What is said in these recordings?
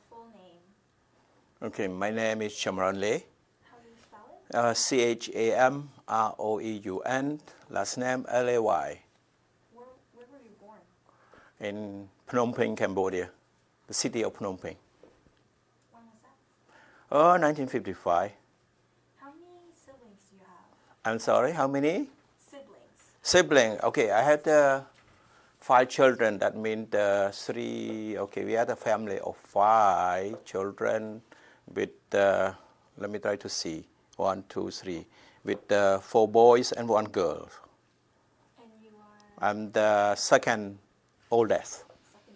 Full name. Okay, my name is Chamroeum. How do you spell it? Chamroeun. Last name Lay. Where were you born? In Phnom Penh, Cambodia, the city of Phnom Penh. When was that? 1955. How many siblings do you have? I'm sorry, how many? Siblings. Siblings. Okay, I had 5 children. That means 3. Okay, we had a family of 5 children with, let me try to see, 1, 2, 3, with 4 boys and 1 girl. And you are? I'm the second oldest,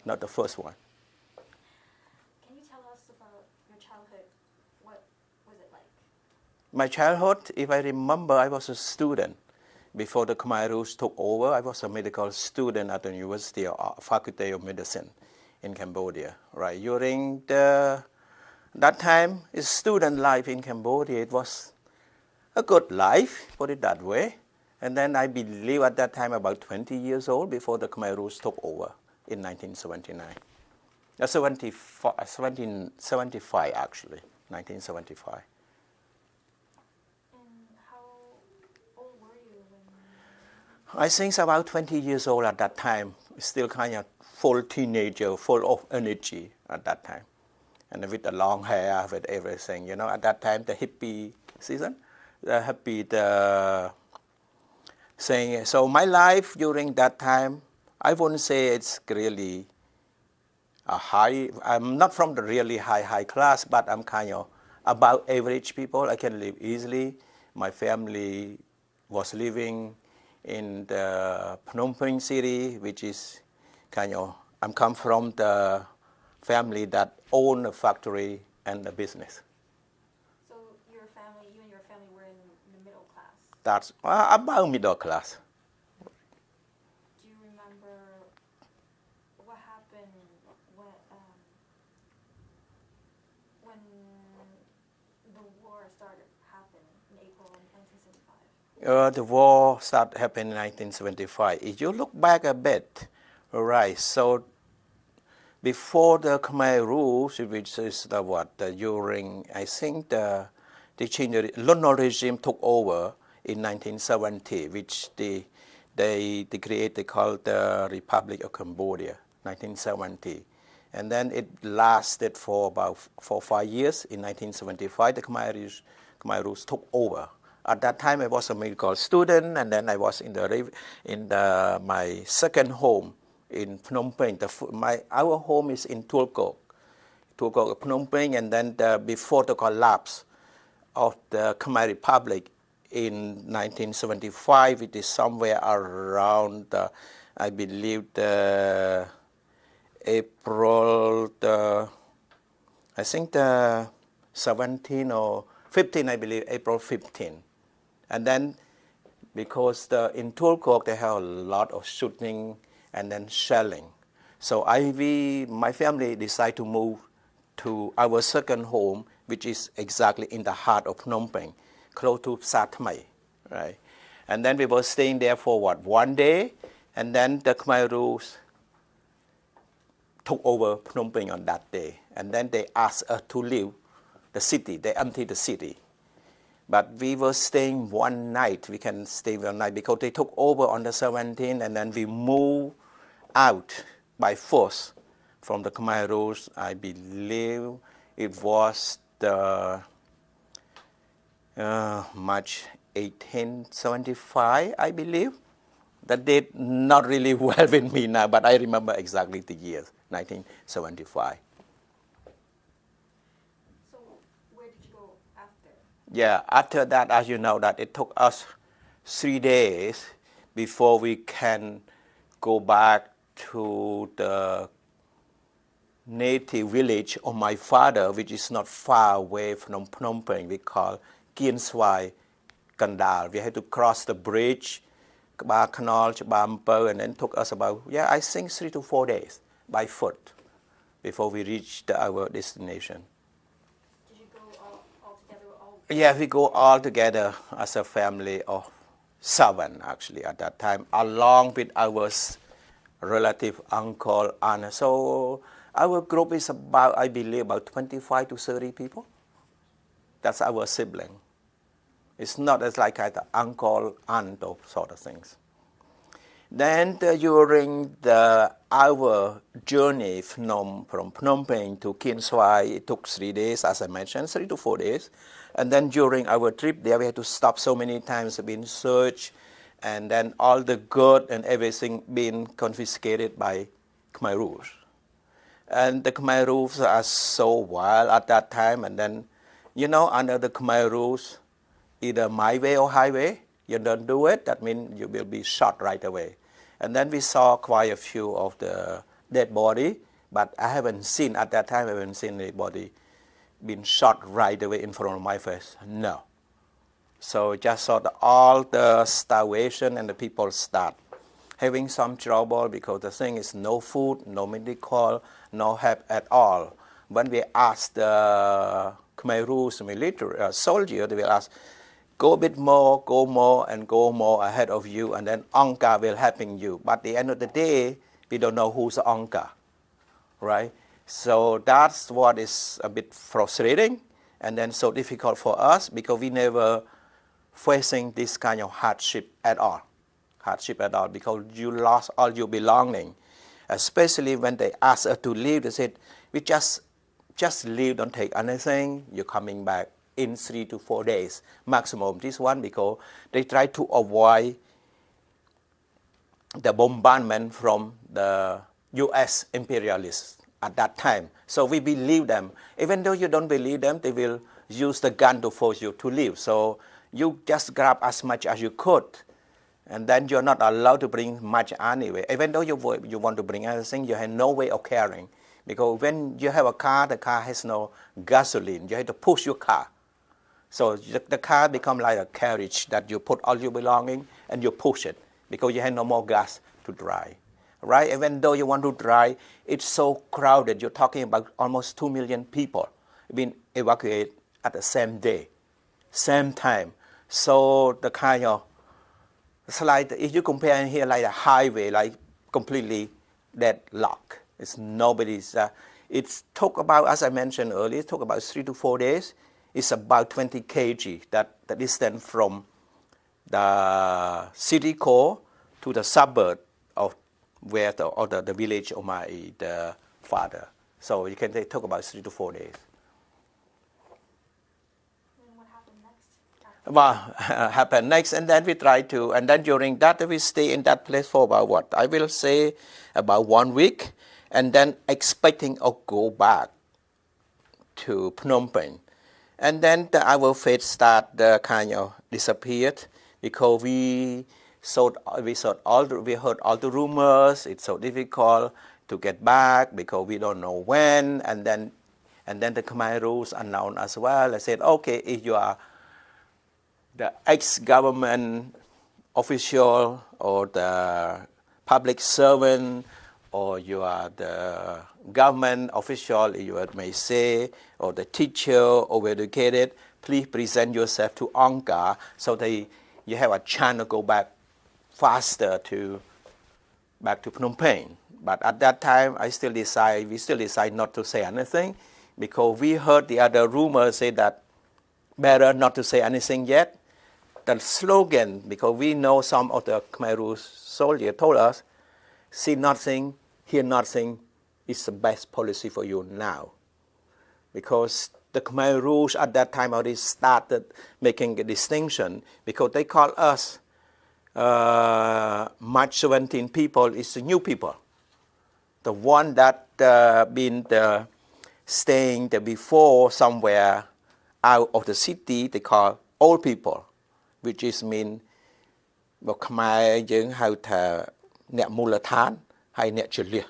not the first one. Can you tell us about your childhood? What was it like? My childhood, if I remember, I was a student. Before the Coeurs took over, I was a medical student at the University of Faculty of Medicine in Cambodia. Right during that time, student life in Cambodia, it was a good life, put it that way. And then I believe at that time about 20 years old before the Coeurs took over in 1979. 1775 actually, 1975. I think about 20 years old at that time, still kind of full teenager, full of energy at that time. And with the long hair, with everything, you know, at that time, the hippie season, the saying, so my life during that time, I wouldn't say it's really a high, I'm not from the really high class, but I'm kind of about average people. I can live easily. My family was living in the Phnom Penh city, which is kind of, I'm come from the family that own a factory and a business. So you and your family were in the middle class? That's about middle class. Do you remember what happened when the war started happening in April 1975? The war started happening in 1975. If you look back a bit, right, so before the Khmer rules, which is during, I think the change, the Lon regime took over in 1970, which they created, they called the Republic of Cambodia, 1970. And then it lasted for about 4 or 5 years. In 1975, the Khmer rules took over. At that time, I was a medical student, and then I was in my second home in Phnom Penh. Our home is in Phnom Penh, and then before the collapse of the Khmer Republic in 1975, it is somewhere around, I believe, the April, I think the 17 or 15, I believe, April 15. And then, because in Tulkok, they have a lot of shooting and then shelling. So my family decided to move to our second home, which is exactly in the heart of Phnom Penh, close to Satmai, right? And then we were staying there for 1 day, and then the Khmer rules took over Phnom Penh on that day. And then they asked us to leave the city. They emptied the city. But we were staying 1 night. We can stay 1 night because they took over on the 17th, and then we moved out by force from the Khmer rules. I believe it was the March 1875, I believe. That date not really well with me now, but I remember exactly the year, 1975. So where did you go after? Yeah, after that, as you know, that it took us 3 days before we can go back to the native village of my father, which is not far away from Phnom Penh. We call Kien Swai Kandal. We had to cross the bridge, Ba Canal, Bampo, and then took us about, I think 3 to 4 days by foot before we reached our destination. Did you go all together? Yeah, we go all together as a family of 7 actually at that time, along with our relative uncle, aunt. So Our group is about, I believe, about 25 to 30 people. That's our sibling. It's not as like the uncle, aunt, or sort of things. Then during our journey from Phnom Penh to Kien Swai, it took 3 days, as I mentioned, 3 to 4 days. And then during our trip there, we had to stop so many times, been searched, and then all the goods and everything being confiscated by Khmer Rouge. And the Khmer Rouge are so wild at that time, and then, you know, under the Khmer Rouge, either my way or highway, you don't do it, that means you will be shot right away. And then we saw quite a few of the dead body, but I haven't seen, at that time, I haven't seen anybody being shot right away in front of my face, no. So just saw all the starvation, and the people start having some trouble because the thing is no food, no medical, no help at all. When we asked the Khmer Rouge military soldier, they will ask, go a bit more, go more, and go more ahead of you, and then Angka will helping you. But at the end of the day, we don't know who's Angka, right? So that's what is a bit frustrating, and then so difficult for us because we never facing this kind of hardship at all. Because you lost all your belonging. Especially when they asked us to leave, they said, we just leave, don't take anything, you're coming back in 3 to 4 days maximum. This one because they try to avoid the bombardment from the US imperialists at that time. So we believe them. Even though you don't believe them, they will use the gun to force you to leave. So you just grab as much as you could, and then you're not allowed to bring much anyway. Even though you want to bring everything, you have no way of carrying. Because when you have a car, the car has no gasoline. You have to push your car. So the car becomes like a carriage that you put all your belonging and you push it because you have no more gas to drive. Right? Even though you want to drive, it's so crowded. You're talking about almost 2 million people being evacuated at the same day, same time. So the kind of, it's like, if you compare here like a highway, like completely deadlocked. It's nobody's, it took about, as I mentioned earlier, it took about 3 to 4 days. It's about 20 kg, that the distance from the city core to the suburb of where the village of my father. So you can say it took about 3 to 4 days. And what happened next? Well, happened next, and then we try to, and then during that we stay in that place for about what? I will say about 1 week, and then expecting to go back to Phnom Penh. And then our faith start kind of disappeared because we heard all the rumors. It's so difficult to get back because we don't know when. And then the Khmer Rouge announced as well. They said, okay, if you are the ex-government official or the public servant, or you are the government official, you may say, or the teacher, or educated, please present yourself to Angkar so that you have a chance to go back faster back to Phnom Penh. But at that time, we still decide not to say anything because we heard the other rumors say that better not to say anything yet. The slogan, because we know some of the Khmer Rouge soldiers told us, see nothing, hear nothing, is the best policy for you now. Because the Khmer Rouge at that time already started making a distinction because they call us March 17 people is the new people. The one that been staying before somewhere out of the city, they call old people, which is mean บอกខ្មែរយើងហៅថាអ្នកមូលដ្ឋានហើយអ្នកជលៀស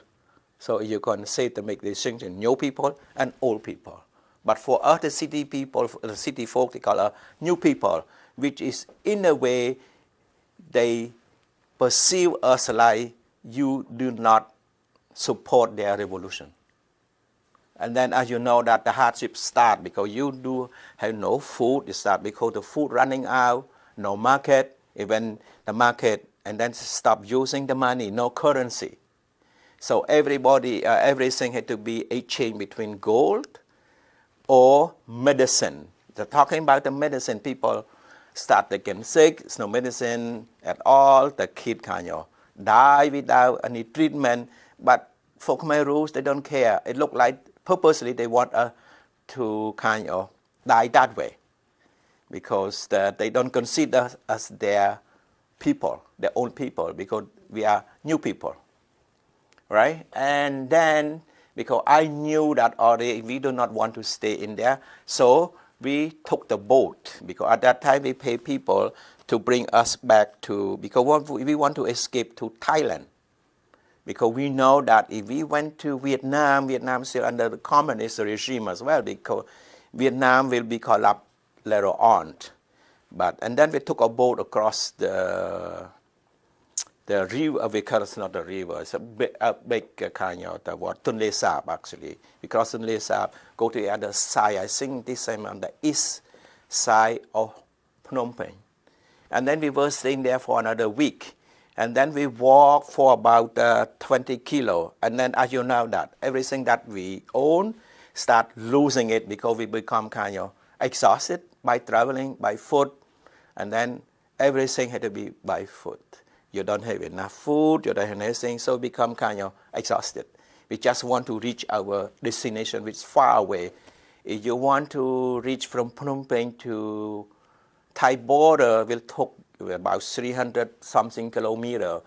so you can say to make the distinction new people and old people. But for us, the city people, the city folk, they call us new people, which is in a way they perceive us like you do not support their revolution. And then as you know that the hardship start because you do have no food, it start because the food running out, no market, even the market, and then stop using the money, no currency. So everybody, everything had to be exchanged between gold or medicine. So talking about the medicine, people start to get sick, it's no medicine at all, the kid kind of die without any treatment. But for Khmer rules, they don't care. It looked like purposely they want us to kind of die that way, because they don't consider us their people, their own people, because we are new people, right? And then, because I knew that already we do not want to stay in there, so we took the boat, because at that time we pay people to bring us back to, because we want to escape to Thailand. Because we know that if we went to Vietnam, Vietnam is still under the communist regime as well, because Vietnam will be collapsed later on. And then we took a boat across the river, because it's not a river, it's a big kind of the what, Tonle Sap actually. We cross Tonle Sap, go to the other side, I think this time on the east side of Phnom Penh. And then we were staying there for another week. And then we walked for about 20 kilo. And then as you know that, everything that we own, start losing it, because we become kind of exhausted by traveling, by foot. And then everything had to be by foot. You don't have enough food, you don't have anything, so become kind of exhausted. We just want to reach our destination, which is far away. If you want to reach from Phnom Penh to Thai border, will take about 300 something kilometers.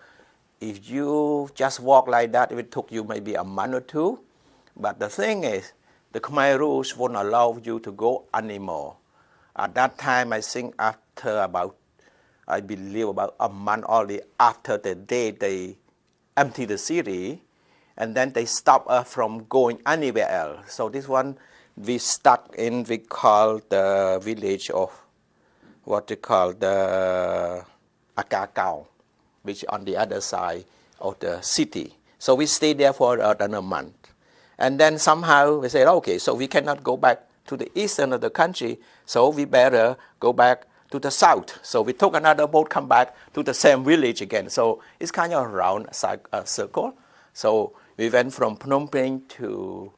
If you just walk like that, it will take you maybe a month or two. But the thing is, the Khmer rules won't allow you to go anymore. At that time, I think after about, I believe about a month only after the day they empty the city, and then they stop us from going anywhere else. So this one, we stuck in, we call the village of, what they call the Akakao, which on the other side of the city. So we stayed there for another month. And then somehow we said, okay, so we cannot go back to the eastern of the country, so we better go back to the south. So we took another boat, come back to the same village again. So it's kind of around a circle. So we went from Phnom Penh to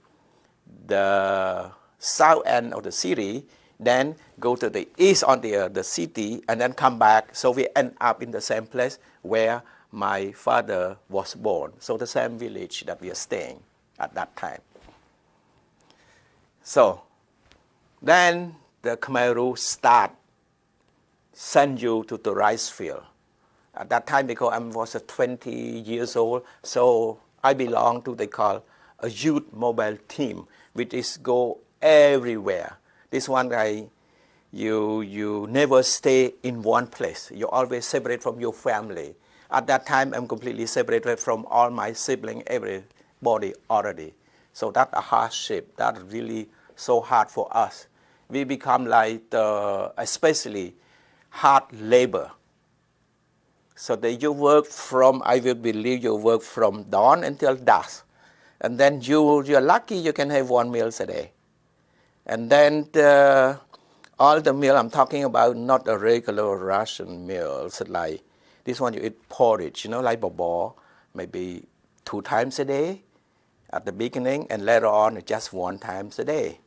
the south end of the city, then go to the east on the city, and then come back. So we end up in the same place where my father was born. So the same village that we are staying at that time. So then the Khmer rules start send you to the rice field. At that time, because I was 20 years old, so I belong to, they call a youth mobile team, which is go everywhere. This one guy, you never stay in one place. You always separate from your family. At that time, I'm completely separated from all my siblings, everybody already. So that's a hardship. That's really so hard for us. We become like, especially hard labor. So that you work from, I will believe you work from dawn until dusk. And then you're lucky you can have 1 meal a day. And then all the meal I'm talking about, not a regular Russian meals, like this one you eat porridge, like bobor, maybe 2 times a day at the beginning, and later on just 1 time a day.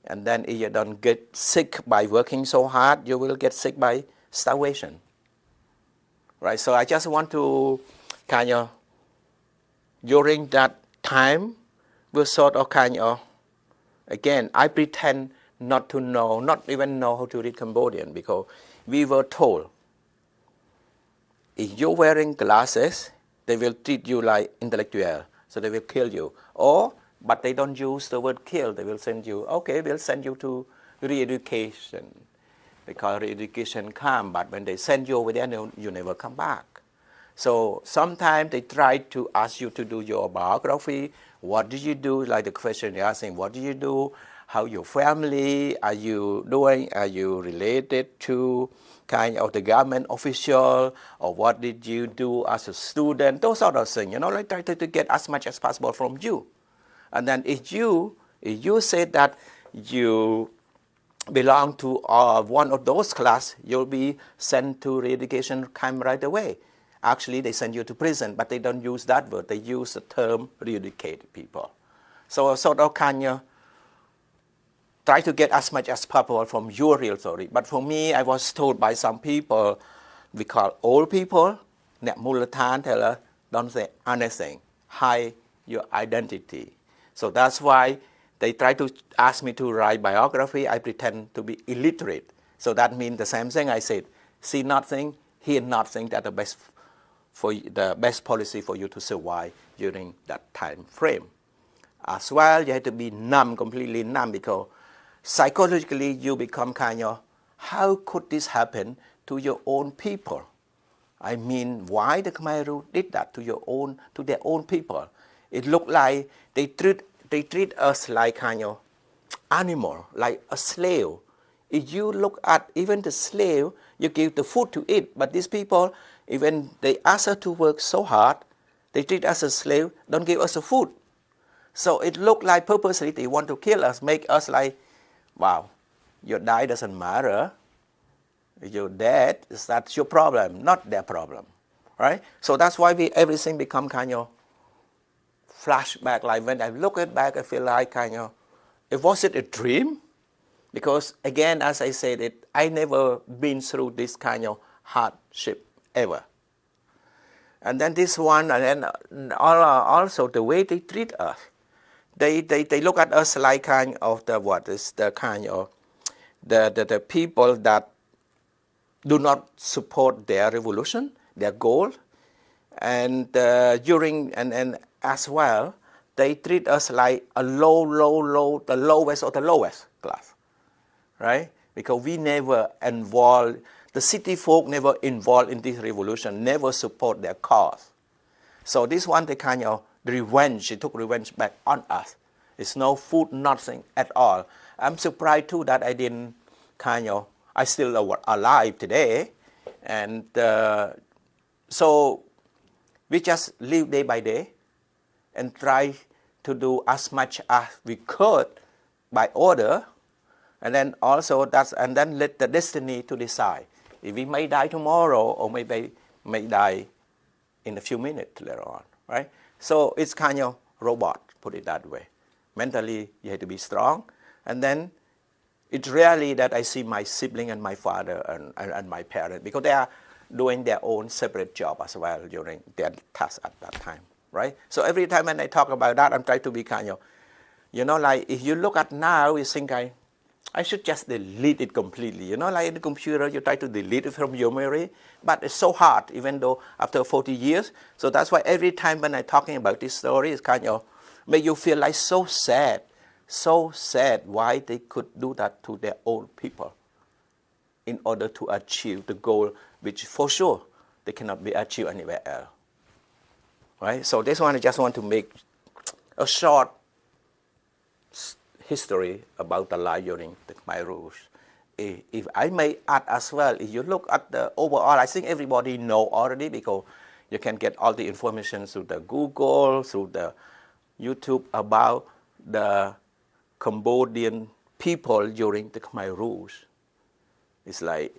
And then if you don't get sick by working so hard, you will get sick by starvation. Right, so I just want to kind of, during that time, we sort of kind of, again, I pretend not to know, not even know how to read Cambodian, because we were told, if you're wearing glasses, they will treat you like intellectual, so they will kill you. But they don't use the word kill, they will send you, okay, we'll send you to re-education. They call re-education camp, but when they send you over there, you never come back. So sometimes they try to ask you to do your biography. What did you do? Like the question you're asking, what did you do? How your family are you doing? Are you related to kind of the government official? Or what did you do as a student? Those sort of things, like try to get as much as possible from you. And then if you say that you belong to one of those class, you'll be sent to re-education camp right away. actually they send you to prison, but they don't use that word. They use the term re-educate people. So a sort of kind of try to get as much as possible from your real story. But for me, I was told by some people, we call old people, don't say anything, hide your identity. So that's why they try to ask me to write biography. I pretend to be illiterate. So that means the same thing I said, see nothing, hear nothing, that's the best policy for you to survive during that time frame. As well, you have to be numb, completely numb, because psychologically you become kind of, how could this happen to your own people? I mean, why the Khmer Rouge did that to their own people? It looked like they treat us like kind of animal, like a slave. If you look at even the slave, you give the food to eat, but these people, even they ask us to work so hard, they treat us as slave, don't give us the food. So it looked like purposely they want to kill us, make us like, wow, your die doesn't matter. You're dead, that's your problem, not their problem, right? So that's why everything become kind of flashback. Like when I look at back, I feel like kind of, was it a dream? Because again, as I said, I never been through this kind of hardship ever. And then this one, and then also the way they treat us. They look at us like kind of the people that do not support their revolution, their goal, and and as well, they treat us like a the lowest of the lowest class, right? Because we never involved, the city folk never involved in this revolution, never support their cause. So this one, they kind of revenge, they took revenge back on us. It's no food, nothing at all. I'm surprised too that I didn't I still alive today. And so we just live day by day and try to do as much as we could by order. And then also and then let the destiny to decide. If we may die tomorrow or maybe may die in a few minutes later on, right? So it's kind of robot, put it that way. Mentally, you have to be strong. And then it's rarely that I see my sibling and my father and my parents, because they are doing their own separate job as well during their task at that time, right? So every time when I talk about that, I'm trying to be kind of, like if you look at now, you think I should just delete it completely. Like in the computer, you try to delete it from your memory, but it's so hard, even though after 40 years. So that's why every time when I'm talking about this story, it's kind of make you feel like so sad why they could do that to their own people in order to achieve the goal, which for sure they cannot be achieved anywhere else, right? So this one, I just want to make a short history about the life during the Khmer Rouge. If I may add as well, if you look at the overall, I think everybody know already, because you can get all the information through the Google, through the YouTube about the Cambodian people during the Khmer Rouge. It's like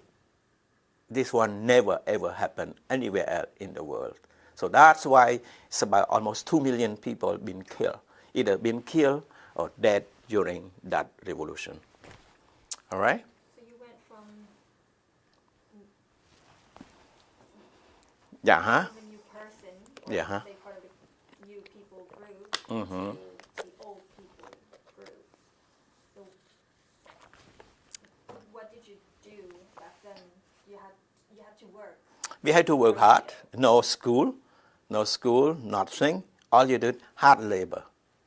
this one never ever happened anywhere else in the world. So that's why it's about almost 2 million people been killed, either been killed or dead during that revolution. All right? So you went from the new person, or say part of the new people group, to the old people group. So what did you do back then? You had to work. We had to work hard. No school, nothing. All you did, hard labor.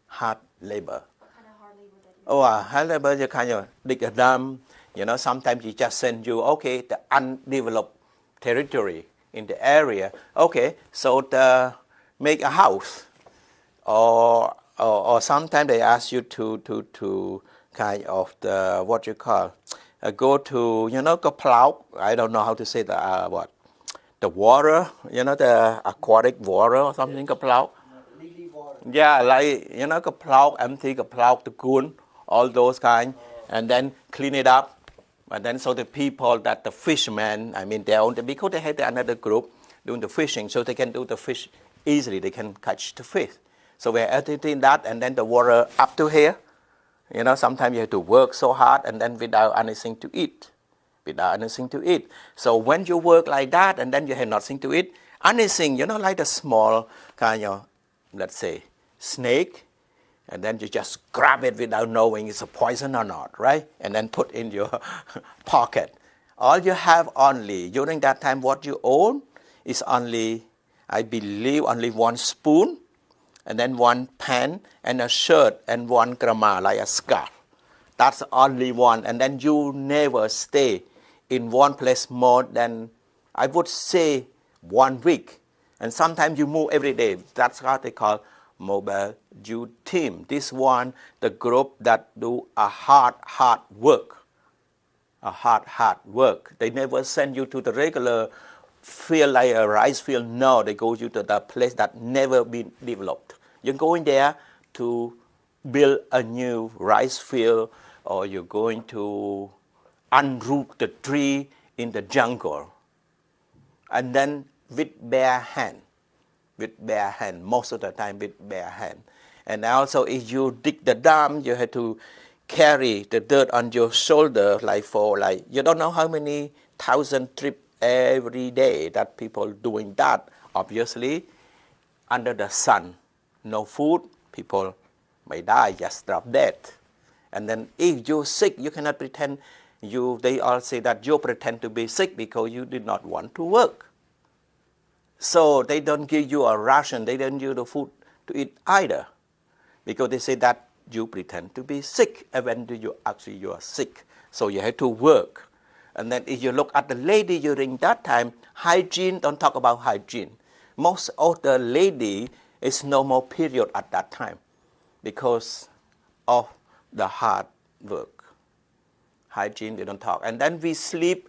What kind of hard labor did you do? Oh, hard labor, you kind of dig a dam. Sometimes you just send you, okay, the undeveloped territory in the area. Okay, so make a house. Or sometimes they ask you to kind of what you call, go to, go plow. I don't know how to say the water, the aquatic water or something, go plow. Yeah, like, go plow, empty, go plow the goon, all those kind, and then clean it up. And then so the people that the fishermen, I mean, because they had another group, doing the fishing, so they can do the fish easily. They can catch the fish. So we're editing that, and then the water up to here. You know, sometimes you have to work so hard, and then without anything to eat. Without anything to eat. So when you work like that, and then you have nothing to eat, anything, you know, like a small kind of, let's say, snake, and then you just grab it without knowing it's a poison or not, right? And then put in your pocket. All you have only, during that time, what you own is only, I believe, only one spoon, and then one pen, and a shirt, and one grandma, like a scarf. That's only one. And then you never stay in one place more than, I would say, 1 week. And sometimes you move every day. That's what they call mobile youth team. This one, the group that do a hard work. A hard work. They never send you to the regular field like a rice field. No, they go you to the place that never been developed. You're going there to build a new rice field, or you're going to unroot the tree in the jungle. And then with bare hand, most of the time with bare hand. And also if you dig the dam, you have to carry the dirt on your shoulder you don't know how many thousand trips every day that people doing that. Obviously, under the sun, no food, people may die, just drop dead. And then if you're sick, you cannot pretend they all say that you pretend to be sick because you did not want to work. So they don't give you a ration, they don't give you the food to eat either. Because they say that you pretend to be sick, even though you are sick. So you have to work. And then if you look at the lady during that time, hygiene, don't talk about hygiene. Most of the lady is no more period at that time because of the hard work. Hygiene, we don't talk. And then we sleep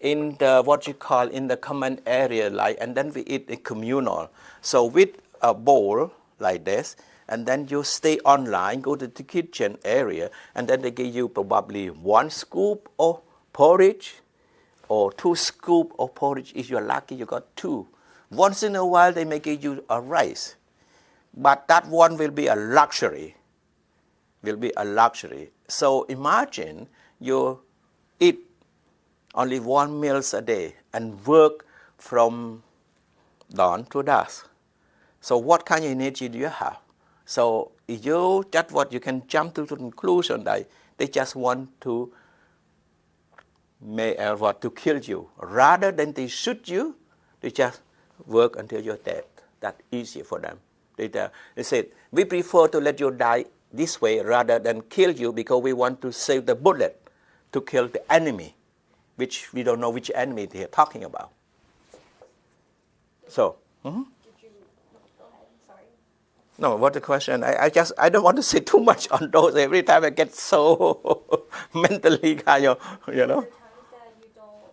in the, what you call, in the common area, and then we eat in communal. So with a bowl like this, and then you stay online, go to the kitchen area, and then they give you probably 1 scoop of porridge, or 2 scoops of porridge. If you're lucky, you got 2. Once in a while, they may give you a rice. But that one will be a luxury. So imagine you eat only 1 meal a day and work from dawn to dusk. So what kind of energy do you have? So you can jump to the conclusion that they just want to kill you. Rather than they shoot you, they just work until you're dead. That's easier for them. They said, we prefer to let you die this way rather than kill you because we want to save the bullet to kill the enemy, which we don't know which enemy they're talking about. So, Did you, go ahead, sorry. No, what the question? I don't want to say too much on those. Every time I get so mentally kind of, you know. Are there times that you don't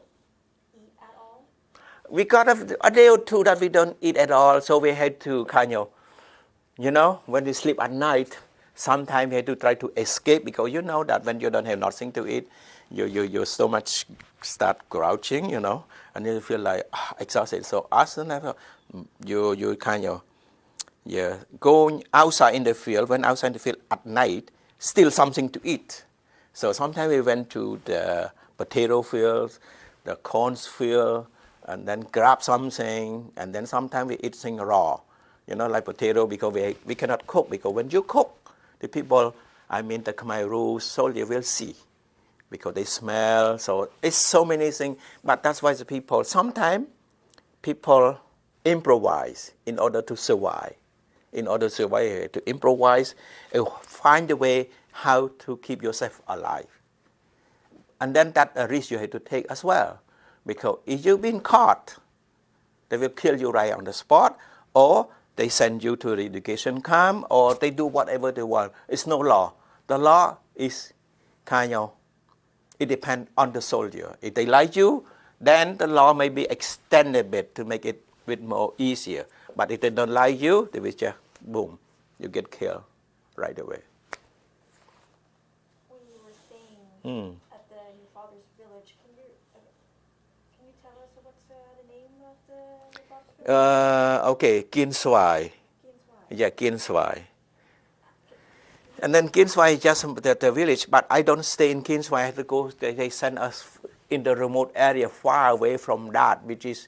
eat at all? We got a day or two that we don't eat at all, so we had to kind of, you know, when we sleep at night, sometimes we have to try to escape because you know that when you don't have nothing to eat, your stomach start grouching, you know, and you feel like exhausted. So as soon as you kind of going outside in the field, when outside in the field at night, still something to eat. So sometimes we went to the potato fields, the corn field, and then grab something, and then sometimes we eat things raw, you know, like potato, because we cannot cook, because when you cook, the people, I mean the Chamroeum soldier will see, because they smell, so it's so many things, but that's why the people, sometimes people improvise in order to survive. In order to survive, to improvise, find a way how to keep yourself alive. And then that risk you have to take as well. Because if you've been caught, they will kill you right on the spot, or they send you to the education camp, or they do whatever they want. It's no law. The law is kind of, it depends on the soldier. If they like you, then the law may be extended a bit to make it a bit more easier. But if they don't like you, they will just, boom, you get killed right away. When you were staying at your father's village, can you tell us what's the name of your father's Okay, Kinswai. Yeah, Kinswai. And then Kinswai is just the village, but I don't stay in Kinswai. I have to go, they send us in the remote area far away from that, which is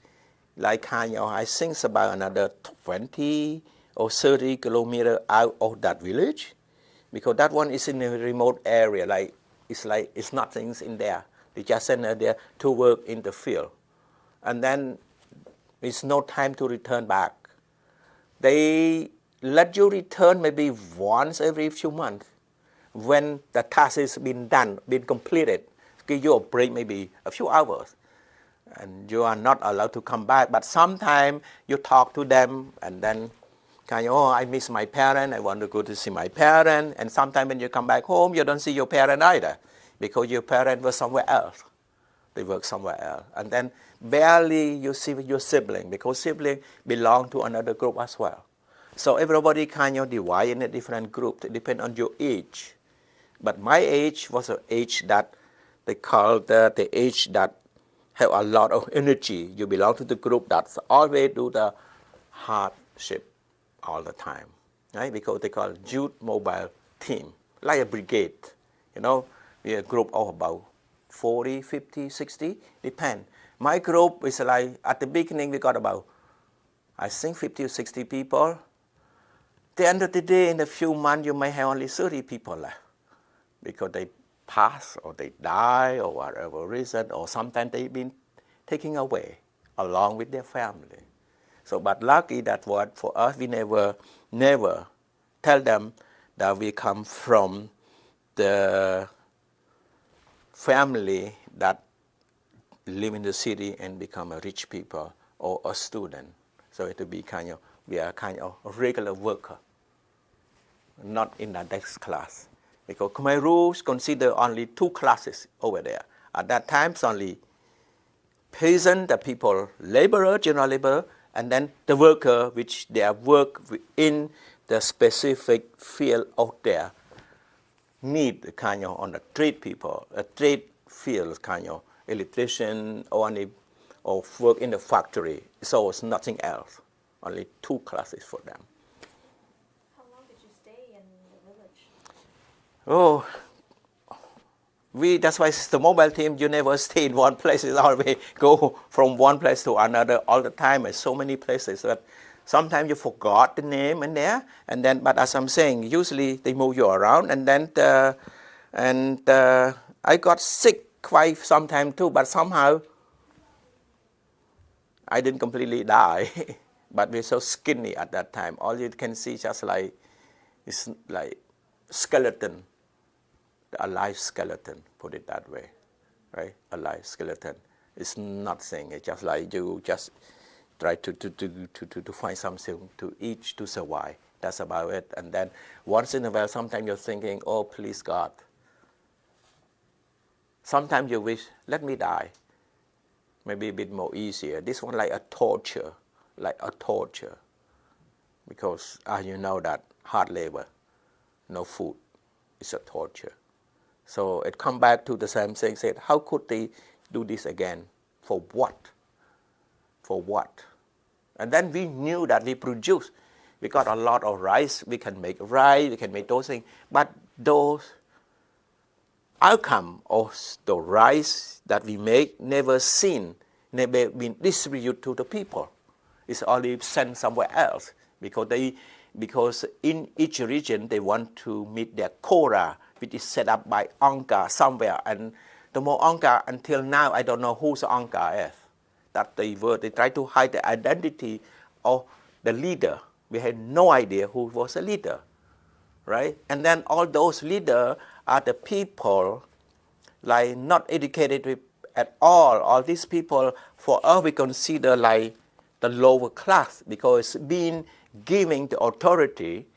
like kind of, I think it's about another 20 or 30 kilometers out of that village. Because that one is in a remote area, like it's nothing's in there. They just send her there to work in the field. And then it's no time to return back. They let you return maybe once every few months when the task has been done, been completed. Give you a break maybe a few hours. And you are not allowed to come back. But sometimes you talk to them and then kind of, oh, I miss my parent, I want to go to see my parent. And sometimes when you come back home, you don't see your parent either because your parent was somewhere else. They work somewhere else. And then barely you see your sibling because sibling belong to another group as well. So everybody kind of divide in a different group. It depends on your age. But my age was an age that they call the age that have a lot of energy. You belong to the group that's always do the hardship all the time, right? Because they call youth mobile team, like a brigade. You know, we're a group of about 40, 50, 60, depend. My group is like, at the beginning we got about, I think 50 or 60 people. The end of the day, in a few months, you may have only 30 people left because they pass or they die or whatever reason, or sometimes they've been taken away along with their family. So, but lucky that what for us, we never tell them that we come from the family that live in the city and become a rich people or a student. So it will be kind of, we are kind of a regular worker, not in the next class. Because Khmer rules consider only two classes over there. At that time, it's only peasant, the people, laborer, general laborer, and then the worker, which they work in the specific field out there, need kind of on the trade people, a trade field kind of electrician or work in the factory. So it's nothing else, only two classes for them. How long did you stay in the village? Oh, that's why it's the mobile team, you never stay in one place, you always go from one place to another all the time. There's so many places that sometimes you forgot the name in there, and then, but as I'm saying, usually they move you around, and then, I got sick quite sometime too, but somehow I didn't completely die, but we're so skinny at that time. All you can see just like, it's like skeleton. A live skeleton, put it that way, right? A live skeleton. It's nothing. It's just like you just try to find something to eat to survive. That's about it. And then once in a while, sometimes you're thinking, oh, please God. Sometimes you wish, let me die. Maybe a bit more easier. This one like a torture, because you know that hard labor, no food, it's a torture. So it come back to the same thing, said, how could they do this again? For what? For what? And then we knew that we produce. We got a lot of rice, we can make rice, we can make those things. But those outcome of the rice that we make never seen, never been distributed to the people. It's only sent somewhere else because in each region they want to meet their quota, which is set up by Angka somewhere. And the more Angka, until now, I don't know who's Angka is. That they try to hide the identity of the leader. We had no idea who was a leader, right? And then all those leaders are the people like not educated at all. All these people, for us, we consider like the lower class because it's been giving the authority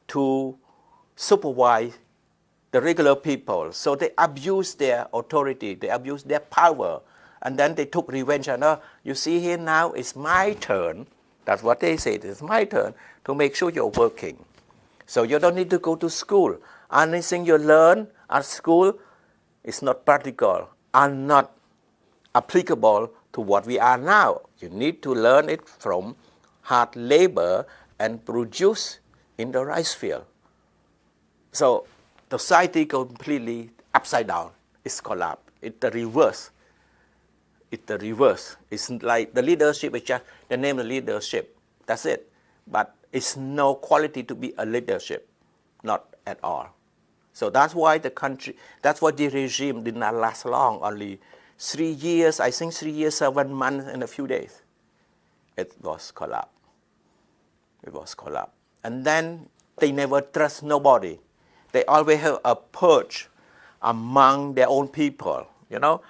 to supervise the regular people. So they abuse their authority, they abuse their power, and then they took revenge. And you see here now, it's my turn. That's what they say, it's my turn to make sure you're working. So you don't need to go to school. Anything you learn at school is not practical and not applicable to what we are now. You need to learn it from hard labor and produce in the rice field. So the society completely upside down. It's collapsed. It's the reverse. It's the reverse. It's like the leadership is just the name of leadership. That's it. But it's no quality to be a leadership. Not at all. So that's why the country, that's why the regime did not last long, only 3 years, I think 3 years, 7 months, and a few days. It was collapsed. It was collapsed. And then they never trust nobody. They always have a purge among their own people, you know.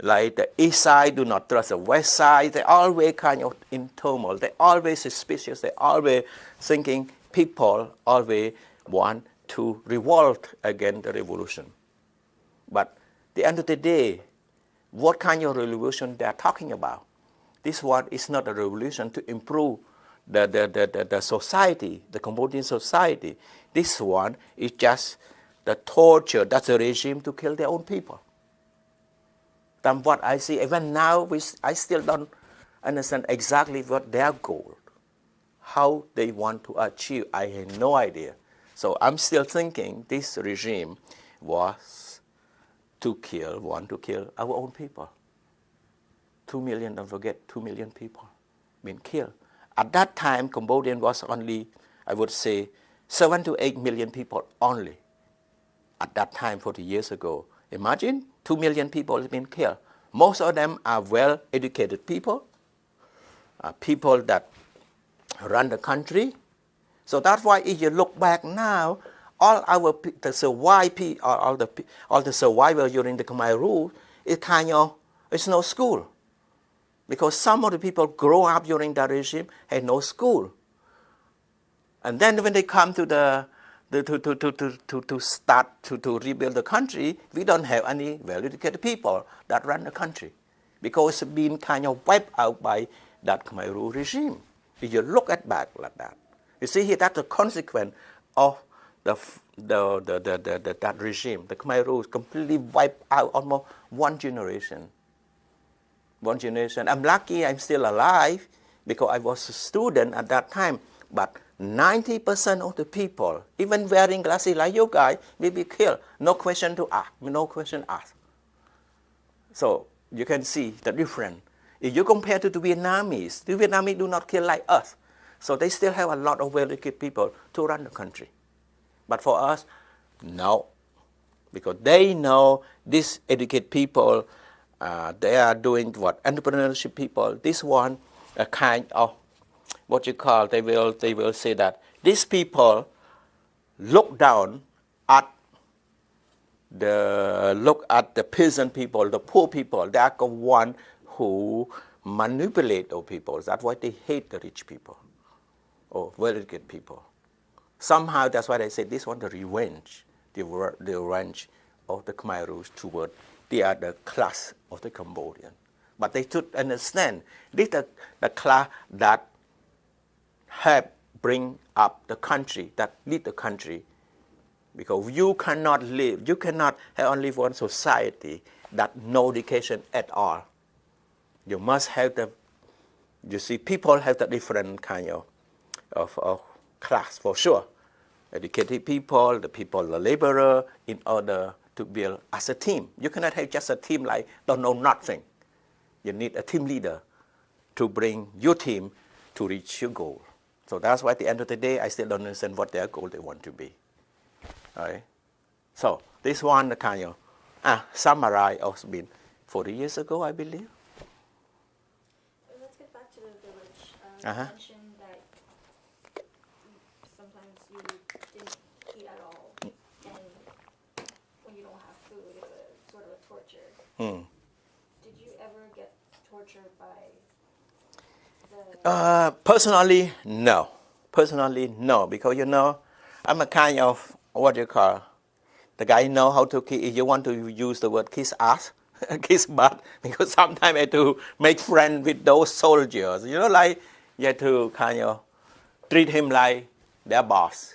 Like the east side do not trust the west side. They always kind of in turmoil. They always suspicious. They always thinking people always want to revolt against the revolution. But at the end of the day, what kind of revolution they are talking about? This one is not a revolution to improve the society, the Cambodian society. This one is just the torture, that's a regime to kill their own people. From what I see, even now, I still don't understand exactly what their goal, how they want to achieve. I have no idea. So I'm still thinking this regime was want to kill our own people. 2 million, don't forget, 2 million people been killed. At that time, Cambodia was only, I would say, 7 to 8 million people only. At that time, 40 years ago. Imagine 2 million people have been killed. Most of them are well-educated people, people that run the country. So that's why if you look back now, all the survivors during the Khmer rule, it's no school. Because some of the people grow up during that regime had no school. And then when they come to start to rebuild the country, we don't have any well-educated people that run the country. Because it's been kind of wiped out by that Khmer rule regime. If you look at back like that, you see here that's the consequence of that regime. The Khmer rule completely wiped out almost one generation. One generation. I'm lucky I'm still alive because I was a student at that time. But 90% of the people, even wearing glasses like you guys, will be killed. No question to ask. No question asked. So you can see the difference. If you compare to the Vietnamese do not kill like us. So they still have a lot of well-educated people to run the country. But for us, no. Because they know these educated people, they are doing what? Entrepreneurship people. This one, a kind of, what you call, they will say that these people look down at the peasant people, the poor people. They are the one who manipulate those people. That's why they hate the rich people or well-educated people. Somehow that's why they say this one, the revenge of the Khmer Rouge toward the other class of the Cambodian. But they should understand this is the class that help bring up the country, that lead the country. Because you cannot live, you cannot have only one society that no education at all. You must have you see, people have the different kind of class for sure. Educated people, the laborer, in order to build as a team. You cannot have just a team like don't know nothing. You need a team leader to bring your team to reach your goal. So that's why at the end of the day, I still don't understand what their goal they want to be. All right? So this one, the kind of samurai has been 40 years ago, I believe. Let's get back to the village. You mentioned that sometimes you didn't eat at all, and when you don't have food, it's a sort of a torture. Did you ever get tortured by personally, no. Personally, no. Because, you know, I'm a kind of, what you call, the guy know how to kiss. If you want to use the word kiss ass, kiss butt, because sometimes I have to make friends with those soldiers. You know, like, you have to kind of treat him like their boss,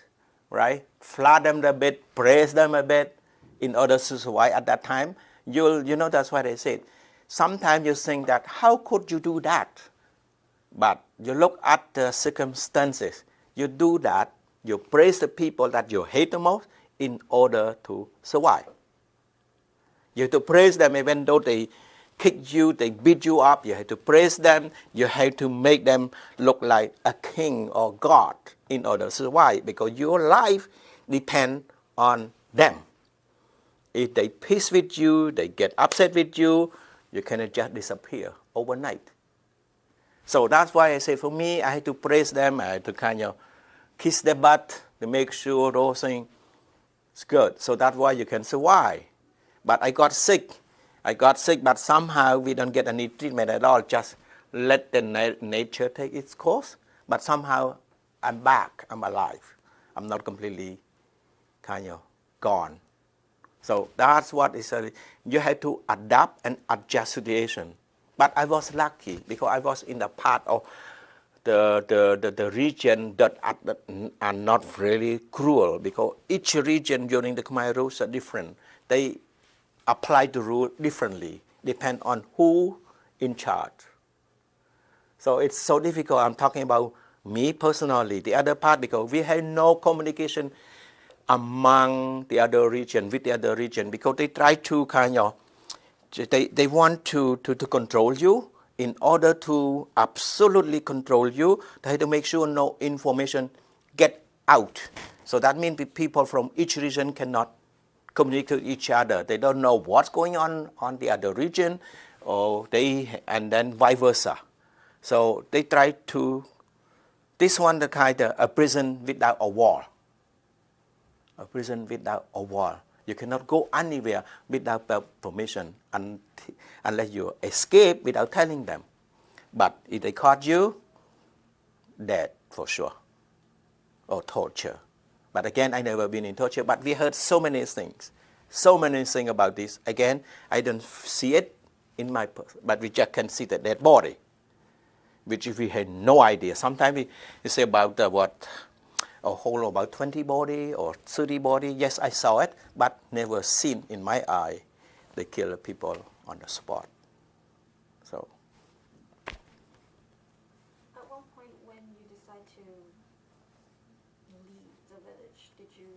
right? Flatter them a bit, praise them a bit, in order to survive at that time. You know, that's why they said, sometimes you think that, how could you do that? But you look at the circumstances. You do that. You praise the people that you hate the most in order to survive. You have to praise them even though they kick you, they beat you up. You have to praise them. You have to make them look like a king or God in order to survive, because your life depends on them. If they peace with you, they get upset with you, you cannot just disappear overnight. So that's why I say, for me, I had to praise them. I had to kind of kiss their butt to make sure those things is good. So that's why you can survive. But I got sick. But somehow we don't get any treatment at all. Just let the nature take its course. But somehow I'm back. I'm alive. I'm not completely kind of gone. So that's what is, you have to adapt and adjust situation. But I was lucky because I was in the part of the region that are not really cruel, because each region during the Khmer rules are different. They apply the rule differently, depend on who in charge. So it's so difficult. I'm talking about me personally. The other part, because we had no communication among the other region, with the other region, because they try to kind of, they want to control you. In order to absolutely control you, they have to make sure no information get out. So that means people from each region cannot communicate with each other. They don't know what's going on the other region, and then vice versa. So they try to, this one the kind of a prison without a wall. A prison without a wall. You cannot go anywhere without permission unless you escape without telling them. But if they caught you, dead for sure, or torture. But again, I never been in torture, but we heard so many things about this. Again, I don't see it in my person, but we just can see the dead body, which we had no idea. Sometimes we say about a whole about 20 body or 30 body. Yes, I saw it, but never seen in my eye. They kill people on the spot. So. At one point when you decide to leave the village, did you?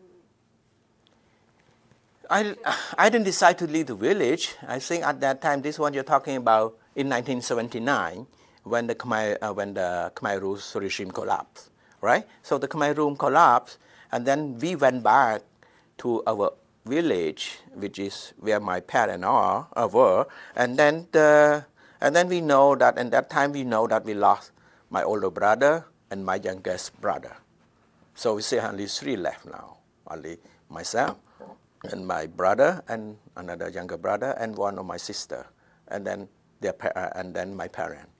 I didn't decide to leave the village. I think at that time, this one you're talking about in 1979, when the Khmer Rule regime collapsed. Right? So the Khmer Room collapsed, and then we went back to our village, which is where my parents were, and then we know that, at that time we know that we lost my older brother and my youngest brother. So we say only three left now, only myself and my brother and another younger brother and one of my sister, and then my parents.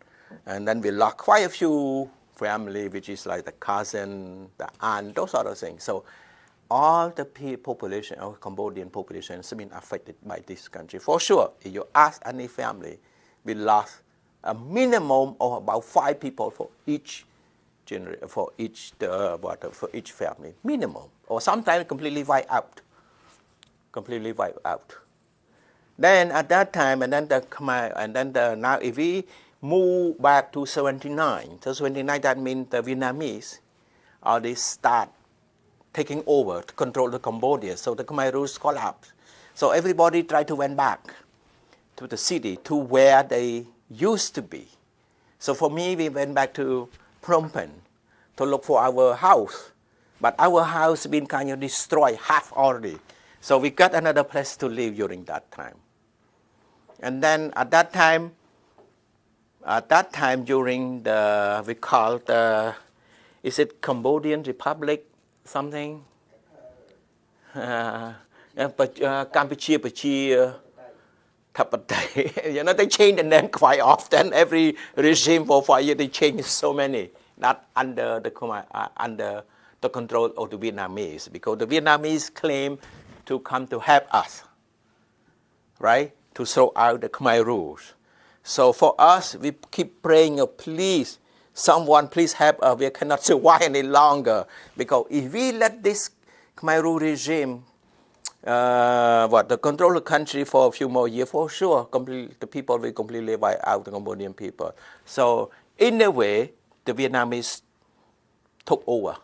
And then we lost quite a few family, which is like the cousin, the aunt, those sort of things. So all the population, or Cambodian population, has been affected by this country. For sure, if you ask any family, we lost a minimum of about 5 people for each family, minimum, or sometimes completely wiped out. Then at that time, and then now if we move back to 79. So 79, that means the Vietnamese, they start taking over to control the Cambodia. So the Khmer Rouge collapsed. So everybody tried to went back to the city, to where they used to be. So for me, we went back to Phnom Penh to look for our house. But our house been kind of destroyed, half already. So we got another place to live during that time. And then at that time during we call is it Cambodian Republic something? Campuchia, you know, they change the name quite often. Every regime for 5 years, they change so many. Not under the control of the Vietnamese, because the Vietnamese claim to come to help us, right? To throw out the Khmer rules. So for us, we keep praying, oh, please, someone please help us. We cannot survive any longer. Because if we let this Khmer Rouge regime the control the country for a few more years, for sure, the people will completely wipe out the Cambodian people. So in a way, the Vietnamese took over,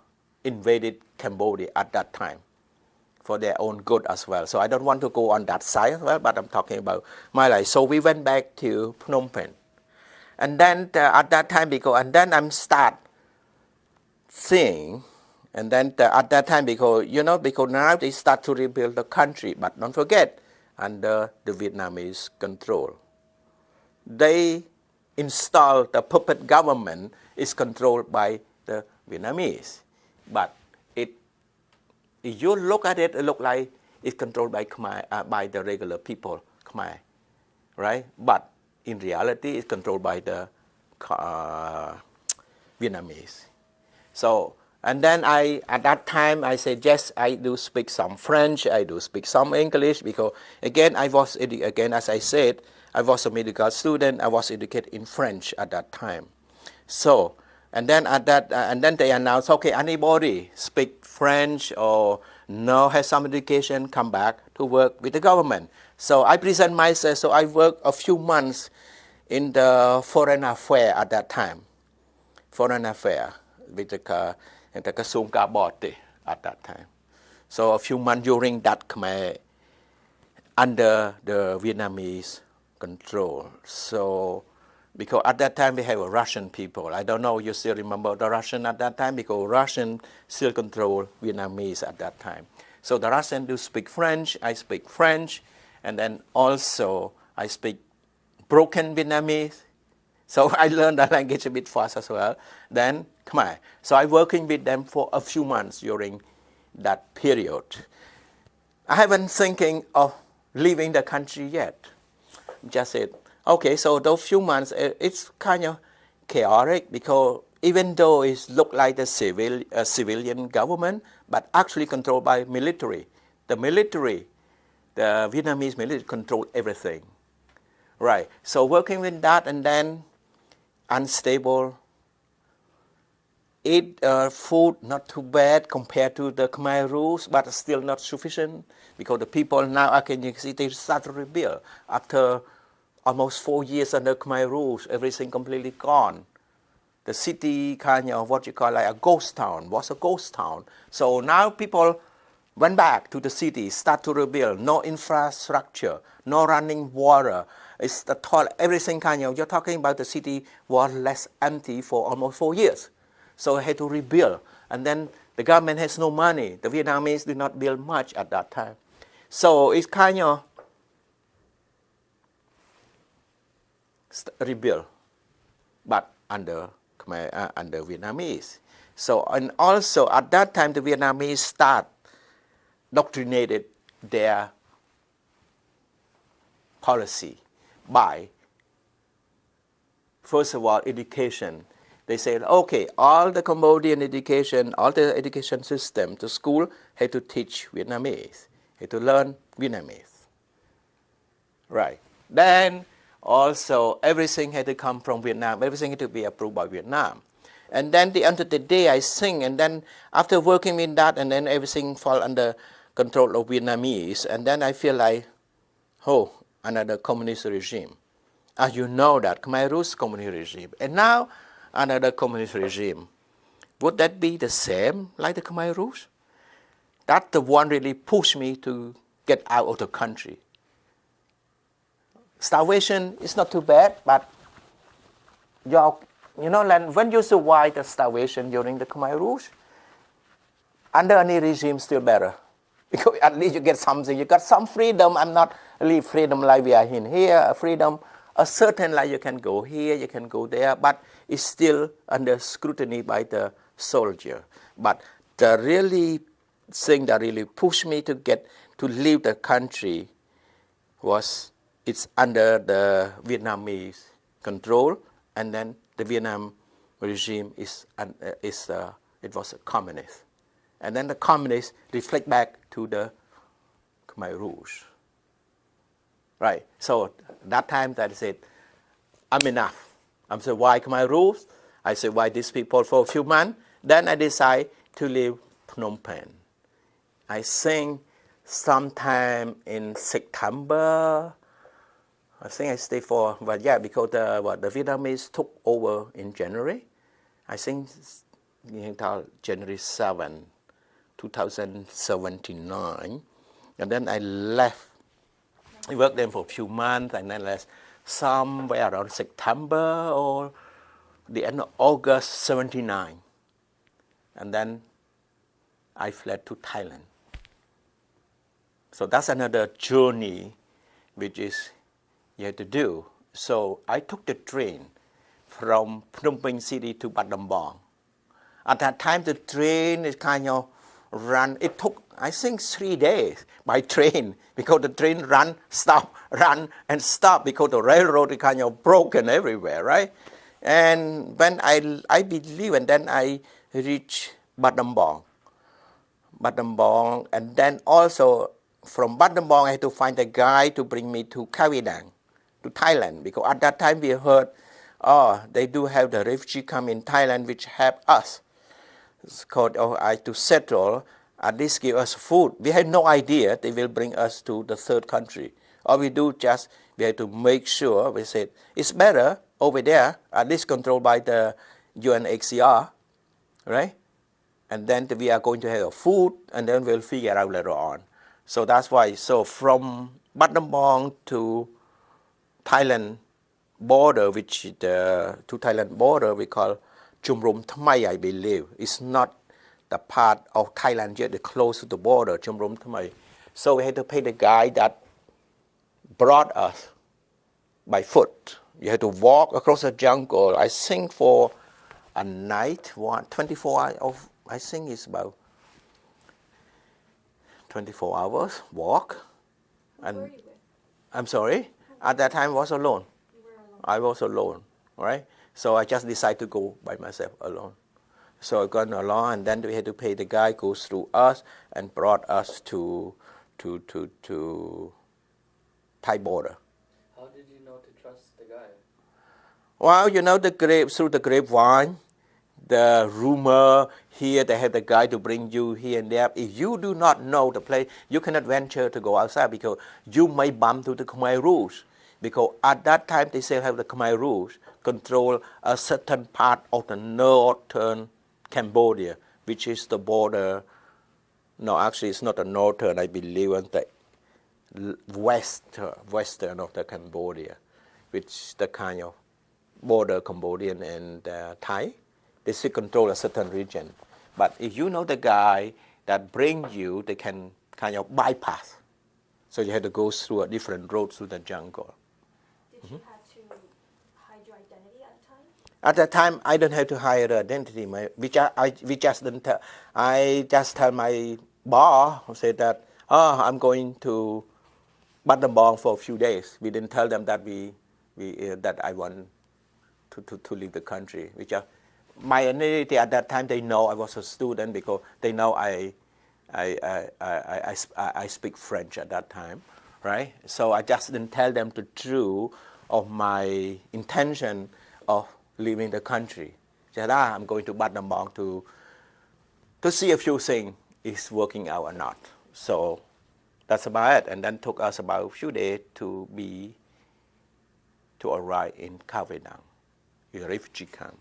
invaded Cambodia at that time for their own good as well. So I don't want to go on that side as well, but I'm talking about my life. So we went back to Phnom Penh. And then at that time, and then I'm start seeing, and then at that time, because now they start to rebuild the country, but don't forget, under the Vietnamese control. They installed the puppet government is controlled by the Vietnamese. But if you look at it, it looks like it's controlled by Khmer, by the regular people, Khmer, right? But in reality, it's controlled by the Vietnamese. So, and then at that time, I said, yes, I do speak some French, I do speak some English, because again, as I said, I was a medical student, I was educated in French at that time. So, and then they announced, okay, anybody speak French or has some education, come back to work with the government. So I present myself, so I worked a few months in the foreign affair at that time. Foreign affair with the Kasung Kabote at that time. So a few months during that Khmer under the Vietnamese control. So because at that time we have a Russian people. I don't know you still remember the Russian at that time, because Russian still control Vietnamese at that time. So the Russian do speak French, I speak French, and then also I speak broken Vietnamese. So I learned that language a bit fast as well. Then Khmer. So I working with them for a few months during that period. I haven't thinking of leaving the country yet. Just said, okay, so those few months, it's kind of chaotic, because even though it looked like a civilian government, but actually controlled by military. The military, the Vietnamese military controlled everything. Right, so working with that, and then unstable. Eat food not too bad compared to the Khmer rules, but still not sufficient, because the people now, again, you can see they start to rebuild. After almost 4 years under Khmer rules, everything completely gone. The city kind of what you call like a ghost town, was a ghost town. So now people went back to the city, start to rebuild, no infrastructure, no running water. It's the toilet, everything kind of, you're talking about the city was less empty for almost 4 years. So I had to rebuild. And then the government has no money. The Vietnamese did not build much at that time. So it's kind of rebuild, but under Vietnamese. So, and also at that time, the Vietnamese start doctrinated their policy by, first of all, education. They said, okay, all the Cambodian education, all the education system, the school had to teach Vietnamese, had to learn Vietnamese. Right. Then also everything had to come from Vietnam, everything had to be approved by Vietnam. And then the end of the day I sing, and then after working with that, and then everything fall under control of Vietnamese, and then I feel like, oh, another communist regime. As you know that, Khmer Rouge communist regime. And now, another communist regime. Would that be the same like the Khmer Rouge? That's the one really pushed me to get out of the country. Starvation is not too bad, but when you survive the starvation during the Khmer Rouge, under any regime still better. Because at least you get something, you got some freedom. I'm not really freedom like we are in here, freedom, a certain like you can go here, you can go there, but it's still under scrutiny by the soldier. But the really thing that really pushed me to leave the country was it's under the Vietnamese control, and then the Vietnam regime it was a communist. And then the communists reflect back to the Khmer Rouge. Right, so that time that I said, I'm enough. I said, why Khmer Rouge? I said, why these people for a few months? Then I decide to leave Phnom Penh. I sing sometime in September. I think I stayed for, but yeah, because the Vietnamese took over in January. I think January 7, 2079. And then I left. I worked there for a few months, and then left somewhere around September or the end of August 79. And then I fled to Thailand. So that's another journey which is you have to do. So I took the train from Phnom Penh City to Battambang. At that time, the train is kind of run. It took, I think, 3 days by train because the train run, stop, and stop because the railroad is kind of broken everywhere, right? And when I believe, and then I reached Battambang, and then also from Battambang I had to find a guy to bring me to Kavidang, to Thailand, because at that time we heard, they do have the refugee come in Thailand which help us. It's called to settle, at least give us food. We had no idea they will bring us to the third country. All we do just, we had to make sure, we said, it's better over there, at least controlled by the UNHCR, right? And then we are going to have food, and then we'll figure out later on. So that's why, so from Battambang to Thailand border, which the to Thailand border we call Chamroeum, I believe. It's not the part of Thailand yet, close to the border, Chamroeum. So we had to pay the guy that brought us by foot. You had to walk across the jungle, I think for a night, 24 hours of, I think it's about 24 hours walk. And Where were you with? I'm sorry, at that time I was alone. You were alone. I was alone, right? So I just decided to go by myself alone. So I got along, and then we had to pay the guy goes through us and brought us to Thai border. How did you know to trust the guy? Well, you know, through the grapevine, the rumor here, they have the guy to bring you here and there. If you do not know the place, you cannot venture to go outside because you may bump to the Khmer rules. Because at that time, they still have the Khmer rules control a certain part of the northern Cambodia, which is the border. No, actually, it's not the northern, I believe, it's the western of the Cambodia, which is the kind of border Cambodian and Thai. They still control a certain region. But if you know the guy that bring you, they can kind of bypass. So you have to go through a different road through the jungle. Did you have to hide your identity at the time? At that time, I don't have to hide the identity. We just didn't tell. I just tell my boss, said that, I'm going to Battambang for a few days. We didn't tell them that that I want to leave the country. My identity at that time, they know I was a student because they know I speak French at that time, right? So I just didn't tell them the truth of my intention of leaving the country. Said, I'm going to Battambang to see if few things is working out or not. So that's about it. And then took us about a few days to arrive in Kavidang, a refugee camp.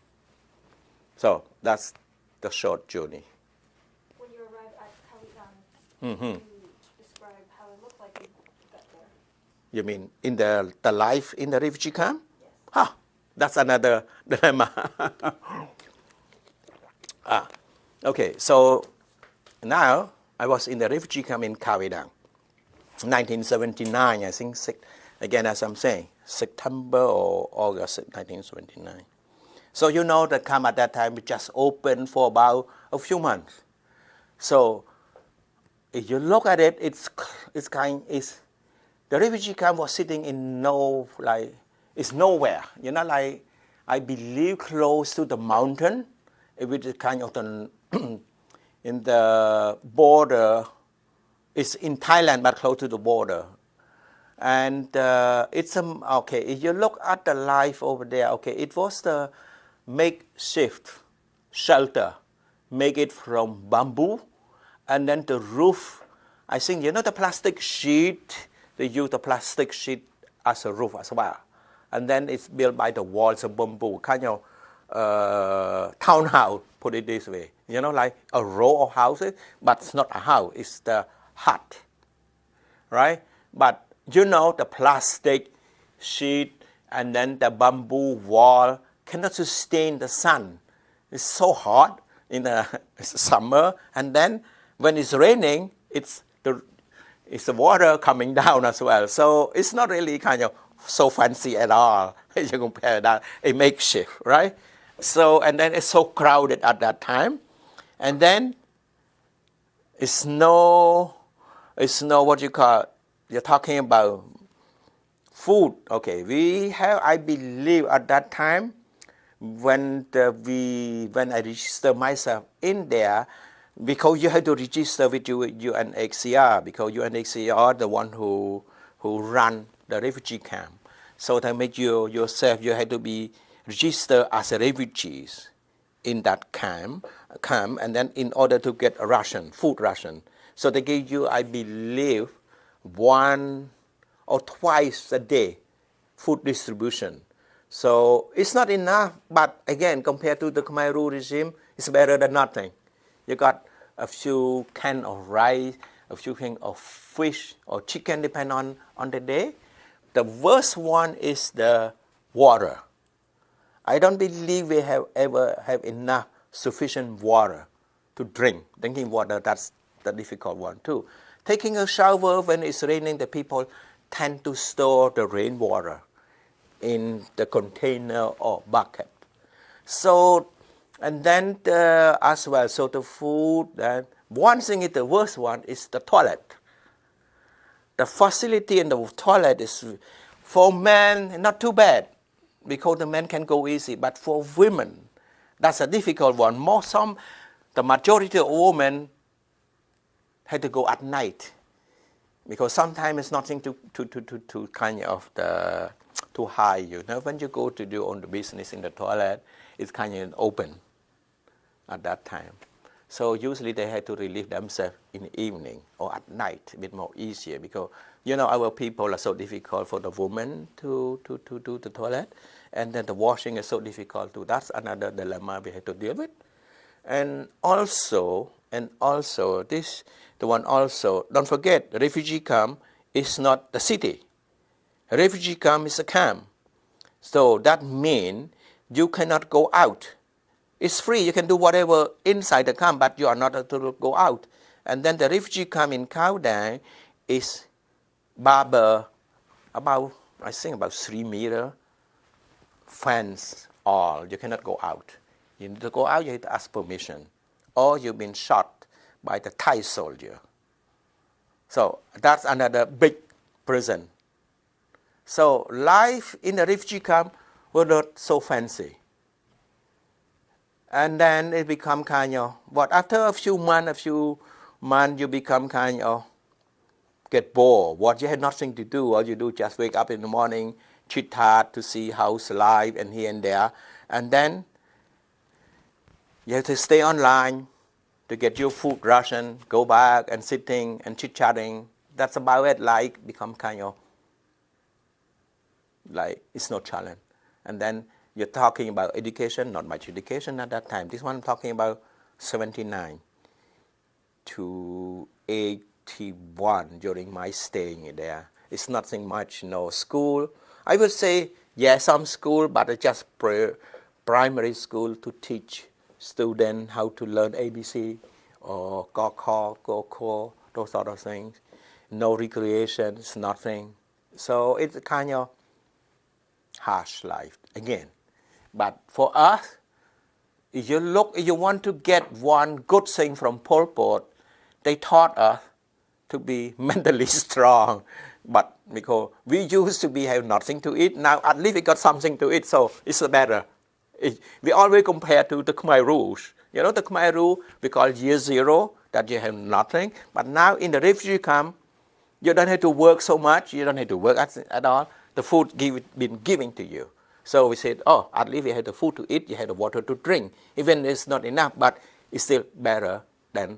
So that's the short journey. When you arrived at Kavidang, Mm-hmm. you described how it looked like you got there. You mean in the life in the refugee camp? Yes. That's another dilemma. Okay, so now I was in the refugee camp in Kavidang, 1979, I think, again, as I'm saying, September or August 1979. So you know the camp at that time just opened for about a few months. So if you look at it, the refugee camp was sitting in it's nowhere. You know, like I believe close to the mountain, which is kind of in the border. It's in Thailand, but close to the border. And it's okay. If you look at the life over there, okay, it was the makeshift shelter, make it from bamboo, and then the roof I think, you know, the plastic sheet, they use the plastic sheet as a roof as well. And then it's built by the walls of bamboo, kind of townhouse, put it this way. You know, like a row of houses, but it's not a house, it's the hut, right? But you know, the plastic sheet and then the bamboo wall cannot sustain the sun. It's so hot in the summer, and then when it's raining, it's the water coming down as well. So it's not really kind of so fancy at all. You compare that, a makeshift, right? So, and then it's so crowded at that time. And then it's no what you call, you're talking about food. Okay, we have, I believe at that time, when I registered myself in there, because you have to register with UNHCR, because UNHCR are the one who run the refugee camp. So they make yourself, you have to be registered as a refugees in that camp, and then in order to get a ration, food ration. So they give you, I believe, 1 or twice a day food distribution. So it's not enough, but again, compared to the Khmer Rouge regime, it's better than nothing. You got a few cans of rice, a few cans of fish or chicken, depending on the day. The worst one is the water. I don't believe we ever have enough sufficient water to drink. Drinking water, that's the difficult one too. Taking a shower when it's raining, the people tend to store the rainwater in the container or bucket. So, and then as well, so the food, and one thing is the worst one is the toilet. The facility in the toilet is, for men, not too bad, because the men can go easy, but for women, that's a difficult one. The majority of women had to go at night, because sometimes it's nothing to kind of to hide. You know, when you go to do on the business in the toilet, it's kind of open at that time. So usually they had to relieve themselves in the evening or at night, a bit more easier, because you know our people are so difficult for the women to do the toilet, and then the washing is so difficult too. That's another dilemma we have to deal with. And also this, the one also, don't forget, the refugee camp is not the city. A refugee camp is a camp. So that means you cannot go out. It's free, you can do whatever inside the camp, but you are not allowed to go out. And then the refugee camp in Cao Đài is about 3 meter fence all. You cannot go out. You need to go out, you have to ask permission. Or you've been shot by the Thai soldier. So that's another big prison. So life in the refugee camp was not so fancy. And then it become kind of, but after a few months, you become kind of get bored. What you had nothing to do, all you do just wake up in the morning, chit-chat to see how's life and here and there. And then you have to stay online to get your food ration, go back and sitting and chit-chatting. That's about it, like become kind of, like it's no challenge. And then you're talking about education, not much education at that time. This one I'm talking about 79 to 81 during my staying there. It's nothing much, no school. I would say, yeah, some school, but it's just primary school to teach students how to learn ABC or Go, those sort of things. No recreation, it's nothing. So it's a kind of harsh life again. But for us, if you want to get one good thing from Pol Pot, they taught us to be mentally strong. But because we used to have nothing to eat, now at least we got something to eat, so it's better. We always compare to the Khmer Rouge. You know, the Khmer Rouge, we call year zero, that you have nothing. But now in the refugee camp, you don't have to work so much, you don't have to work at all. The food been given to you. So we said, oh, at least we have the food to eat, you have the water to drink. Even it's not enough, but it's still better than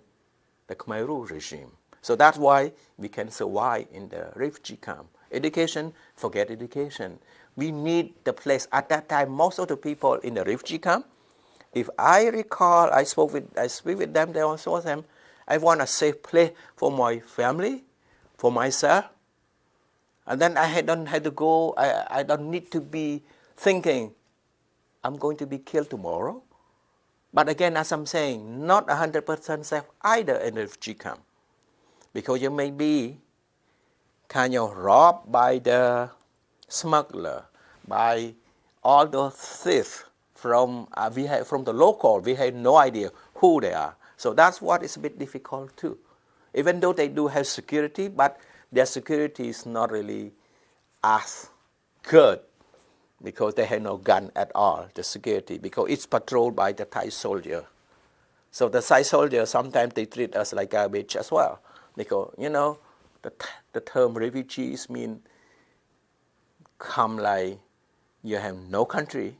the Khmer Rouge regime. So that's why we can survive in the refugee camp. Education, forget education. We need the place. At that time, most of the people in the refugee camp, if I recall, I speak with them, they also told them, I want a safe place for my family, for myself. And then I don't have to go, I don't need to be thinking, I'm going to be killed tomorrow. But again, as I'm saying, not 100% safe either in the refugee camp. Because you may be kind of robbed by the smuggler, by all those thieves from the local. We have no idea who they are. So that's what is a bit difficult too. Even though they do have security, but their security is not really as good because they have no gun at all, the security, because it's patrolled by the Thai soldier. So the Thai soldiers, sometimes they treat us like garbage as well. Because, you know, the term refugees mean come like you have no country,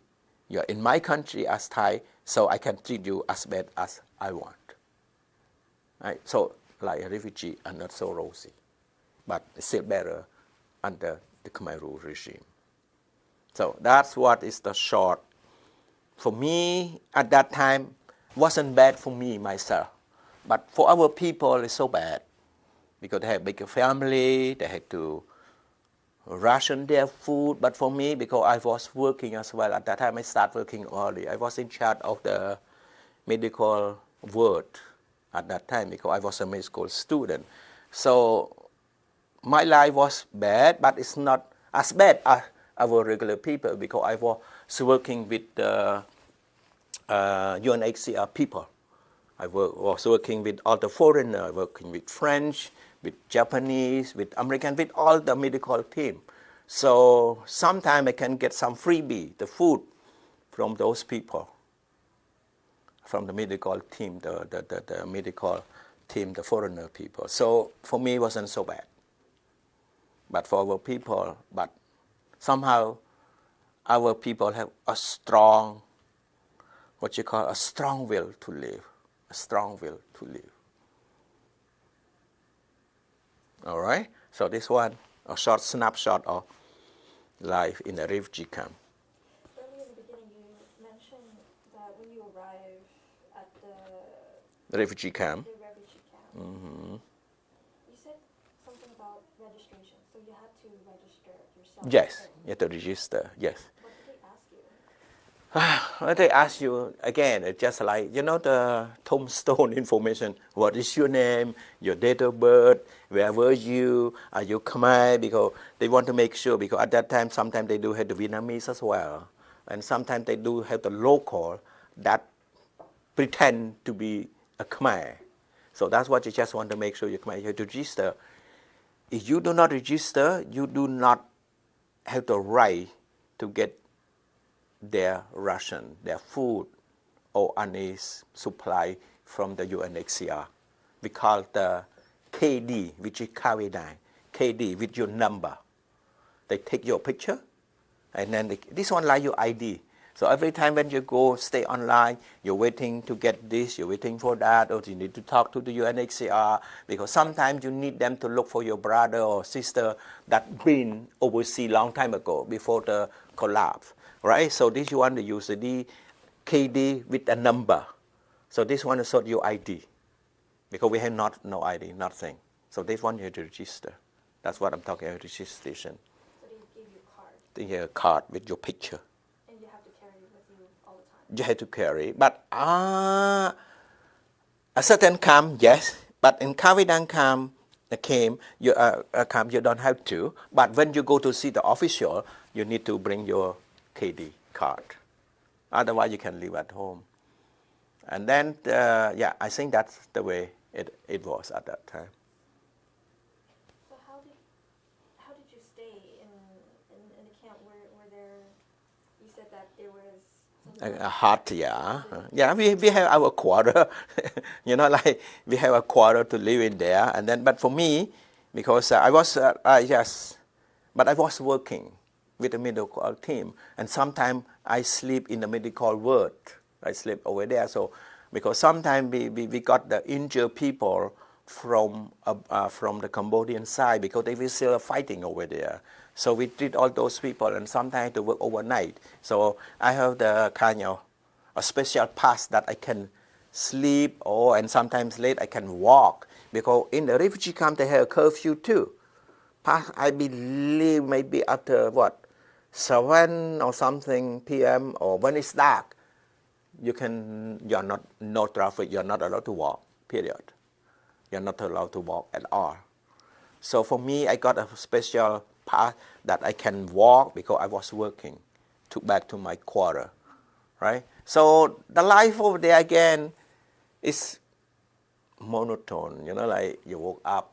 you're in my country as Thai, so I can treat you as bad as I want. Right? So like a refugee are not so rosy, but it's still better under the Khmer Rouge regime. So that's what is the short. For me, at that time, wasn't bad for me, myself. But for our people, it's so bad. Because they have bigger family, they had to ration their food. But for me, because I was working as well, at that time I started working early. I was in charge of the medical ward at that time because I was a medical student. So my life was bad, but it's not as bad as our regular people because I was working with the UNHCR people. I was working with all the foreigners, working with French, with Japanese, with American, with all the medical team. So sometimes I can get some freebie, the food from those people, from the medical team, the medical team, the foreigner people. So for me, it wasn't so bad. But for our people, but somehow our people have a strong, what you call a strong will to live, a strong will to live. All right, so this one, a short snapshot of life in a refugee camp. Earlier in the beginning, you mentioned that when you arrive at The refugee camp. You said something about registration, so you had to register yourself. Yes, you have to register, yes. What did they ask you? When they ask you, again, it's just like, you know, the tombstone information. What is your name, your date of birth, where were you, are you Khmer? Because they want to make sure, because at that time, sometimes they do have the Vietnamese as well. And sometimes they do have the local that pretend to be a Khmer. So that's what you just want to make sure you're Khmer. You have to register. If you do not register, you do not have the right to get their ration, their food, or any supply from the UNHCR. We call the KD, which is Kavidai, KD with your number. They take your picture, and then this one like your ID. So every time when you go stay online, you're waiting to get this, you're waiting for that, or you need to talk to the UNHCR, because sometimes you need them to look for your brother or sister that been overseas long time ago, before the collapse. Right, so this you want to use the KD with a number. So this one is sort your ID, because we have no ID, nothing. So this one you have to register. That's what I'm talking about, registration. So they give you a card. They have a card with your picture. And you have to carry it with you all the time. You have to carry, but a certain camp, yes. But in Kavidang camp, you don't have to. But when you go to see the official, you need to bring your KD card. Otherwise, you can live at home. And then, yeah, I think that's the way it was at that time. So how did you stay in the camp? Were there? You said that there was A hut, yeah. Yeah, we have our quarter. You know, like we have a quarter to live in there. And then, but for me, because I was working with the medical team, and sometimes I sleep in the medical ward. I sleep over there. So because sometimes we got the injured people from the Cambodian side because they were still fighting over there. So we treat all those people and sometimes to work overnight. So I have the kind of a special pass that I can sleep and sometimes late I can walk because in the refugee camp they have a curfew too. I believe maybe after 7 or something p.m. or when it's dark, you're not, no traffic, you're not allowed to walk, period. You're not allowed to walk at all. So for me, I got a special pass that I can walk because I was working back to my quarter, right? So the life over there again is monotone, like you woke up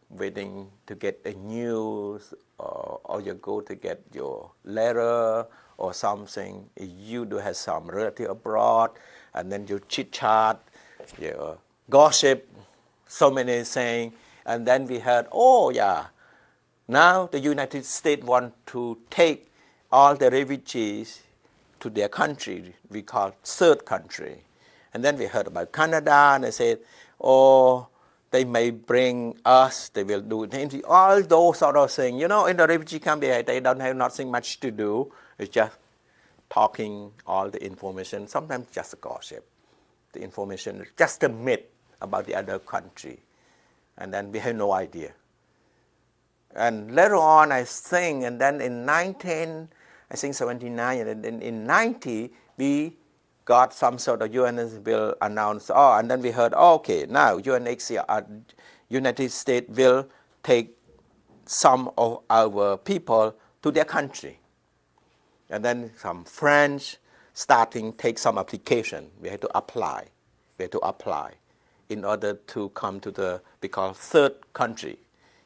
waiting to get the news or you go to get your letter or something. You do have some relative abroad and then you chit-chat, you gossip, so many things. And then we heard, now the United States want to take all the refugees to their country, we call third country. And then we heard about Canada and they said, they may bring us, they will do it. All those sort of things. In the refugee camp, they don't have nothing much to do. It's just talking all the information, sometimes just gossip. The information is just a myth about the other country. And then we have no idea. And later on, I think, and then in 79, and then in 90, we got some sort of UN will announce, and then we heard, now UNHCR, United States will take some of our people to their country. And then some French take some application. We had to apply. In order to come to the, we call third country.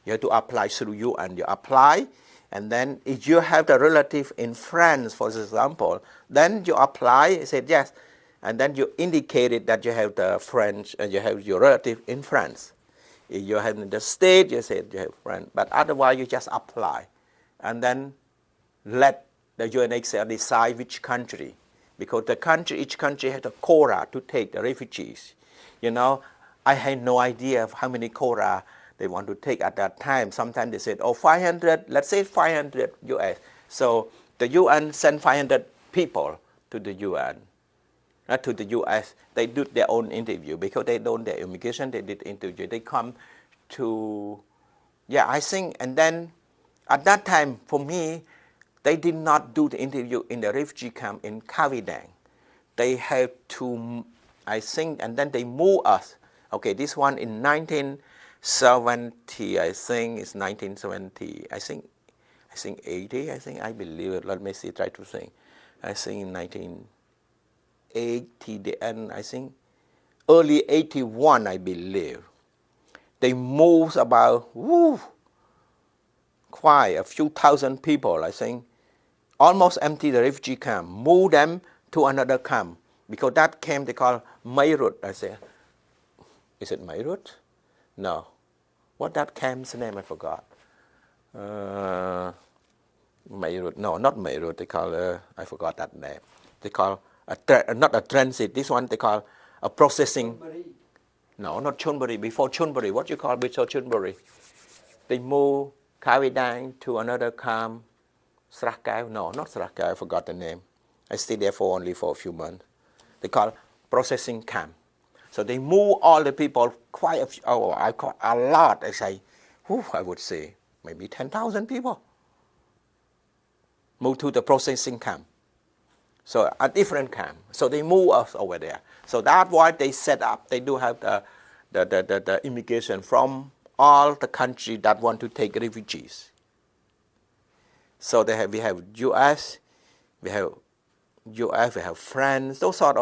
You have to apply through UN. You apply, and then if you have the relative in France, for example, then you apply, you said yes, and then you indicated that you have the French, and you have your relative in France. If you have in the state, you said you have friends, but otherwise you just apply, and then let the UNHCR decide which country, because each country has a quota to take the refugees. I had no idea of how many quota they want to take at that time. Sometimes they said, 500, let's say 500 US. So the UN sent 500 people to the UN, not to the US. They do their own interview because they don't their immigration, they did interview. They come to, I think, and then at that time, for me, they did not do the interview in the refugee camp in Kavidang. They had to, I think, and then they moved us. Okay, this one in 1970, I think it's 1970. I think 80. I believe it. Let me see. Try to think. I think in 1980, the end. I think early 81. I believe they moved about quite a few thousand people. I think almost empty the refugee camp. Move them to another camp because that camp they call Mayrut. I say. Is it Mayrut? No. What that camp's name? I forgot. Mayrut. No, not Mayrut. They call, I forgot that name. They call, not a transit. This one they call a processing. Chonburi. No, not Chonburi. Before Chonburi. What you call before Chonburi? They move Kavidang to another camp. Srakau. No, not Srakau. I forgot the name. I stayed there only for a few months. They call processing camp. So they move all the people, quite a few, a lot, I would say, maybe 10,000 people move to the processing camp. So a different camp. So they move us over there. So that's why they set up, they do have the immigration from all the countries that want to take refugees. So we have US, we have France, those sort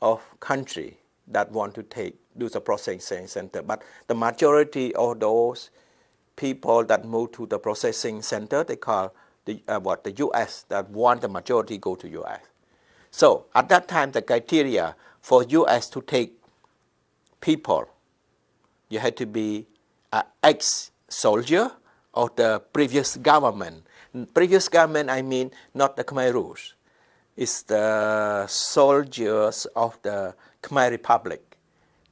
of country that want to do the processing center. But the majority of those people that move to the processing center, they call the US, that want the majority go to US. So at that time, the criteria for US to take people, you had to be an ex-soldier of the previous government. Previous government, I mean, not the Khmer Rouge. It's the soldiers of the Khmer Republic.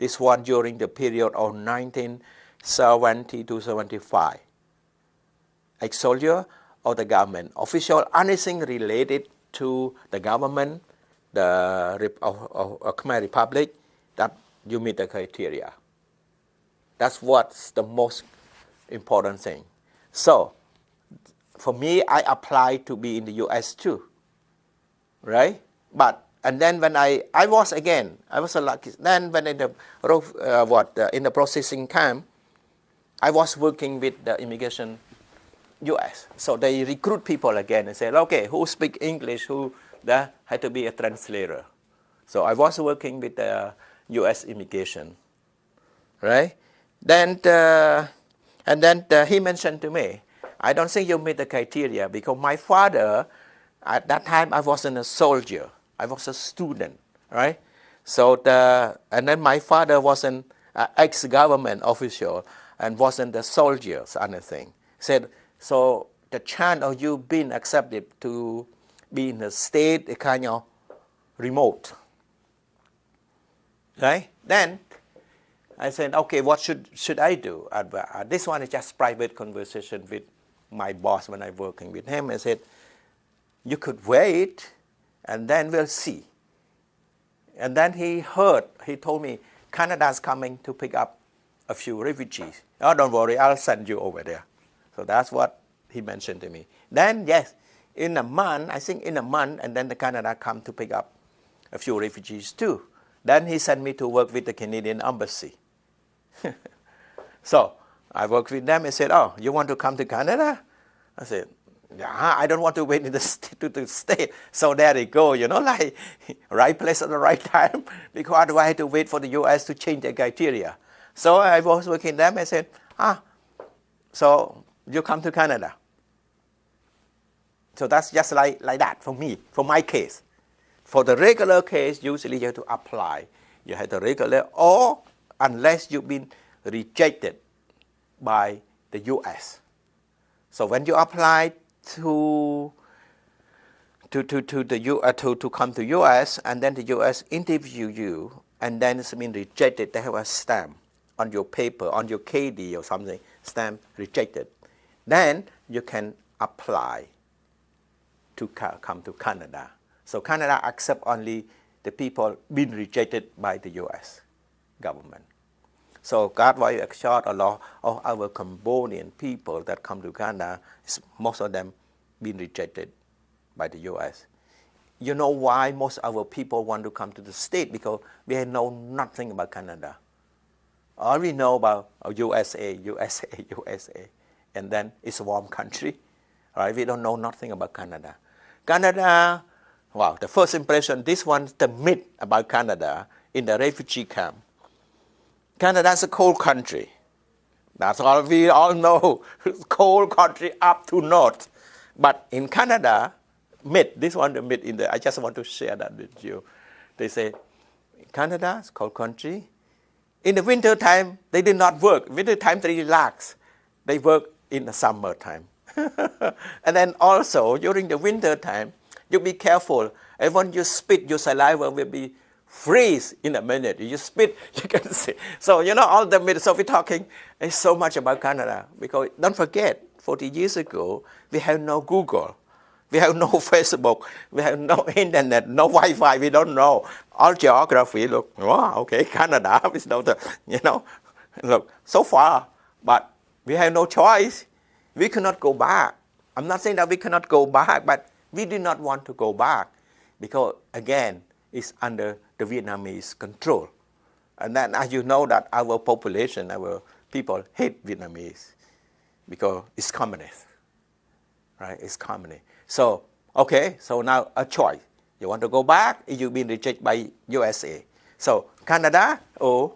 This one during the period of 1970 to 75. Ex-soldier or the government official, anything related to the government, the Khmer Republic, that you meet the criteria. That's what's the most important thing. So, for me, I applied to be in the U.S. too, right? And then when I was a lucky. Then when in the processing camp, I was working with the immigration U.S. So they recruit people again and say, okay, who speak English, who there had to be a translator. So I was working with the U.S. immigration, right? Then he mentioned to me, I don't think you meet the criteria because my father, at that time I wasn't a soldier, I was a student, right? So and then my father wasn't an ex-government official and wasn't a soldier or anything. Said, so the chance of you being accepted to be in the state is kind of remote, right? Then I said, okay, what should I do? This one is just private conversation with my boss when I'm working with him. I said, you could wait, and then we'll see. And then he told me, Canada's coming to pick up a few refugees. Oh, don't worry, I'll send you over there. So that's what he mentioned to me. Then, yes, in a month, and then the Canada come to pick up a few refugees too. Then he sent me to work with the Canadian embassy. So I worked with them and said, oh, you want to come to Canada? I said, yeah, I don't want to wait in the state. So there they go, like right place at the right time, because otherwise I had to wait for the U.S. to change the criteria. So I was working with them and said, so you come to Canada. So that's just like that for me, for my case. For the regular case, usually you have to apply. You have to regular, or unless you've been rejected by the U.S. So when you apply to come to U.S. and then the U.S. interview you, and then it's been rejected, they have a stamp on your paper, on your KD or something, stamp rejected. Then you can apply to come to Canada. So Canada accept only the people being rejected by the U.S. government. So God why short a lot of our Cambodian people that come to Canada, most of them being rejected by the U.S. You know why most of our people want to come to the state? Because we know nothing about Canada. All we know about USA, and then it's a warm country. Right? We don't know nothing about Canada. Canada, wow, the first impression, this one's the myth about Canada in the refugee camp. Canada's a cold country. That's all we all know. Cold country up to north. But in Canada, myth, this one the myth I just want to share that with you. They say, Canada's cold country. In the winter time, they did not work. Winter time, they relax. They work in the summer time. And then also, during the winter time, you be careful. And when you spit, your saliva will be freeze in a minute. You spit, you can see. So, all the myths. So we're talking so much about Canada. Because don't forget, 40 years ago, we have no Google. We have no Facebook. We have no internet, no Wi-Fi. We don't know. All geography, look, wow, okay, Canada. Look, so far. But we have no choice. We cannot go back. I'm not saying that we cannot go back, but we do not want to go back. Because, again, it's under the Vietnamese control. And then, as you know, that our population, our people hate Vietnamese because it's communist, right? It's communist. So, okay, so now a choice. You want to go back, you've been rejected by USA. So, Canada or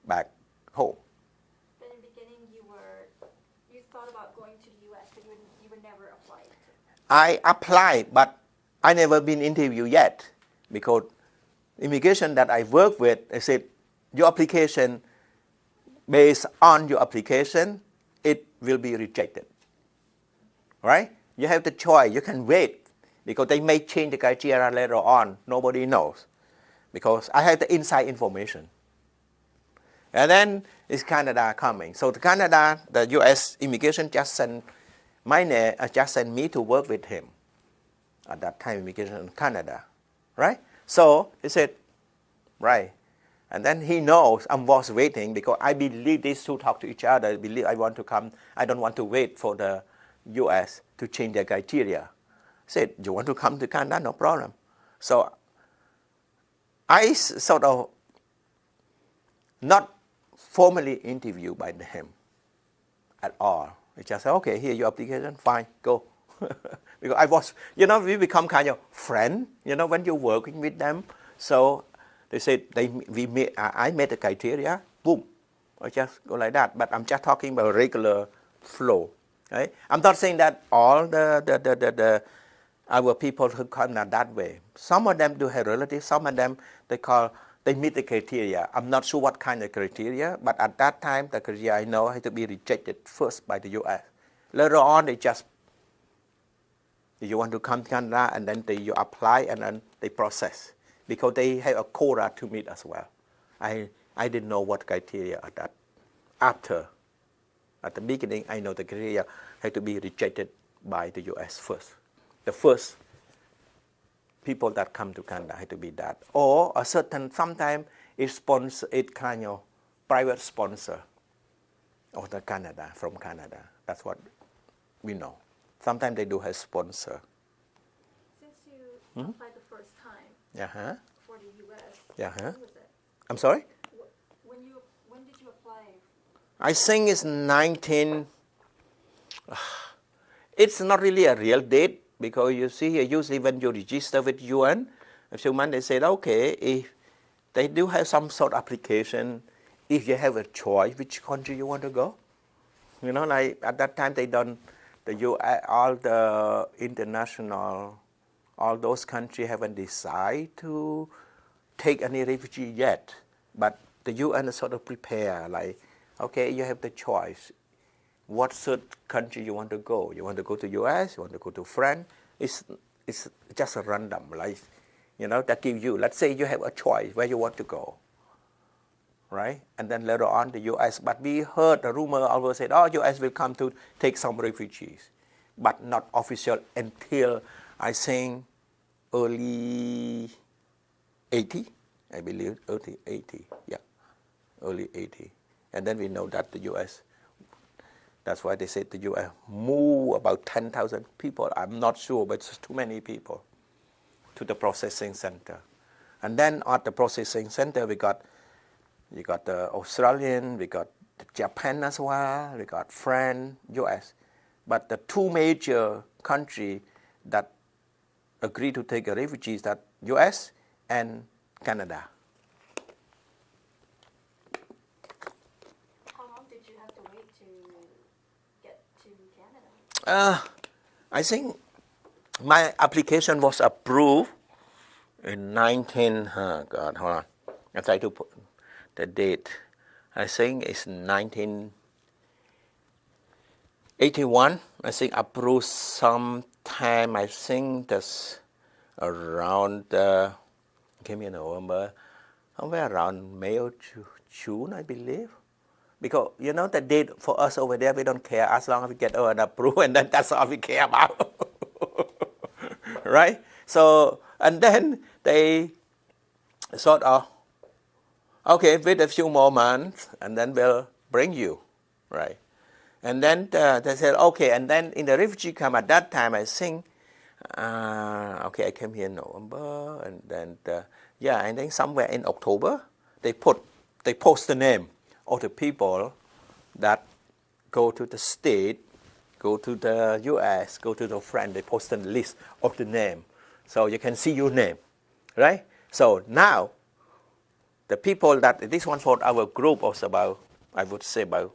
back home. But in the beginning, you thought about going to the U.S., but you were never applied. I applied, but I never been interviewed yet. Because immigration that I work with, they said, your application, based on your application, it will be rejected. Right? You have the choice. You can wait. Because they may change the criteria later on. Nobody knows. because I had the inside information. And then it's Canada coming. So the Canada, the U.S. immigration just sent just sent me to work with him. At that time, immigration in Canada, right? So he said, right. And then he knows I was waiting because I believe these two talk to each other. I believe I want to come. I don't want to wait for the U.S. to change their criteria. I said, you want to come to Canada? No problem. So I sort of not formally interviewed by him at all. I just said, okay, here your application, fine, go. Because I was, we become kind of friend, when you're working with them. So they said, I met the criteria, boom. I just go like that. But I'm just talking about regular flow. Right? I'm not saying that all our people who come that way. Some of them do have relatives. Some of them, they meet the criteria. I'm not sure what kind of criteria, but at that time, the criteria I know had to be rejected first by the U.S. Later on, they just, you want to come to Canada, and then you apply, and then they process. Because they have a quota to meet as well. I didn't know what criteria at that. After, at the beginning, I know the criteria had to be rejected by the U.S. first. The first people that come to Canada had to be that. Or a certain, sometimes it kind of private sponsor of the Canada, from Canada. That's what we know. Sometimes they do have sponsor. Since you applied the first time for the U.S., when was it? I'm sorry? When did you apply? I think it's it's not really a real date, because you see here, usually when you register with UN, a few months they said, okay, if they do have some sort of application, if you have a choice, which country you want to go. Like at that time they done, all the international, all those countries haven't decided to take any refugee yet. But the UN is sort of prepare, like, okay, you have the choice. What third country you want to go? You want to go to US? You want to go to France? It's just a random, like, that give you, let's say you have a choice where you want to go, right? And then later on the US, but we heard the rumor always said, oh, US will come to take some refugees, but not official until I think early 80, I believe, early 80, yeah, early 80. And then we know that the US, that's why they said the US move about 10,000 people. I'm not sure, but it's too many people to the processing center. And then at the processing center, we got the Australian, we got Japan as well, we got France, US. But the two major countries that agree to take refugees, that US and Canada. How long did you have to wait to get to Canada? I think my application was approved in hold on. I try to put the date. I think it's 1981. I think approved sometime, I think that's around, give me a November, somewhere around May or June, I believe. Because, the date for us over there, we don't care as long as we get an approval, and then that's all we care about. Right? So, and then they sort of, okay, wait a few more months, and then we'll bring you, right? And then they said, okay, and then in the refugee camp at that time, I think, okay, I came here in November, and then, I think somewhere in October, they post the name of the people that go to the state, go to the US, go to the France. They post a list of the name. So you can see your name, right? So now, the people this one for our group was about, I would say about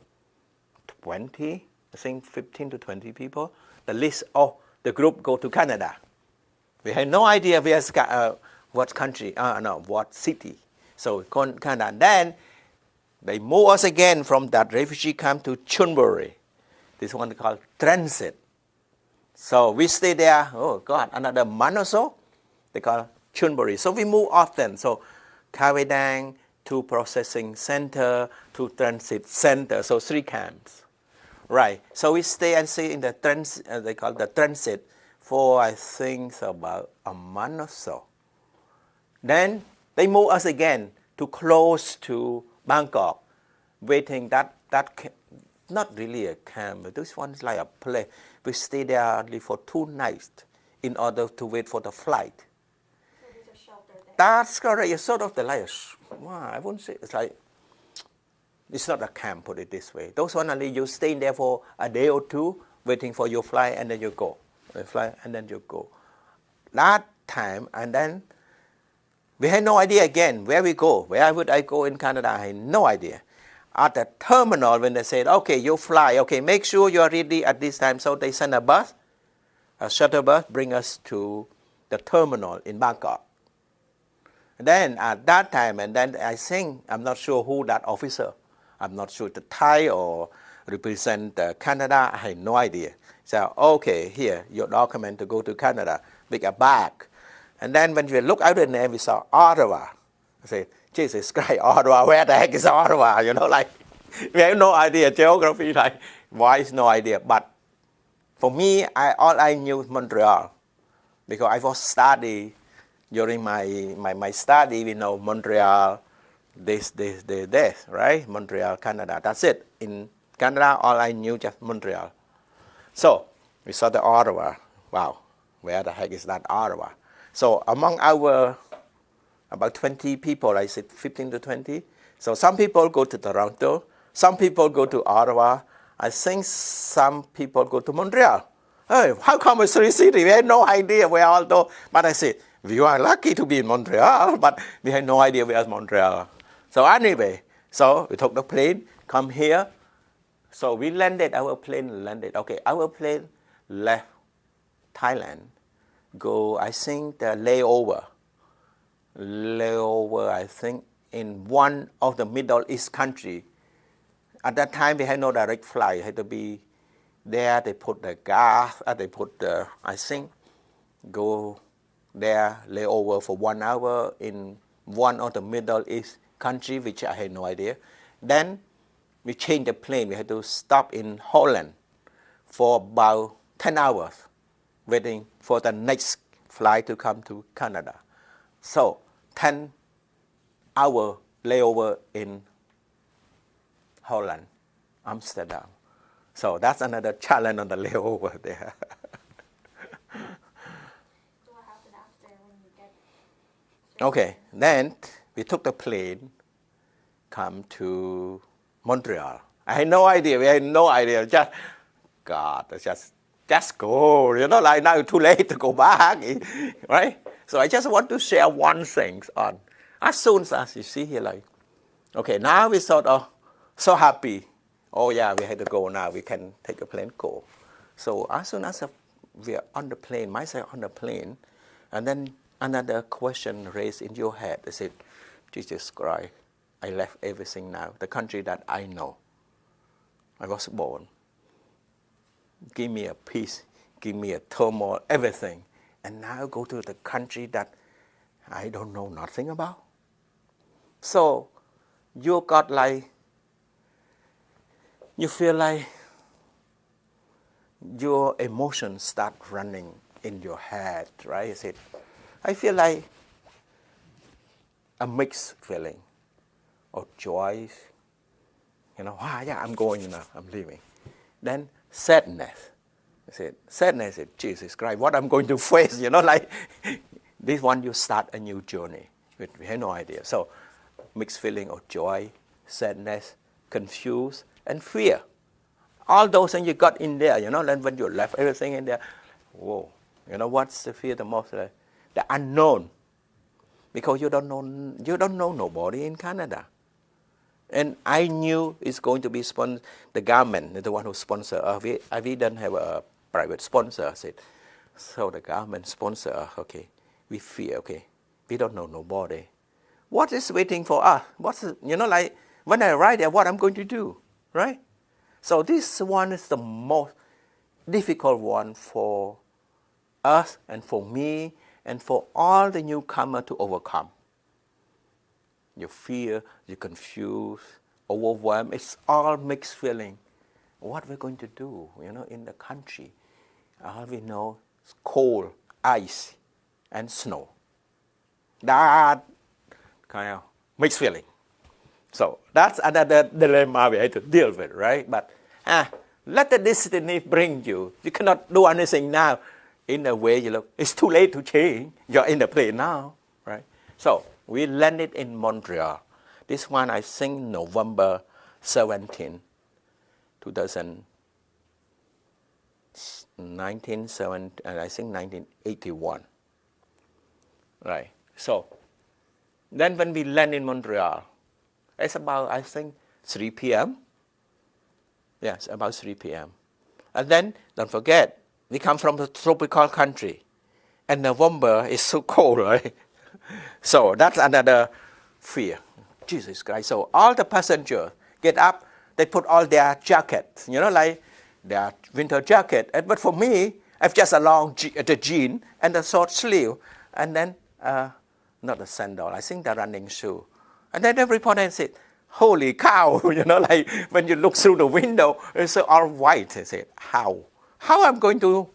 20, I think 15 to 20 people. The list of the group go to Canada. We had no idea what country, what city. So Canada. Then they move us again from that refugee camp to Chamroeum. This one called transit. So we stay there, another month or so. They call Chamroeum. So we move often. So Khao Dang, 2 processing center, 2 transit center, so 3 camps. Right, so we stay and see in the they call the transit for I think about a month or so. Then they move us again to close to Bangkok, waiting that not really a camp, but this one is like a place. We stay there only for 2 nights in order to wait for the flight. So there's a shelter there. That's correct. It's sort of the like, I wouldn't say it's like, it's not a camp, put it this way. Those one only you stay there for a day or 2, waiting for your flight, and then you go. You fly, and then you go. That time, and then we had no idea again where we go. Where would I go in Canada? I had no idea. At the terminal, when they said, okay, you fly, okay, make sure you are ready at this time. So they send a bus, a shuttle bus, bring us to the terminal in Bangkok. And then at that time, and then I think, I'm not sure who that officer, I'm not sure the Thai or represent Canada, I had no idea. So, okay, here, your document to go to Canada, big a bag. And then when we look out the name, we saw Ottawa. I said, Jesus Christ, Ottawa, where the heck is Ottawa? You know, like, we have no idea, geography, like, why is no idea? But for me, all I knew was Montreal, because I was studying during my study, we know Montreal, this, right? Montreal, Canada, that's it. In Canada, all I knew just Montreal. So, we saw the Ottawa. Wow, where the heck is that Ottawa? So, among our about 20 people, I said 15 to 20. So, some people go to Toronto, some people go to Ottawa, I think some people go to Montreal. Hey, how come it's 3 cities? We had no idea where all those. But I said, we are lucky to be in Montreal, but we had no idea where Montreal. So anyway, so we took the plane, come here. So we landed, our plane landed. Okay, our plane left Thailand, go, I think, the layover, I think, in one of the Middle East country. At that time, we had no direct flight. It had to be there. They put the gas, they put the, I think, go there, layover for 1 hour in one of the Middle East country, which I had no idea. Then we changed the plane. We had to stop in Holland for about 10 hours, waiting for the next flight to come to Canada. So 10-hour layover in Holland, Amsterdam. So that's another challenge on the layover there. So what happened after when you get? Okay, then we took the plane, come to Montreal. I had no idea. We had no idea. Just God, just go. You know, like now it's too late to go back, right? So I just want to share one thing on. As soon as you see here, like, okay, now we sort of so happy. Oh yeah, we had to go now. We can take a plane, go. So as soon as we are on the plane, myself on the plane, and then another question raised in your head. I said, Jesus Christ, I left everything now. The country that I know. I was born. Give me a peace, give me a turmoil, everything. And now go to the country that I don't know nothing about. So you got like, you feel like your emotions start running in your head, right? I feel like a mixed feeling of joy. You know, yeah, I'm going now, I'm leaving. Then sadness. Sadness is Jesus Christ, what I'm going to face, you know, like this one you start a new journey. We have no idea. So mixed feeling of joy, sadness, confused, and fear. All those things you got in there, you know, then when you left everything in there, whoa, you know what's the fear the most? The unknown. Because you don't know nobody in Canada. And I knew it's going to be the government, the one who sponsor us. We don't have a private sponsor. I said, so the government sponsor us, okay. We fear, okay. We don't know nobody. What is waiting for us? You know, like when I arrive there, what I'm going to do, right? So this one is the most difficult one for us and for me and for all the newcomers to overcome. you fear, you confused, overwhelmed. It's all mixed feeling. What we're going to do, in the country? All we know is cold, ice, and snow. That kind of mixed feeling. So that's another dilemma we have to deal with, right? But let the destiny bring you. You cannot do anything now. In a way, it's too late to change. You're in the plane now, right? So we landed in Montreal. This one, I think, November 17, 1981. Right. So then when we land in Montreal, it's about, I think, 3 p.m. Yes, about 3 p.m. And then, don't forget, we come from the tropical country. And November is so cold, right? So that's another fear. Jesus Christ. So all the passengers get up, they put all their jackets, like their winter jacket. But for me, I've just a long the jean and a short sleeve. And then, not a sandal, I think the running shoe. And then everybody said, holy cow, like when you look through the window, it's all white. I said, how? How I'm going to,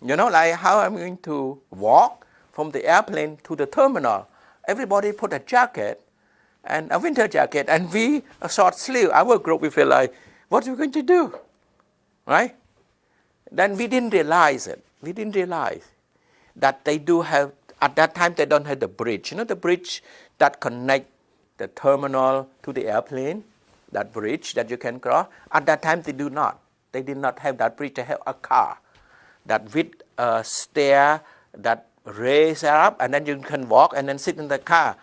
how I'm going to walk from the airplane to the terminal? Everybody put a jacket and a winter jacket, and we, a short sleeve. Our group, we feel like, what are we going to do? Right? Then we didn't realize it. We didn't realize that they do have, at that time, they don't have the bridge. The bridge that connect the terminal to the airplane, that bridge that you can cross. At that time, they do not. They did not have that bridge. They have a car that with a stair that raise up, and then you can walk and then sit in the car.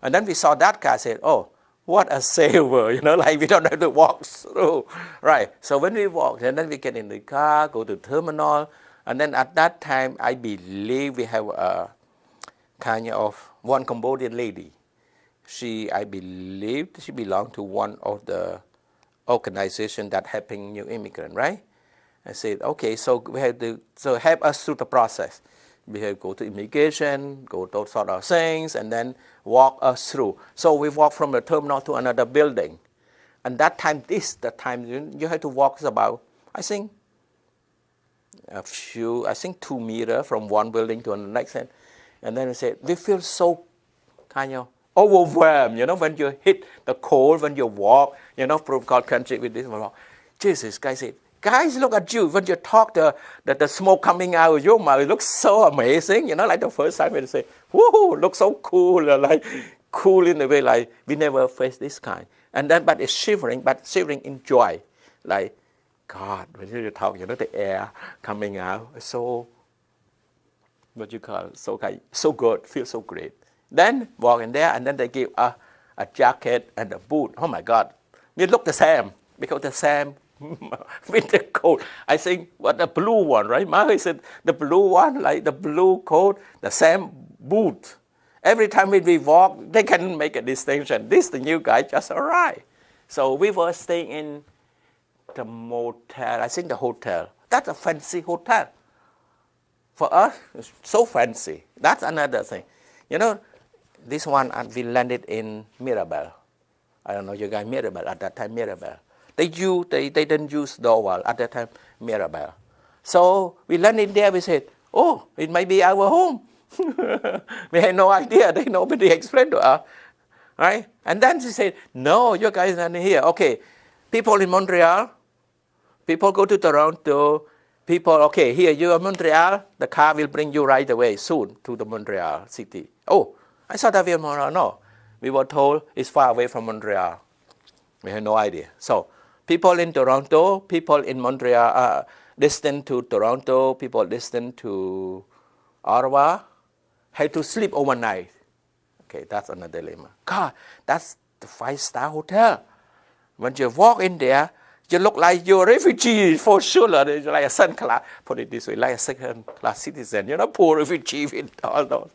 And then we saw that car, said, oh, what a saver, like we don't have to walk through. Right. So when we walk, and then we get in the car, go to the terminal, and then at that time, I believe we have a kind of one Cambodian lady. I believe she belonged to one of the organizations that helping new immigrants, right? I said, okay, so we have to help us through the process. We have to go to immigration, go those sort of things, and then walk us through. So we walk from the terminal to another building. And that time, the time you have to walk about, I think, 2 meters from one building to the next. And then I said, we feel so kind of overwhelmed, when you hit the cold, when you walk, from God country with this. Jesus, guys said, guys, look at you. When you talk, the smoke coming out of your mouth, it looks so amazing. Like the first time when you say, woohoo, looks so cool, like cool in a way, like we never faced this kind. And then, but it's shivering, in joy. Like, God, when you talk, the air coming out, so, what you call it, so good, feels so great. Then walk in there, and then they give a jacket and a boot. Oh my God, we look the same, because the same with the coat. I think what the blue one, right? Mahi said the blue one, like the blue coat, the same boot. Every time we walk, they can make a distinction. This the new guy just arrived. So we were staying in the motel, I think the hotel. That's a fancy hotel. For us, it's so fancy. That's another thing. This one, we landed in Mirabel. I don't know you guys, Mirabel, at that time, Mirabel. They didn't use Dowell at that time, Mirabel. So we landed there, we said, oh, it might be our home. We had no idea, nobody explained to us, right? And then she said, no, you guys are here. Okay, people in Montreal, people go to Toronto, okay, here you are in Montreal, the car will bring you right away, soon, to the Montreal city. Oh, I thought that we were in Montreal. No, we were told it's far away from Montreal. We had no idea. So people in Toronto, people in Montreal, distant to Toronto, people distant to Ottawa, had to sleep overnight. Okay, that's another dilemma. God, that's the 5-star hotel. When you walk in there, you look like you're a refugee for sure. You're like a second class, put it this way, like a second class citizen. Poor refugee with all those.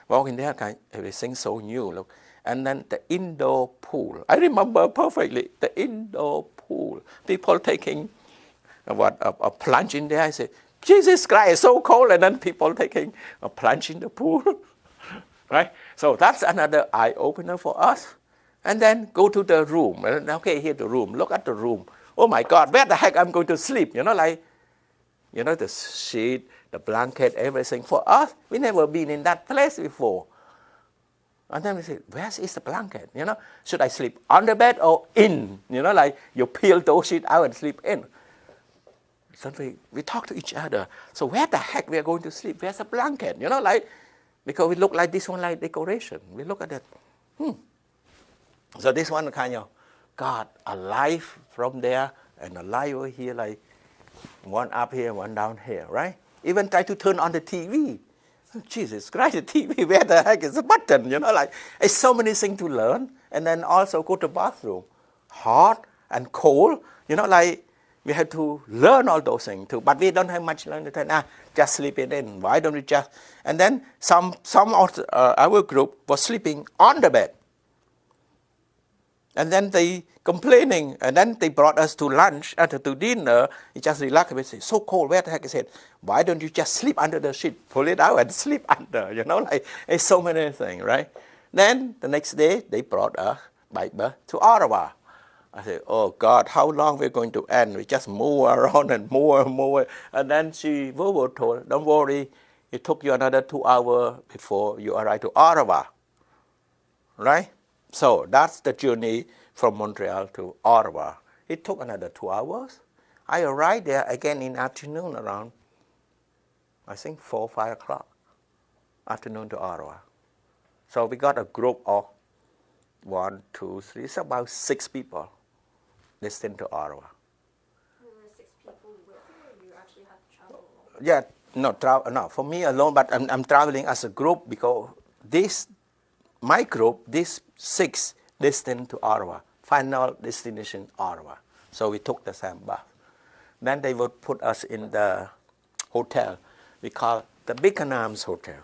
Walk in there, everything so new. Look. And then the indoor pool. I remember perfectly, the indoor pool. People taking a plunge in there. I said, Jesus Christ, it's so cold. And then people taking a plunge in the pool. Right? So that's another eye-opener for us. And then go to the room. And, okay, here the room. Look at the room. Oh my God, where the heck I'm going to sleep? The sheet, the blanket, everything. For us, we never been in that place before. And then we say, where is the blanket? Should I sleep on the bed or in? You peel those sheets out and sleep in. So we talk to each other. So where the heck we are going to sleep? Where's the blanket? Because we look like this one like decoration. We look at it. So this one kind of got a life from there and a life over here, like one up here, one down here, right? Even try to turn on the TV. Jesus Christ, the TV, where the heck is the button? It's so many things to learn. And then also go to the bathroom. Hot and cold, we have to learn all those things too. But we don't have much learning time. Just sleep it in. Why don't we just? And then some of our group was sleeping on the bed. And then they complaining, and then they brought us to lunch, to dinner. We just relaxed. We say, so cold, where the heck is it? Why don't you just sleep under the sheet? Pull it out and sleep under, it's so many things, right? Then the next day, they brought us Bible to Ottawa. I said, oh God, how long we're going to end? We just move around and more and more. And then she told, don't worry, it took you another 2 hours before you arrive to Ottawa, right? So that's the journey from Montreal to Ottawa. It took another 2 hours. I arrived there again in afternoon around, I think 4 or 5 o'clock, afternoon to Ottawa. So we got a group of 1, 2, 3, it's about 6 people destined to Ottawa. Were there 6 people with you, or you actually had to travel alone? Yeah, no, for me alone, but I'm traveling as a group because my group, these 6 destined to Ottawa, final destination Ottawa. So we took the same bus. Then they would put us in the hotel. We call the Bicanams Hotel.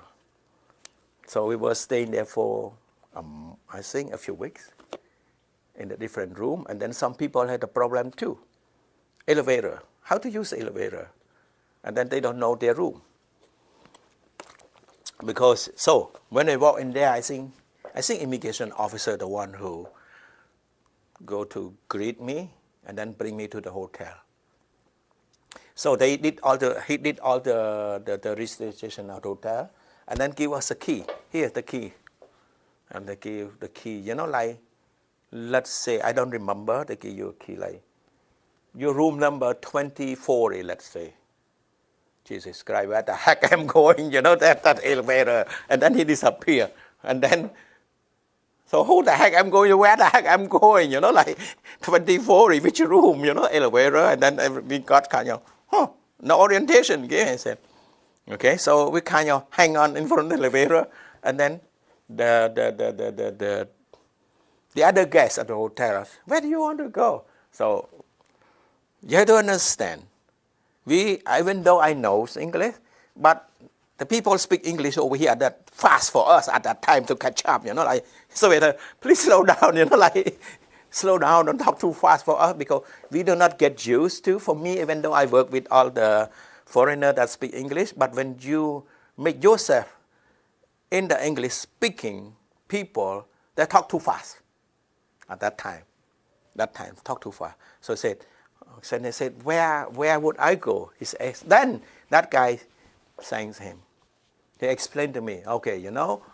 So we were staying there for, I think, a few weeks in a different room. And then some people had a problem too. Elevator, how to use the elevator. And then they don't know their room. Because, so when I walk in there, I think immigration officer, the one who go to greet me and then bring me to the hotel. So he did all the registration at the hotel and then give us a key. Here's the key. And they give the key, let's say, I don't remember, they give you a key, like your room number 2040, let's say. Jesus Christ, where the heck I'm going, that elevator. And then he disappeared. And then, so who the heck I'm going, where the heck I'm going, 2040, which room, elevator. And then we got kind of, no orientation again, I said. Okay, so we kind of hang on in front of the elevator. And then the other guests at the hotel asked, where do you want to go? So you have to understand. Even though I know English, but the people speak English over here that fast for us at that time to catch up, so please slow down, slow down, don't talk too fast for us because we do not get used to. For me, even though I work with all the foreigners that speak English, but when you make yourself in the English speaking people, they talk too fast at that time. Talk too fast. So they said, where would I go? He said, then that guy saying to him, he explained to me, okay,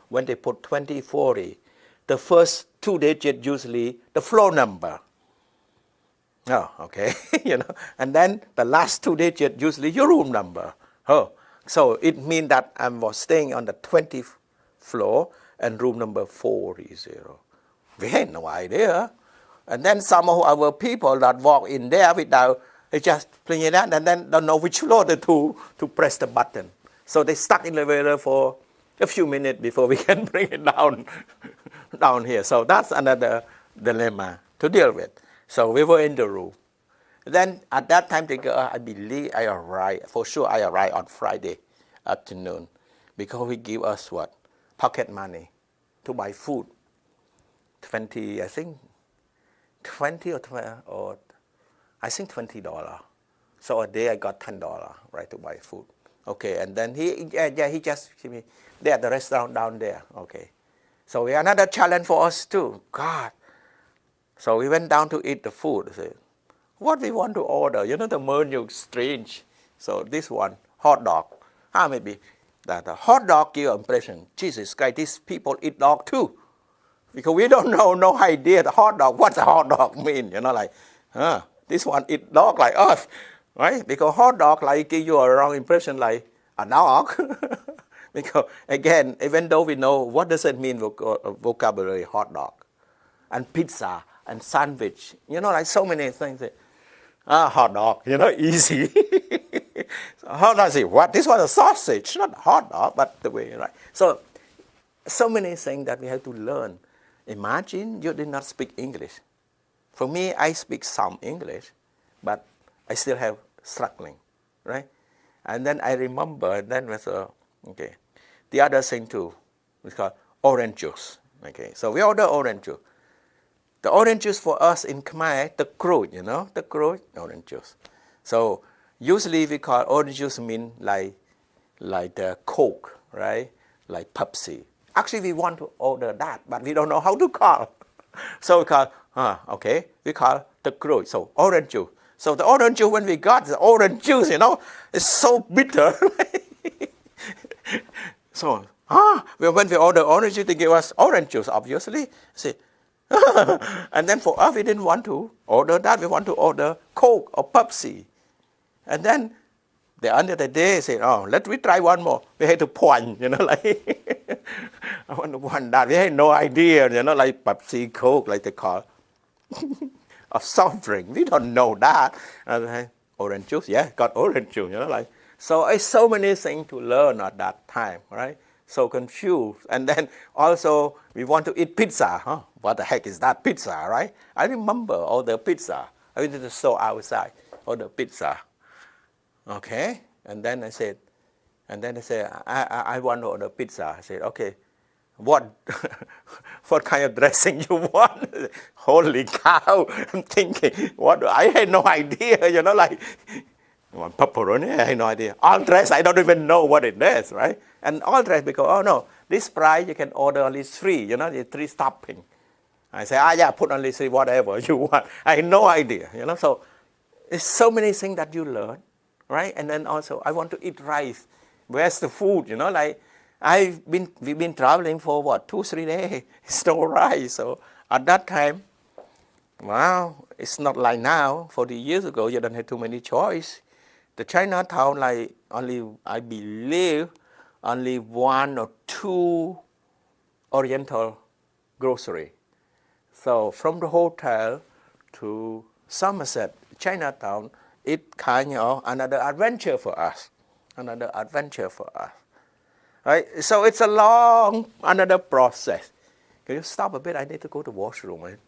when they put 2040, the first 2 digits usually the floor number. Oh, okay, and then the last 2 digits usually your room number. Oh, so it means that I was staying on the 20th floor and room number 40. We had no idea. And then some of our people that walk in there without, they just playing it out and then don't know which floor to press the button. So they stuck in the elevator for a few minutes before we can bring it down here. So that's another dilemma to deal with. So we were in the room. Then at that time, I believe I arrived on Friday afternoon because he give us what? Pocket money to buy food. 20 or 20 or I think $20. So a day I got $10, right, to buy food. Okay, and then he just give me there at the restaurant down there. Okay, so another challenge for us too. God, So we went down to eat the food. I said, what we want to order? You know, the menu is strange. So this one, hot dog. Maybe that a hot dog give impression, Jesus Christ, these people eat dog too. Because we don't know, no idea the hot dog, what the hot dog mean, you know, like, this one eat dog like us, right? Because hot dog like give you a wrong impression like a dog. Because again, even though we know what does it mean vocabulary, hot dog, and pizza, and sandwich, you know, like so many things. Hot dog, you know, easy. So how does it? What? This was a sausage, not a hot dog, but the way, right? So many things that we have to learn. Imagine you did not speak English. For me, I speak some English, but I still have struggling, right? And then I remember, then was okay. The other thing too, it's called orange juice. Okay, so we order orange juice. The orange juice for us in Khmer, the Coeurs, you know, the Coeurs, orange juice. So usually we call orange juice mean like the Coke, right? Like Pepsi. Actually, we want to order that, but we don't know how to call. So we call, okay, we call the Coeurs, so orange juice. So the orange juice, when we got the orange juice, you know, it's so bitter. So, when we order orange juice, they give us orange juice, obviously. See, and then for us, we didn't want to order that. We want to order Coke or Pepsi. And then the end of the day, say, let me try one more. We had to point, you know, like, I want to want that. We had no idea, you know, like Pepsi, Coke, like they call, of soft drink. We don't know that. Orange juice, yeah, got orange juice, you know, like. So it's so many things to learn at that time, right? So confused. And then also we want to eat pizza. What the heck is that pizza, right? I remember all the pizza. I went to the store outside, all the pizza. Okay, and then I said, I want to order pizza. I said, okay, what kind of dressing you want? Holy cow! I'm thinking, what? I had no idea, you know, like. One pepperoni, I had no idea. All dress, I don't even know what it is, right? And all dress because, this price you can order only 3, you know, the 3 topping. I say, yeah, put only 3, whatever you want. I had no idea, you know. So it's so many things that you learn, right? And then also, I want to eat rice. Where's the food, you know? Like, we've been traveling for 2-3 days. It's no rice. So at that time, wow, it's not like now. 40 years ago, you don't have too many choice. The Chinatown, like I believe, only 1 or 2 Oriental grocery. So from the hotel to Somerset, Chinatown, it kind of another adventure for us. Right? So it's a long, another process. Can you stop a bit? I need to go to the washroom, right?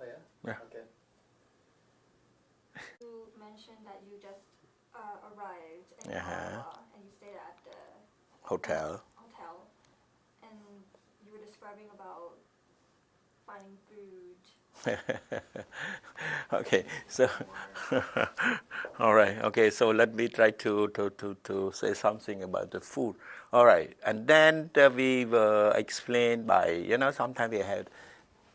Oh, yeah? Yeah. Okay. You mentioned that you just arrived in Uh-huh. and you stayed at the Hotel. and you were describing about finding food. Okay, so all right. Okay, so let me try to say something about the food. All right, and then we were explained by, sometimes we had,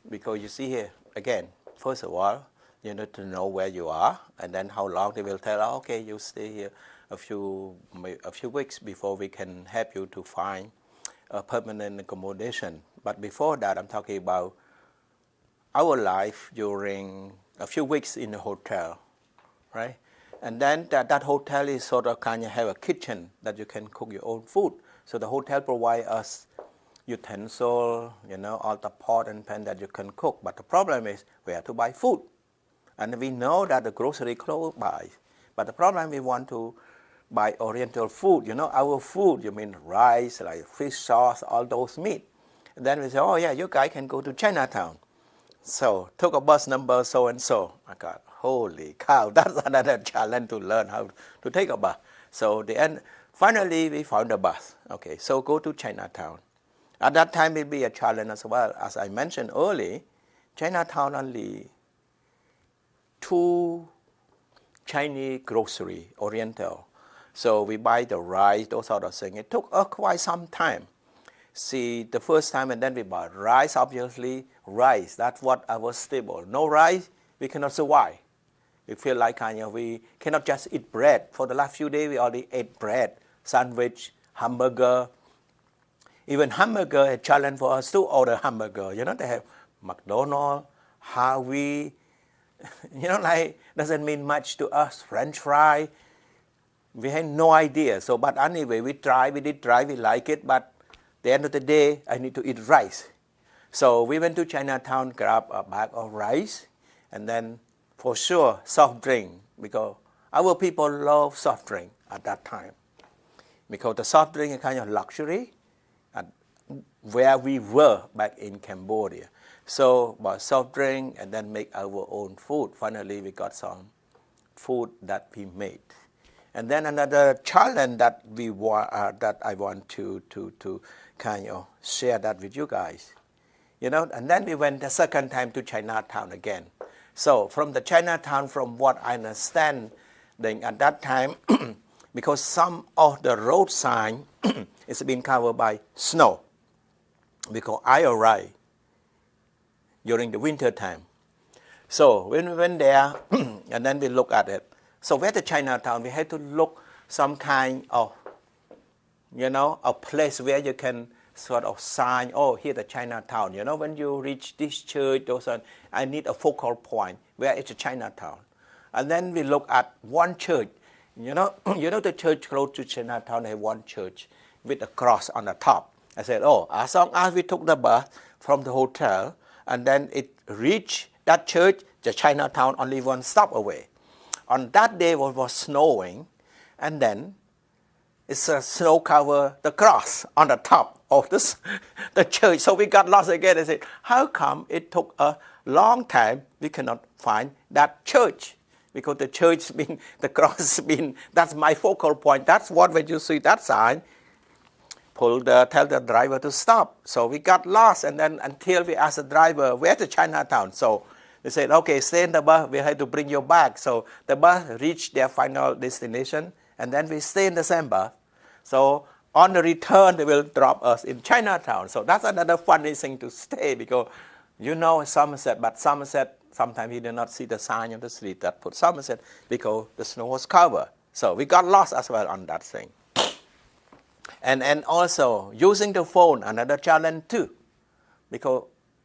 because you see here again. First of all, you need to know where you are, and then how long they will tell. Okay, you stay here a few weeks before we can help you to find a permanent accommodation. But before that, I'm talking about our life during a few weeks in the hotel, right? And then that hotel is sort of kind of have a kitchen that you can cook your own food. So the hotel provides us utensil, all the pot and pan that you can cook. But the problem is we have to buy food. And we know that the grocery close by. But the problem, we want to buy Oriental food, our food, you mean rice, like fish sauce, all those meat. And then we say, oh yeah, you guys can go to Chinatown. So took a bus number so-and-so. I got, holy cow, that's another challenge to learn how to take a bus. So finally we found a bus. Okay, so go to Chinatown. At that time it be a challenge as well. As I mentioned earlier, Chinatown only 2 Chinese grocery, Oriental. So we buy the rice, those sort of things. It took quite some time. see the first time, and then we bought rice, obviously, rice, that's what our staple. No rice, we cannot survive. We feel like we cannot just eat bread. For the last few days, we already ate bread, sandwich, hamburger. Even hamburger, a challenge for us to order hamburger. They have McDonald's, Harvey, doesn't mean much to us. French fry, we had no idea. So, but anyway, we did try, we like it, but at the end of the day, I need to eat rice. So we went to Chinatown, grab a bag of rice, and then for sure, soft drink, because our people love soft drink at that time. Because the soft drink is kind of luxury where we were back in Cambodia. So bought soft drink and then make our own food. Finally, we got some food that we made. And then another challenge that that I want to kind of share that with you guys. And then we went the second time to Chinatown again. So from the Chinatown, from what I understand, then at that time, because some of the road sign is been covered by snow, because I arrived during the winter time. So when we went there, and then we look at it. So where the Chinatown, we had to look some kind of, a place where you can sort of sign, oh, here the Chinatown. When you reach this church, I need a focal point where it's a Chinatown. And then we look at one church. The church close to Chinatown have one church with a cross on the top. I said, oh, as long as we took the bus from the hotel and then it reached that church, the Chinatown only one stop away. On that day, it was snowing, and then it's a snow cover the cross on the top of the church. So we got lost again. I said, how come it took a long time we cannot find that church? Because the church the cross that's my focal point. That's what, when you see that sign, tell the driver to stop. So we got lost, and then until we asked the driver, where's the Chinatown? So they said, okay, stay in the bus, we have to bring you back. So the bus reached their final destination, and then we stay in the same bus. So on the return, they will drop us in Chinatown. So that's another funny thing to stay, because Somerset, but Somerset, sometimes you do not see the sign on the street that put Somerset, because the snow was covered. So we got lost as well on that thing. And also, using the phone, another challenge too. Because,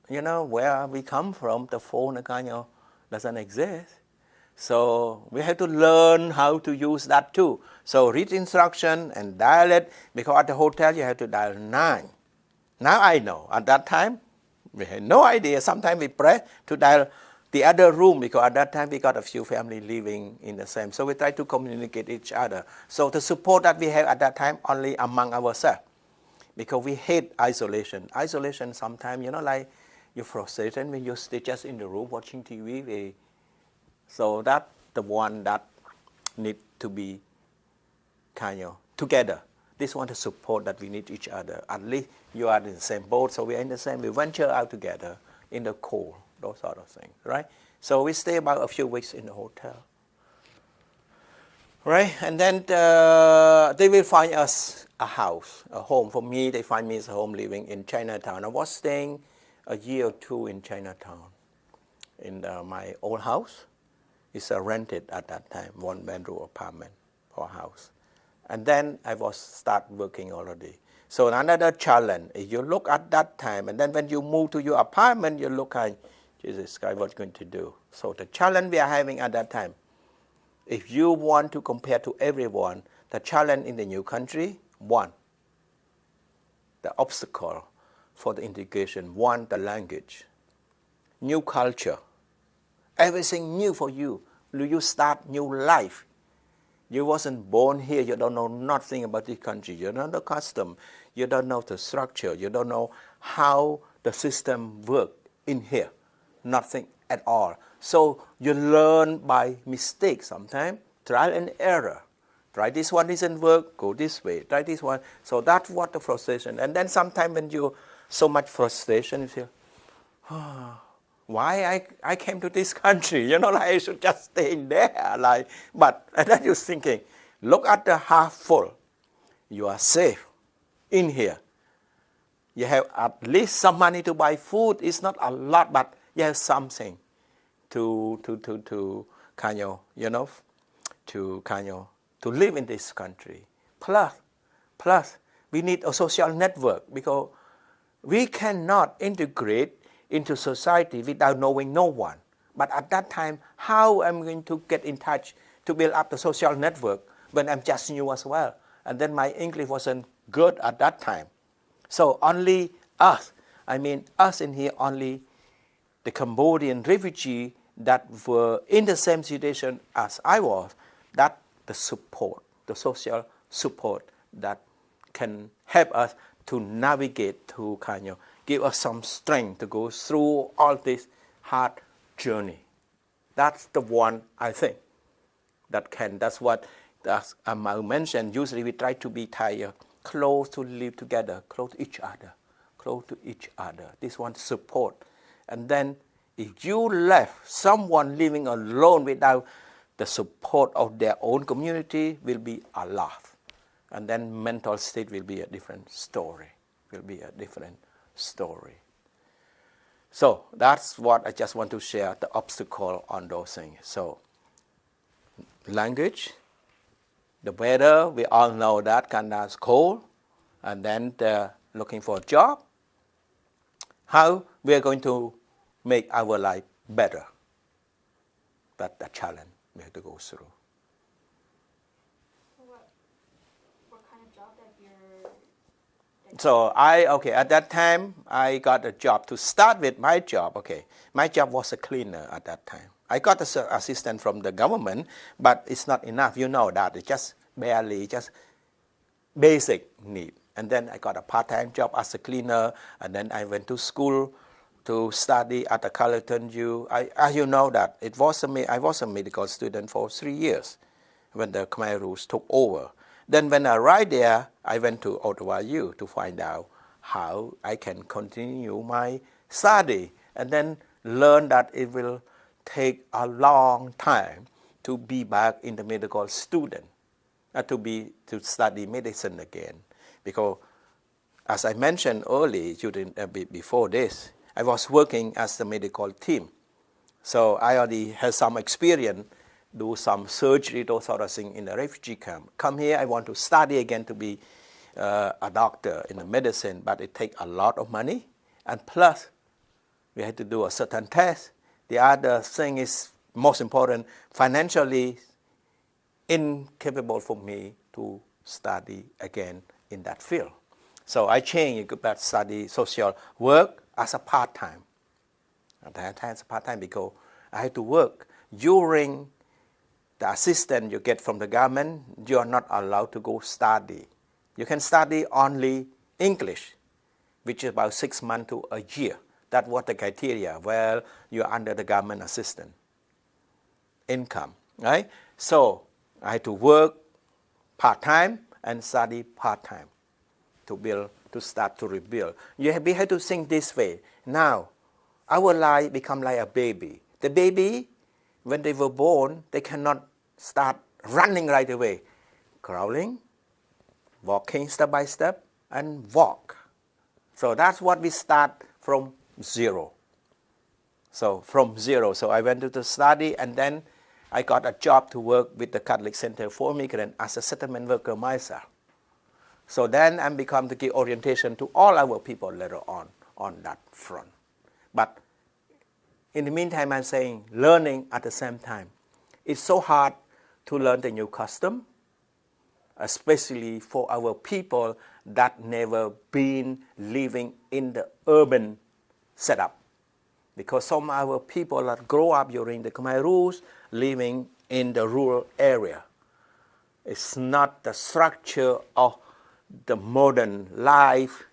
where we come from, the phone kind of doesn't exist. So we have to learn how to use that too. So read instruction and dial it, because at the hotel you have to dial 9. Now I know. At that time, we had no idea. Sometimes we press to dial the other room, because at that time we got a few families living in the same. So we try to communicate each other. So the support that we have at that time only among ourselves, because we hate isolation. Isolation sometimes, like you're frustrated when you stay just in the room watching TV. So that's the one that need to be kind of together. This one, the support that we need each other. At least you are in the same boat, so we are in the same. We venture out together in the cold, those sort of things, right? So we stay about a few weeks in the hotel, right? And then they will find us a house, a home. For me, they find me a home living in Chinatown. I was staying a year or two in Chinatown in my old house. It's rented at that time, 1-bedroom apartment or house. And then I was start working already. So another challenge, if you look at that time, and then when you move to your apartment, you look at, Jesus Christ, what's going to do? So the challenge we are having at that time, if you want to compare to everyone, the challenge in the new country, one, the obstacle for the integration, one, the language, new culture, everything new for you. You start new life. You wasn't born here. You don't know nothing about this country. You don't know the custom. You don't know the structure. You don't know how the system works in here. Nothing at all. So you learn by mistake sometimes, trial and error. Try this one doesn't work, go this way. Try this one. So that's what the frustration. And then sometimes when you so much frustration, you feel, why I came to this country? I should just stay in there. But and then you're thinking, look at the half full. You are safe in here. You have at least some money to buy food. It's not a lot, but you have something to kind of, to live in this country. Plus, we need a social network because we cannot integrate into society without knowing no one. But at that time, how am I going to get in touch to build up the social network when I'm just new as well? And then my English wasn't good at that time. So only us in here, only the Cambodian refugee that were in the same situation as I was, that the support, the social support that can help us to navigate, to kind of give us some strength to go through all this hard journey. That's the one I think that's what I mentioned. Usually we try to be Thai, close to live together, close to each other. This one support. And then if you left someone living alone without the support of their own community, will be a lot. And then mental state will be a different story. So that's what I just want to share, the obstacle on those things. So language, the weather, we all know that Canada's cold, and then looking for a job. How we are going to make our life better. That's the challenge we have to go through. What kind of job that you're... So at that time, I got a job. To start with my job, my job was a cleaner at that time. I got an assistant from the government, but it's not enough. You know that. It's just barely, just basic need. And then I got a part-time job as a cleaner, and then I went to school to study at the Carleton U. You know that. I was a medical student for 3 years when the Khmer Rouge took over. Then when I arrived there, I went to Ottawa U to find out how I can continue my study, and then learn that it will take a long time to be back in the medical student, to study medicine again. Because as I mentioned earlier, before this, I was working as the medical team. So I already had some experience, do some surgery, those sort of things in the refugee camp. Come here, I want to study again to be a doctor in the medicine, but it takes a lot of money. And plus, we had to do a certain test. The other thing is, most important, financially incapable for me to study again in that field. So I changed to study social work as a part-time. At that time, as a part-time because I had to work. During the assistance you get from the government, you are not allowed to go study. You can study only English, which is about 6 months to a year. That was the criteria where you are under the government assistance income, right? So I had to work part-time and study part-time to start to rebuild. We have to think this way. Now, our life become like a baby. The baby, when they were born, they cannot start running right away. Crawling, walking step by step, and walk. So that's what we start from zero. So I went to the study, and then I got a job to work with the Catholic Center for Immigrants as a settlement worker myself. So then I become to give orientation to all our people later on that front. But in the meantime, I'm saying learning at the same time. It's so hard to learn the new custom, especially for our people that never been living in the urban setup. Because some of our people that grow up during the Khmer Rouge living in the rural area. It's not the structure of the modern life,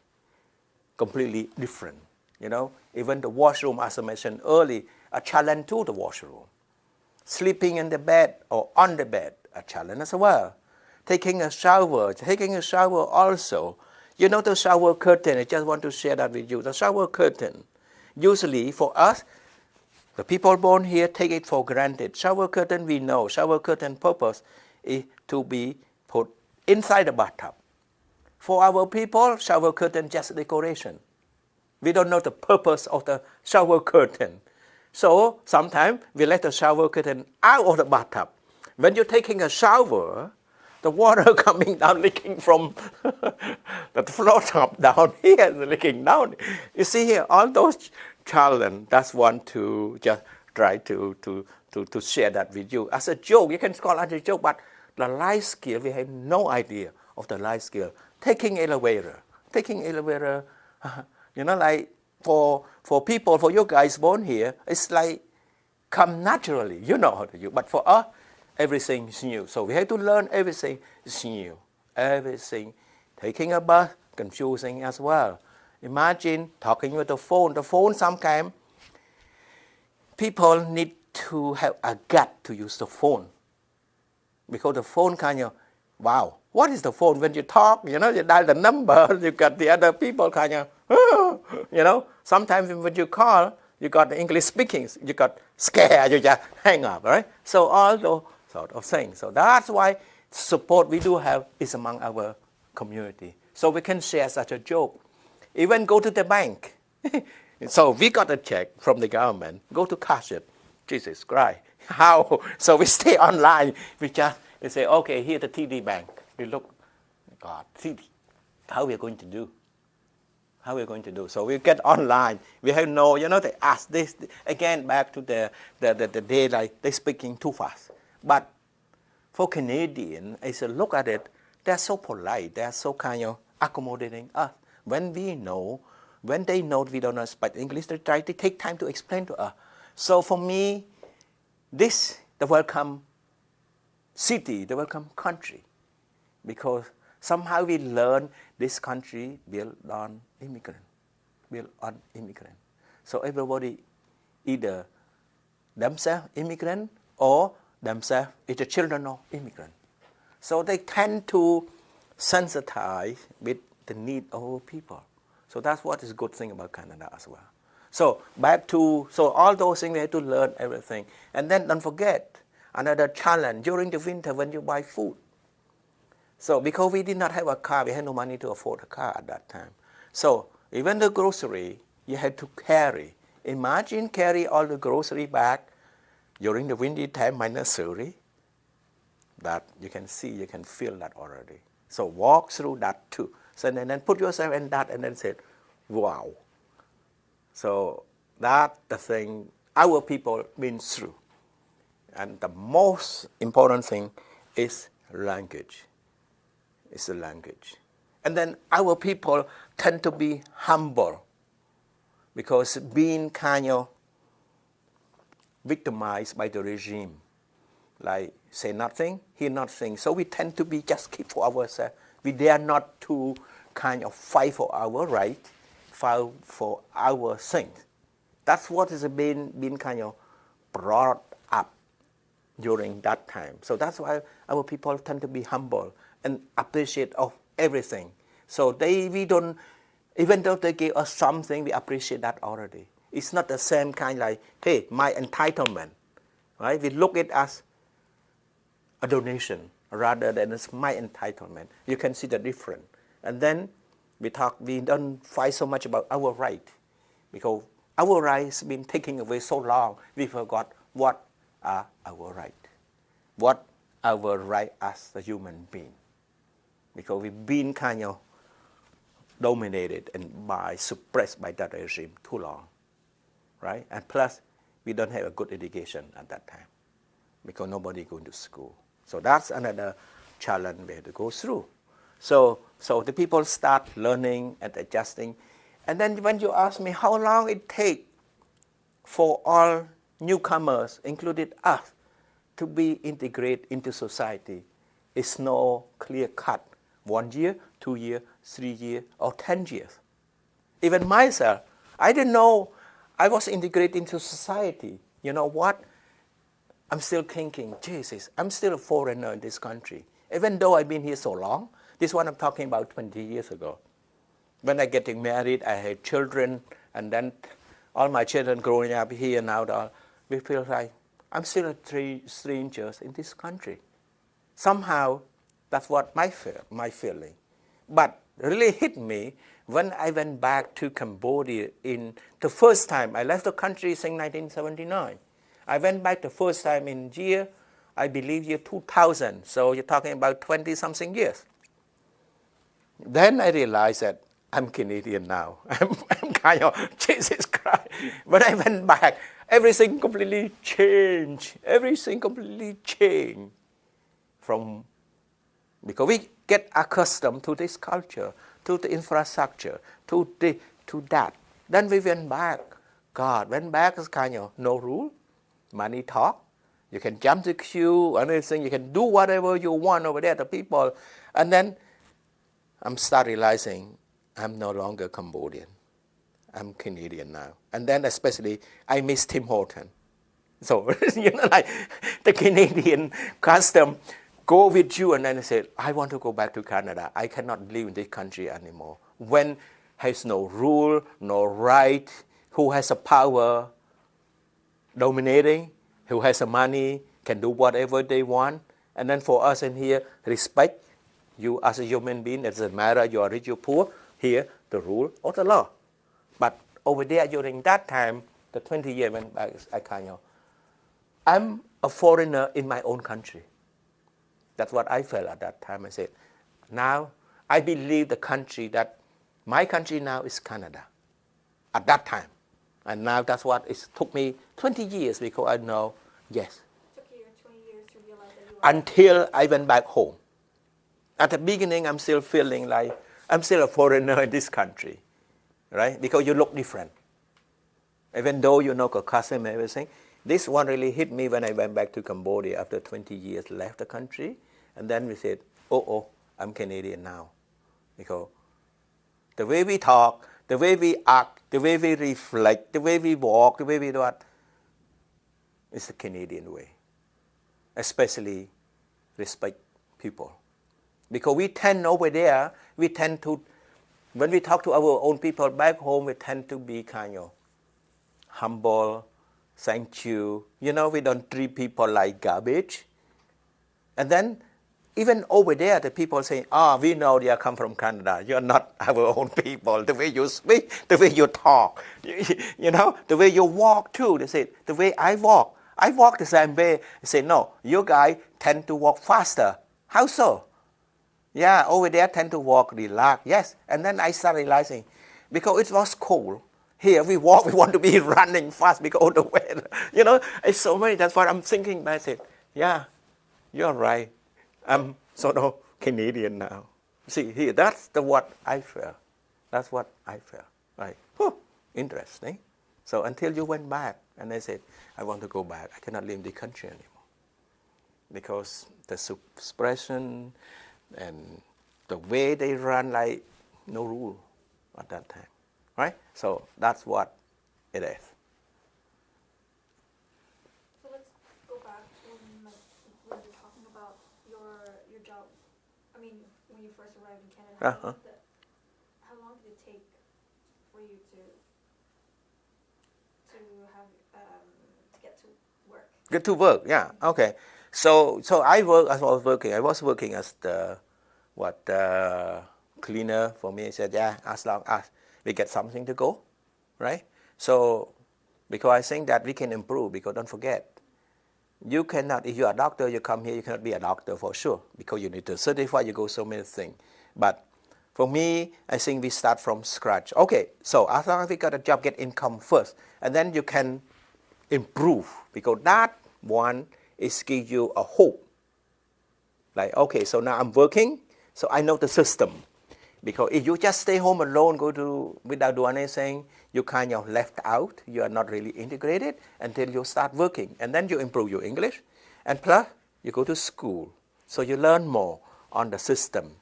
completely different. Even the washroom, as I mentioned earlier, a challenge to the washroom. Sleeping in the bed or on the bed, a challenge as well. Taking a shower also. The shower curtain, I just want to share that with you. The shower curtain, usually for us, the people born here take it for granted. Shower curtain, we know. Shower curtain purpose is to be put inside the bathtub. For our people, shower curtain just decoration. We don't know the purpose of the shower curtain. So sometimes we let the shower curtain out of the bathtub. When you're taking a shower, the water coming down, leaking from the floor top down here, leaking down. You see here, all those children just want to just try to share that with you. As a joke, you can call it a joke, but the life skill, we have no idea of the life skill. Taking elevator, you know, like for people, for you guys born here, it's like come naturally. You know how to do. But for us, everything is new. So we have to learn everything is new. Everything. Taking a bus, confusing as well. Imagine talking with the phone. The phone sometimes, people need to have a gut to use the phone. Because the phone kind of, wow, what is the phone? When you talk, you know, you dial the number, you got the other people kind of, you know. Sometimes when you call, you got the English speaking, you got scared, you just hang up, right? So all those sort of things. So that's why support we do have is among our community. So we can share such a joke. Even go to the bank. So we got a check from the government, go to cash it. Jesus Christ, how? So we stay online. We say, okay, here's the TD Bank. We look, God, TD, how we are going to do? How we are going to do? So we get online. We have no, you know, they ask this again back to the day like they speaking too fast. But for Canadian, I said, look at it. They're so polite. They're so kind of accommodating us. When they know we don't speak English, they try to take time to explain to us. So for me, this the welcome city, the welcome country, because somehow we learn this country built on immigrant. So everybody either themselves immigrant or themselves is the children of immigrant. So they tend to sensitize with the need of our people. So that's what is a good thing about Canada as well. So back to, so all those things we have to learn everything. And then don't forget, another challenge during the winter when you buy food. So because we did not have a car, we had no money to afford a car at that time. So even the grocery, you had to carry. Imagine carry all the grocery back during the windy time, -30. That you can see, you can feel that already. So walk through that too. So and then put yourself in that and then say, wow. So that's the thing our people been through. And the most important thing is language. It's the language. And then our people tend to be humble because being kind of victimized by the regime. Like say nothing, hear nothing. So we tend to be just keep for ourselves. We dare not to kind of fight for our right, fight for our things. That's what has been kind of brought up during that time. So that's why our people tend to be humble and appreciate of everything. So we don't, even though they give us something, we appreciate that already. It's not the same kind like, hey, my entitlement, right? We look at it as a donation rather than it's my entitlement. You can see the difference. And then we don't fight so much about our right because our rights been taken away so long, we forgot what are our rights. What our right as a human being. Because we've been kind of dominated and suppressed by that regime too long, right? And plus, we don't have a good education at that time because nobody going to school. So that's another challenge we have to go through. So the people start learning and adjusting. And then when you ask me how long it takes for all newcomers, including us, to be integrated into society, it's no clear cut. 1 year, 2 years, 3 years, or 10 years. Even myself, I didn't know I was integrated into society. You know what? I'm still thinking, Jesus, I'm still a foreigner in this country. Even though I've been here so long, this one I'm talking about 20 years ago. When I getting married, I had children, and then all my children growing up here now, we feel like I'm still a stranger in this country. Somehow, that's what my feeling. But really hit me when I went back to Cambodia in the first time. I left the country in 1979. I went back the first time in year, I believe year 2000. So you're talking about 20-something years. Then I realized that I'm Canadian now. I'm kind of, Jesus Christ. When I went back, everything completely changed. Everything completely changed. Because we get accustomed to this culture, to the infrastructure, to that. Then we went back. God, went back is kind of no rule. Money talk. You can jump the queue, anything. You can do whatever you want over there, the people. And then I'm start realizing I'm no longer Cambodian. I'm Canadian now. And then especially, I miss Tim Horton. So, like the Canadian custom, go with you, and then I said, I want to go back to Canada. I cannot live in this country anymore. When has no rule, no right, who has the power dominating, who has the money, can do whatever they want. And then for us in here, respect you as a human being. It doesn't matter you are rich or poor. Here, the rule or the law. But over there, during that time, the 20 years went back, I'm a foreigner in my own country. That's what I felt at that time. I said, now I believe my country now is Canada. At that time. And now that's what it took me 20 years because I know, yes. It took you 20 years to realize that you were... Until I went back home. At the beginning, I'm still feeling like I'm still a foreigner in this country, right? Because you look different. Even though you know Caucasian and everything, this one really hit me when I went back to Cambodia after 20 years, left the country. And then we said, I'm Canadian now. Because the way we talk, the way we act, the way we reflect, the way we walk, the way we do it, is the Canadian way. Especially respect people. Because we tend over there, when we talk to our own people back home, we tend to be kind of humble, thank you. You know, we don't treat people like garbage. And then, even over there, the people say, we know you come from Canada. You're not our own people. The way you speak, the way you talk, you know, the way you walk too. They say, the way I walk the same way. They say, no, you guys tend to walk faster. How so? Yeah, over there tend to walk relaxed. Yes, and then I started realizing, because it was cold, here we walk, we want to be running fast because of the weather. You know, it's so many. That's what I'm thinking. I said, yeah, you're right. I'm sort of Canadian now. See, here, that's what I felt. That's what I felt. Like, interesting. So until you went back, and I said, I want to go back. I cannot live in the country anymore. Because the suppression and the way they run, like, no rule at that time. Right? So that's what it is. So let's go back when you're talking about your job. I mean, when you first arrived in Canada, how long did it take for you to get to work? Get to work, yeah. Okay. So I was working as the cleaner for me. I said, yeah, as long as we get something to go, right? So, because I think that we can improve, because don't forget, you cannot, if you're a doctor, you come here, you cannot be a doctor for sure, because you need to certify, you go so many things. But for me, I think we start from scratch. Okay, so as long as we got a job, get income first, and then you can improve, because that one is give you a hope. Like, okay, so now I'm working, so I know the system. Because if you just stay home alone, without doing anything, you kind of left out. You are not really integrated until you start working. And then you improve your English. And plus, you go to school. So you learn more on the system,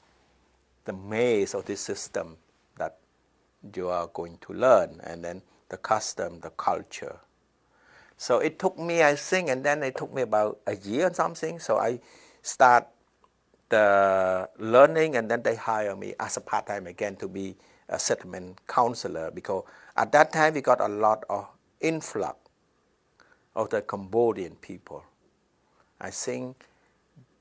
the maze of this system that you are going to learn. And then the custom, the culture. So it took me, I think, and then it took me about a year or something. So I start the learning, and then they hire me as a part-time again to be a settlement counselor, because at that time we got a lot of influx of the Cambodian people. I think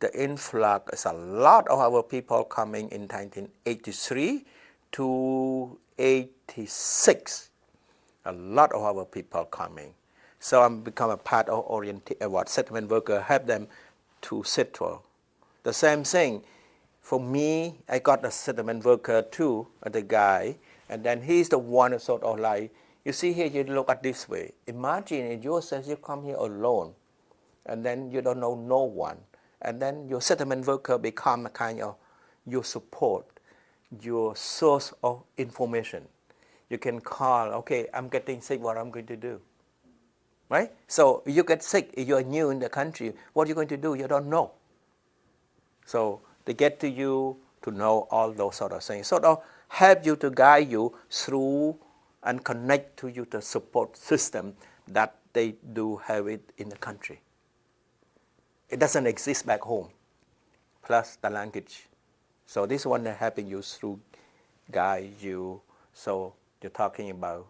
the influx is a lot of our people coming in 1983 to 86. A lot of our people coming. So I'm become a part of settlement worker, help them to settle. The same thing, for me, I got a settlement worker too, the guy, and then he's the one who sort of like, you see here, you look at this way. Imagine in yourself, you come here alone, and then you don't know no one. And then your settlement worker become a kind of your support, your source of information. You can call, okay, I'm getting sick, what I'm going to do. Right? So you get sick, you're new in the country, what are you going to do? You don't know. So they get to you to know all those sort of things. Sort of help you to guide you through and connect to you the support system that they do have it in the country. It doesn't exist back home, plus the language. So this one is helping you through, guide you. So you're talking about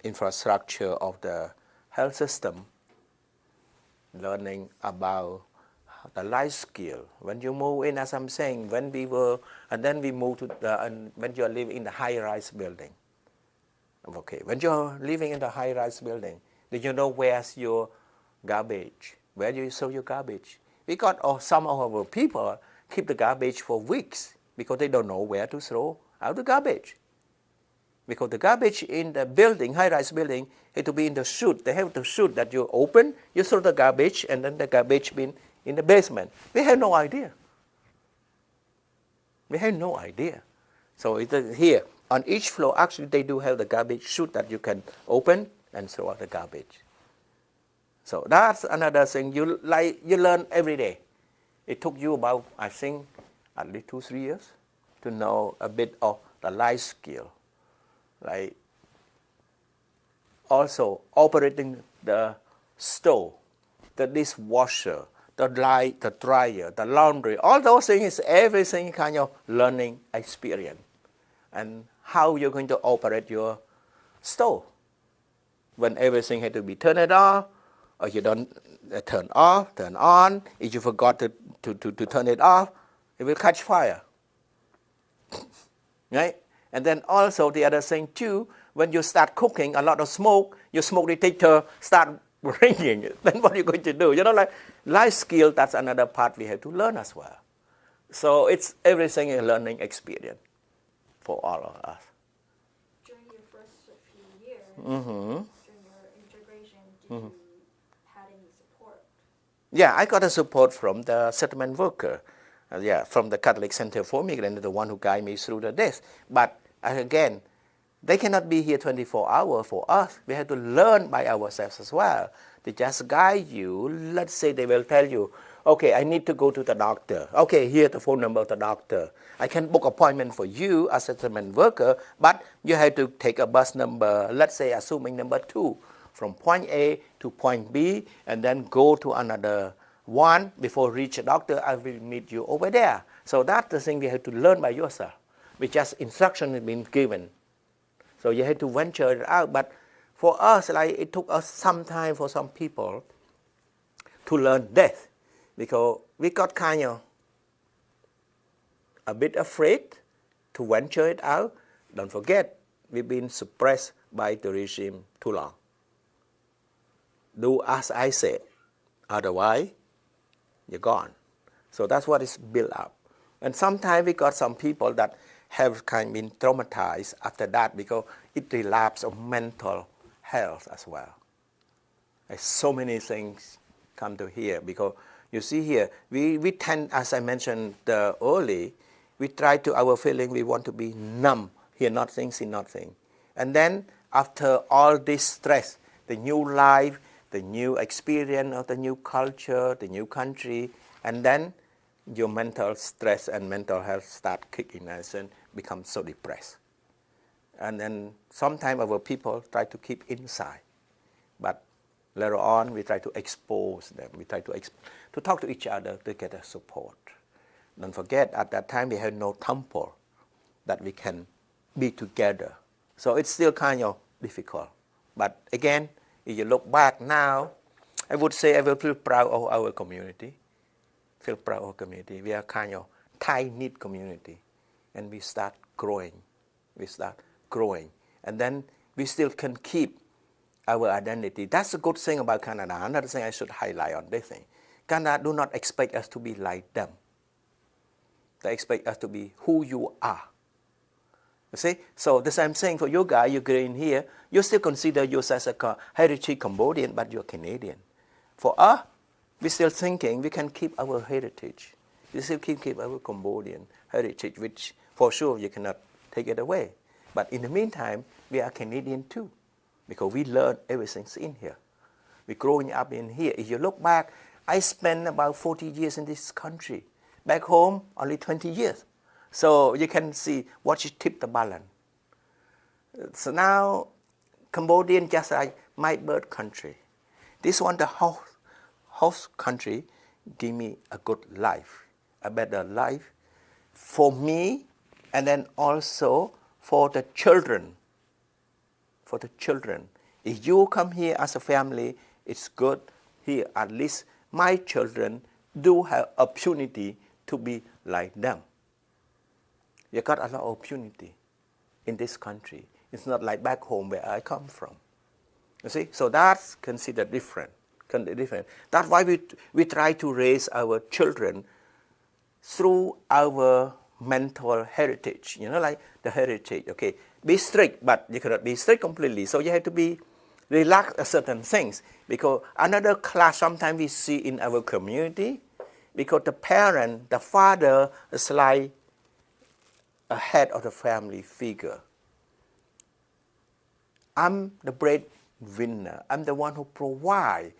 infrastructure of the health system, learning about the life skill. When you move in, as I'm saying, when we move to when you're living in the high-rise building. Okay, when you're living in the high-rise building, do you know where's your garbage? Where do you throw your garbage? We got some of our people keep the garbage for weeks because they don't know where to throw out the garbage. Because the garbage in the building, high-rise building, had to be in the chute. They have the chute that you open, you throw the garbage, and then the garbage bin in the basement. We have no idea. We have no idea. So here, on each floor, actually, they do have the garbage chute that you can open and throw out the garbage. So that's another thing you learn every day. It took you about, I think, at least 2-3 years to know a bit of the life skill. Like also operating the stove, the dishwasher, the dryer, the laundry, all those things, everything kind of learning experience. And how you're going to operate your stove. When everything had to be turned off, or you don't turn off, turn on. If you forgot to turn it off, it will catch fire. Right? And then also the other thing too, when you start cooking, a lot of smoke, your smoke detector start ringing. Then what are you going to do? You know, like life skill, that's another part we have to learn as well. So it's everything a learning experience for all of us. During your first few years, during your integration, did you have any support? Yeah, I got a support from the settlement worker. From the Catholic Center for Migrants, the one who guided me through the days. But again, they cannot be here 24 hours for us. We have to learn by ourselves as well. They just guide you. Let's say they will tell you, okay, I need to go to the doctor. Okay, here's the phone number of the doctor. I can book appointment for you as a settlement worker, but you have to take a bus number, let's say assuming number 2, from point A to point B, and then go to another one. Before reach a doctor, I will meet you over there. So that's the thing we have to learn by yourself. With just instruction has been given. So you have to venture it out. But for us, like it took us some time for some people to learn death, because we got kind of a bit afraid to venture it out. Don't forget, we've been suppressed by the regime too long. Do as I said, otherwise you're gone. So that's what is built up. And sometimes we got some people that have kind of been traumatized after that because it relapses on mental health as well. There's so many things come to here because you see here, we tend, as I mentioned early, we try to our feeling we want to be numb, hear nothing, see nothing. And then after all this stress, the new life, the new experience of the new culture, the new country, and then your mental stress and mental health start kicking in and become so depressed. And then sometimes our people try to keep inside. But later on, we try to expose them. We try to talk to each other to get a support. Don't forget, at that time, we had no temple that we can be together. So it's still kind of difficult. But again, if you look back now, I would say I will feel proud of our community. Feel proud of our community. We are kind of tight-knit community. And we start growing. And then we still can keep our identity. That's a good thing about Canada. Another thing I should highlight on this thing. Canada do not expect us to be like them. They expect us to be who you are. You see? So the same thing for you guys, you get in here, you still consider yourself as a heritage Cambodian, but you're Canadian. For us, we're still thinking we can keep our heritage. We still keep our Cambodian heritage, which for sure you cannot take it away. But in the meantime, we are Canadian too, because we learn everything in here. We're growing up in here. If you look back, I spent about 40 years in this country. Back home, only 20 years. So you can see what you tip the balance. So now, Cambodia just like my birth country. This one, the host country, give me a good life, a better life for me, and then also for the children. For the children. If you come here as a family, it's good. Here, at least my children do have opportunity to be like them. You got a lot of opportunity in this country. It's not like back home where I come from. You see? So that's considered different. That's why we try to raise our children through our mental heritage. You know, like the heritage. Okay, be strict, but you cannot be strict completely. So you have to be relaxed at certain things. Because another class sometimes we see in our community, because the parent, the father is like a head of the family figure. I'm the breadwinner. I'm the one who provides.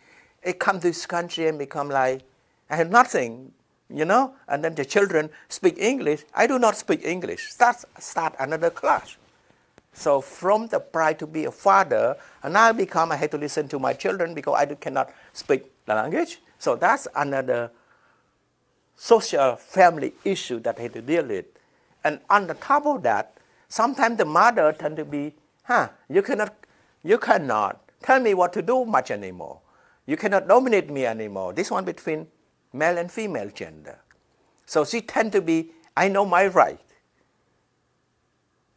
I come to this country and become like, I have nothing, you know? And then the children speak English. I do not speak English. Start another class. So from the pride to be a father, and now I have to listen to my children because I cannot speak the language. So that's another social family issue that I have to deal with. And on the top of that, sometimes the mother tend to be, you cannot tell me what to do much anymore. You cannot dominate me anymore. This one between male and female gender. So she tend to be, I know my right.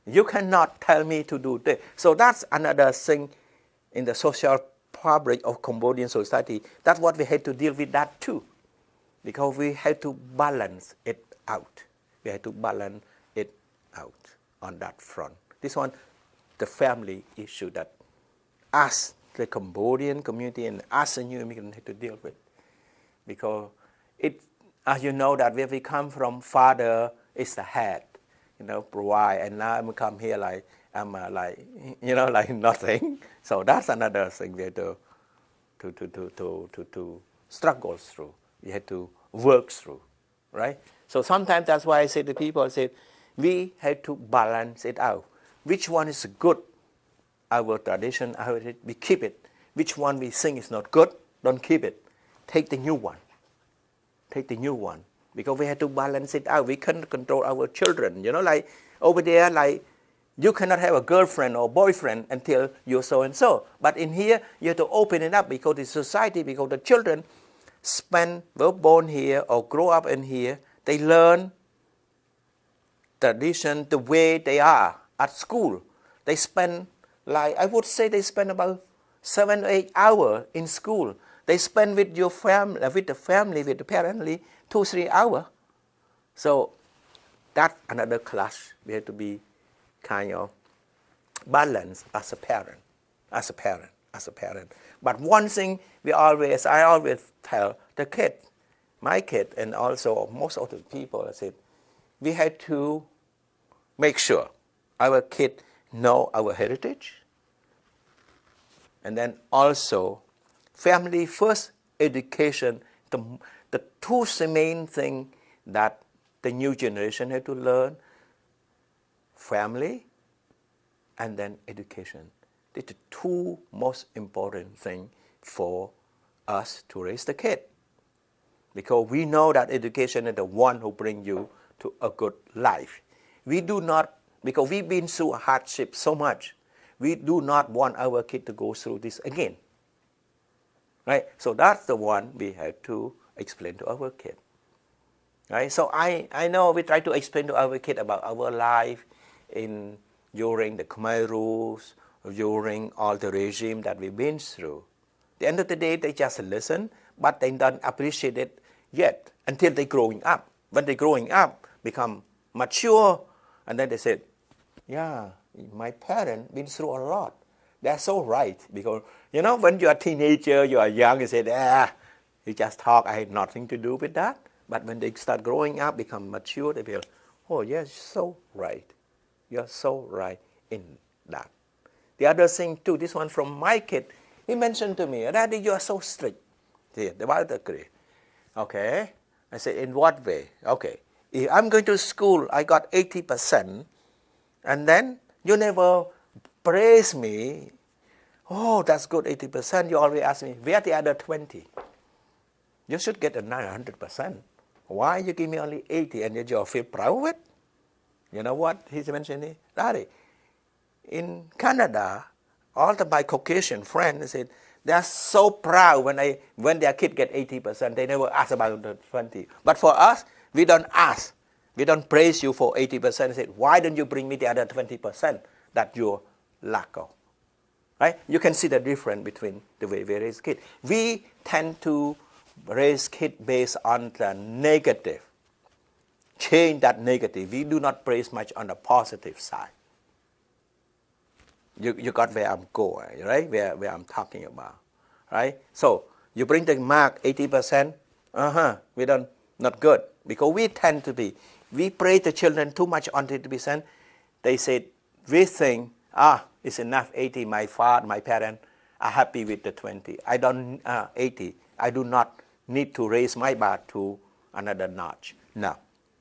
You cannot tell me to do this. So that's another thing in the social fabric of Cambodian society. That's what we had to deal with that too. Because we had to balance it out. We had to balance it out on that front. This one, the family issue that us, the Cambodian community, and us, the new immigrants, have to deal with. Because it, as you know, that where we come from, father is the head, you know, provide, and now I'm come here like, I'm like, you know, like nothing. So that's another thing we have to struggle through. We have to work through, right? So sometimes that's why I say to people, I say, we have to balance it out. Which one is good? Our tradition, we keep it. Which one we think is not good, don't keep it. Take the new one. Take the new one. Because we have to balance it out. We can't control our children. You know, like over there, like you cannot have a girlfriend or boyfriend until you're so-and-so. But in here, you have to open it up because the society, because the children were born here or grow up in here, they learn tradition the way they are at school. They spend, like I would say, they spend about 7 or 8 hours in school. They spend with your family, with the parents, 2 or 3 hours. So that's another class. We have to be kind of balanced as a parent. But one thing I always tell the kid, my kid, and also most of the people, I said, we had to make sure our kid know our heritage, and then also family first, education, the two main things that the new generation have to learn, family and then education. These are the two most important things for us to raise the kid. Because we know that education is the one who brings you to a good life. We do not, because we've been through hardship so much, we do not want our kid to go through this again. Right? So that's the one we have to explain to our kid. Right? So I know we try to explain to our kid about our life during the Khmer rules, during all the regime that we've been through. At the end of the day, they just listen, but they don't appreciate it yet until they're growing up. When they're growing up, become mature, and then they said, yeah, my parents been through a lot. They're so right. Because, when you're a teenager, you are young, you say, you just talk, I have nothing to do with that. But when they start growing up, become mature, they feel, oh, yes, so right. You're so right in that. The other thing, too, this one from my kid, he mentioned to me, Daddy, you are so strict. Yeah, the Bible agree. Okay. I said, in what way? Okay. If I'm going to school, I got 80%, and then you never praise me. Oh, that's good, 80%. You always ask me, where are the other 20? You should get a 900%. Why you give me only 80 and you feel proud of it? You know what he's mentioning? Daddy, in Canada, all my Caucasian friends said they are so proud when their kid get 80%. They never ask about the 20. But for us, we don't ask. We don't praise you for 80%. They said, why don't you bring me the other 20% that you lack of? Right? You can see the difference between the way we raise kids. We tend to raise kids based on the negative. Change that negative. We do not praise much on the positive side. You got where I'm going, right? Where I'm talking about, right? So you bring the mark 80%. We don't, not good, because we tend to be. We praise the children too much on 80%. They said we think, it's enough 80. My father, my parents are happy with the 20. I don't 80. I do not need to raise my bar to another notch. No.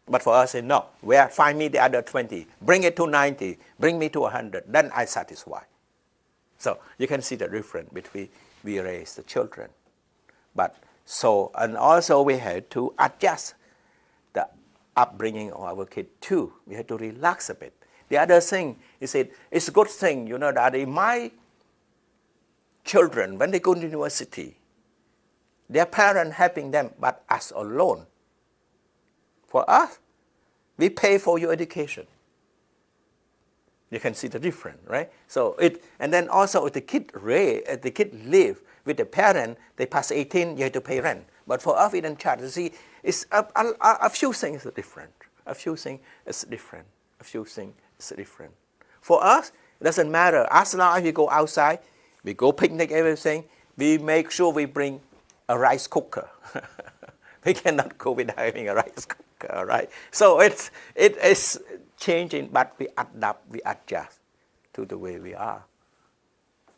But for us, no. Find me the other 20. Bring it to 90. Bring me to 100. Then I satisfy. So you can see the difference between we raise the children. And also we had to adjust the upbringing of our kid too. We had to relax a bit. The other thing is it's a good thing, that my children, when they go to university, their parents helping them, but us alone. For us, we pay for your education. You can see the difference, right? So and then also if the kid live with the parent, they pass 18, you have to pay rent. But for us, we don't charge. You see, it's a few things are different. A few things is different. For us, it doesn't matter. As long as we go outside, we go picnic, everything, we make sure we bring a rice cooker. We cannot go without having a rice cooker, right? So it is changing, but we adapt, we adjust to the way we are.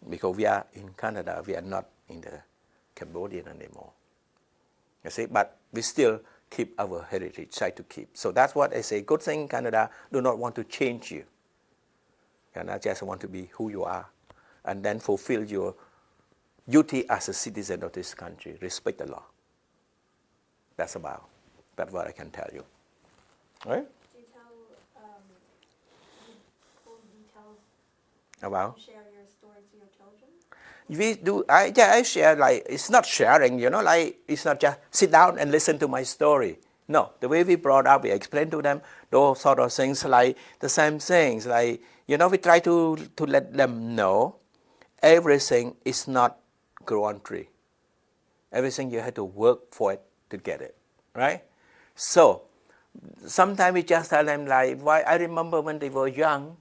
Because we are in Canada, we are not in the Cambodian anymore. You see, but we still keep our heritage, try to keep. So that's what I say. Good thing Canada do not want to change you. Canada just want to be who you are, and then fulfill your duty as a citizen of this country. Respect the law. That's what I can tell you. Right? Do you tell full details? About? You share your story to your children? We do. I share, like, it's not sharing, like, it's not just sit down and listen to my story. No, the way we brought up, we explain to them those sort of things, like the same things, like, we try to let them know everything is not grow on tree. Everything you have to work for it to get it, right? So sometimes we just tell them, like, why I remember when they were young,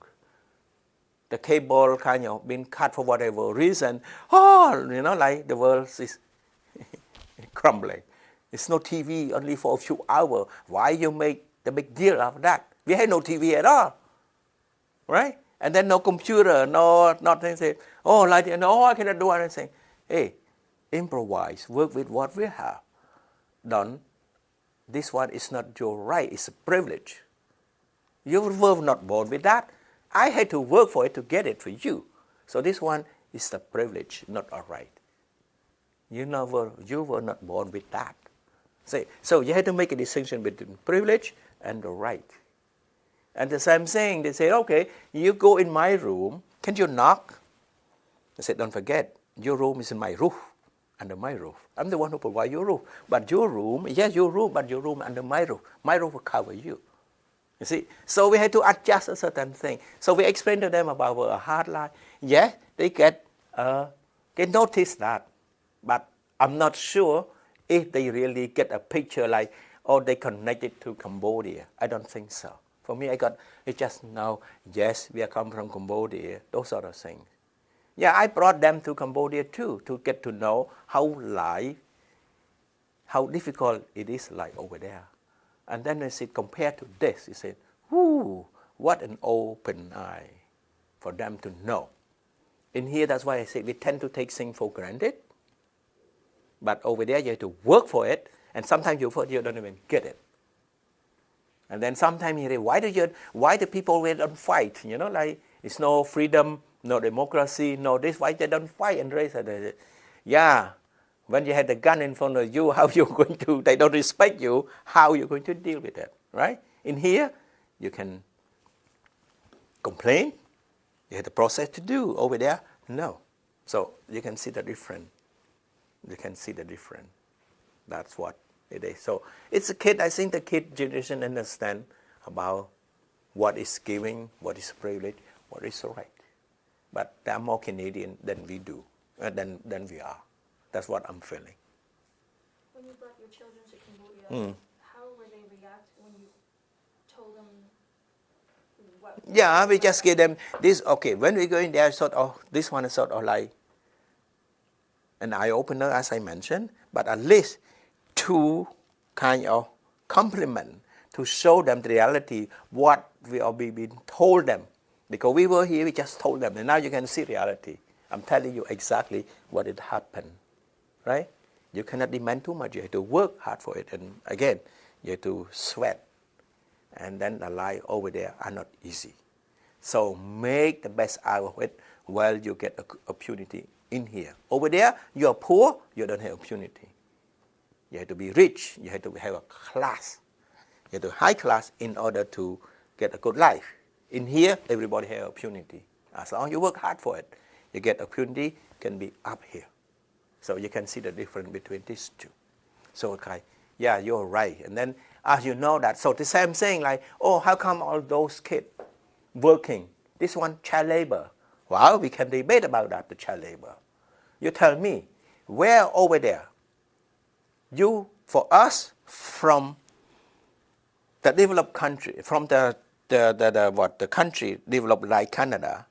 the cable kind of been cut for whatever reason. Like the world is crumbling. It's no TV only for a few hours. Why you make the big deal of that? We had no TV at all, right? And then no computer, nothing. Say, I cannot do anything. Hey, improvise, work with what we have. This one is not your right, it's a privilege. You were not born with that. I had to work for it to get it for you. So this one is a privilege, not a right. You were not born with that. So you had to make a distinction between privilege and the right. And the same thing, they say, okay, you go in my room, can you knock? I said, don't forget, your room is in my roof. under my roof. I'm the one who provide your roof. But your room, yes, your room, but your room under my roof. My roof will cover you. You see? So we had to adjust a certain thing. So we explained to them about a hard life. Yes, they notice that. But I'm not sure if they really get a picture like, oh, they connected to Cambodia. I don't think so. For me, it just know, yes, we are come from Cambodia, those sort of things. Yeah, I brought them to Cambodia too, to get to know how difficult it is like over there. And then I said, compared to this, he said, whoo, what an open eye for them to know. In here, that's why I say we tend to take things for granted. But over there, you have to work for it. And sometimes you don't even get it. And then sometimes you say, why do people don't fight? You know, like it's no freedom, no democracy, no this. Why they don't fight and raise it? Yeah, when you have the gun in front of you, how you going to? They don't respect you. How you going to deal with it, right? In here, you can complain. You have the process to do. Over there, no. So you can see the difference. You can see the difference. That's what it is. So it's a kid. I think the kid generation understand about what is giving, what is privilege, what is right. But they are more Canadian than we do, than we are. That's what I'm feeling. When you brought your children to Cambodia, how were they react when you told them what? Yeah, we just give them this. Okay, when we go in there, this one is sort of like an eye opener, as I mentioned, but at least to kind of compliment, to show them the reality, what we are being told them. Because we were here, we just told them, and now you can see reality. I'm telling you exactly what it happened, right? You cannot demand too much. You have to work hard for it, and again, you have to sweat. And then the life over there are not easy. So make the best out of it while you get an opportunity in here. Over there, you are poor, you don't have opportunity. You have to be rich, you have to have a class. You have to high class in order to get a good life. In here, everybody has opportunity. As long as you work hard for it, you get opportunity, can be up here. So you can see the difference between these two. So, okay, yeah, you're right. And then as you know that, so the same thing like, oh, how come all those kids working? This one, child labor. Well, we can debate about that, the child labor. You tell me, where over there? For us, from the developed country, from the country developed like Canada,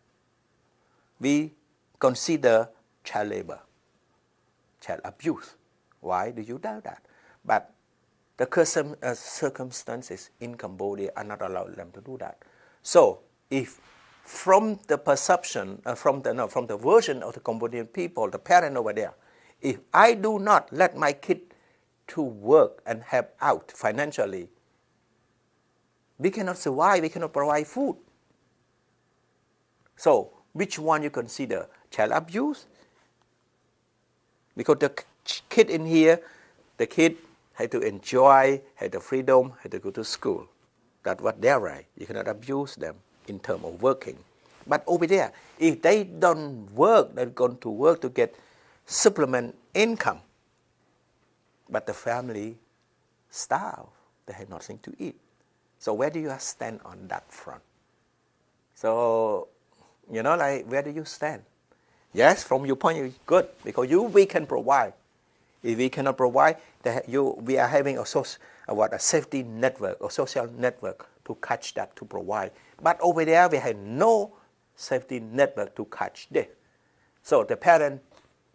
we consider child labor, child abuse. Why do you do that? But the circumstances in Cambodia are not allowing them to do that. So, if from the perception, from the version of the Cambodian people, the parent over there, if I do not let my kid to work and help out financially, we cannot survive, we cannot provide food. So, which one you consider? Child abuse? Because the kid in here, the kid had to enjoy, had the freedom, had to go to school. That's what their right. You cannot abuse them in terms of working. But over there, if they don't work, they're going to work to get supplement income. But the family starve. They have nothing to eat. So where do you stand on that front? So, like, where do you stand? Yes, from your point of view, good, because we can provide. If we cannot provide, we are having a safety network, a social network to catch that, to provide. But over there, we have no safety network to catch this. So the parent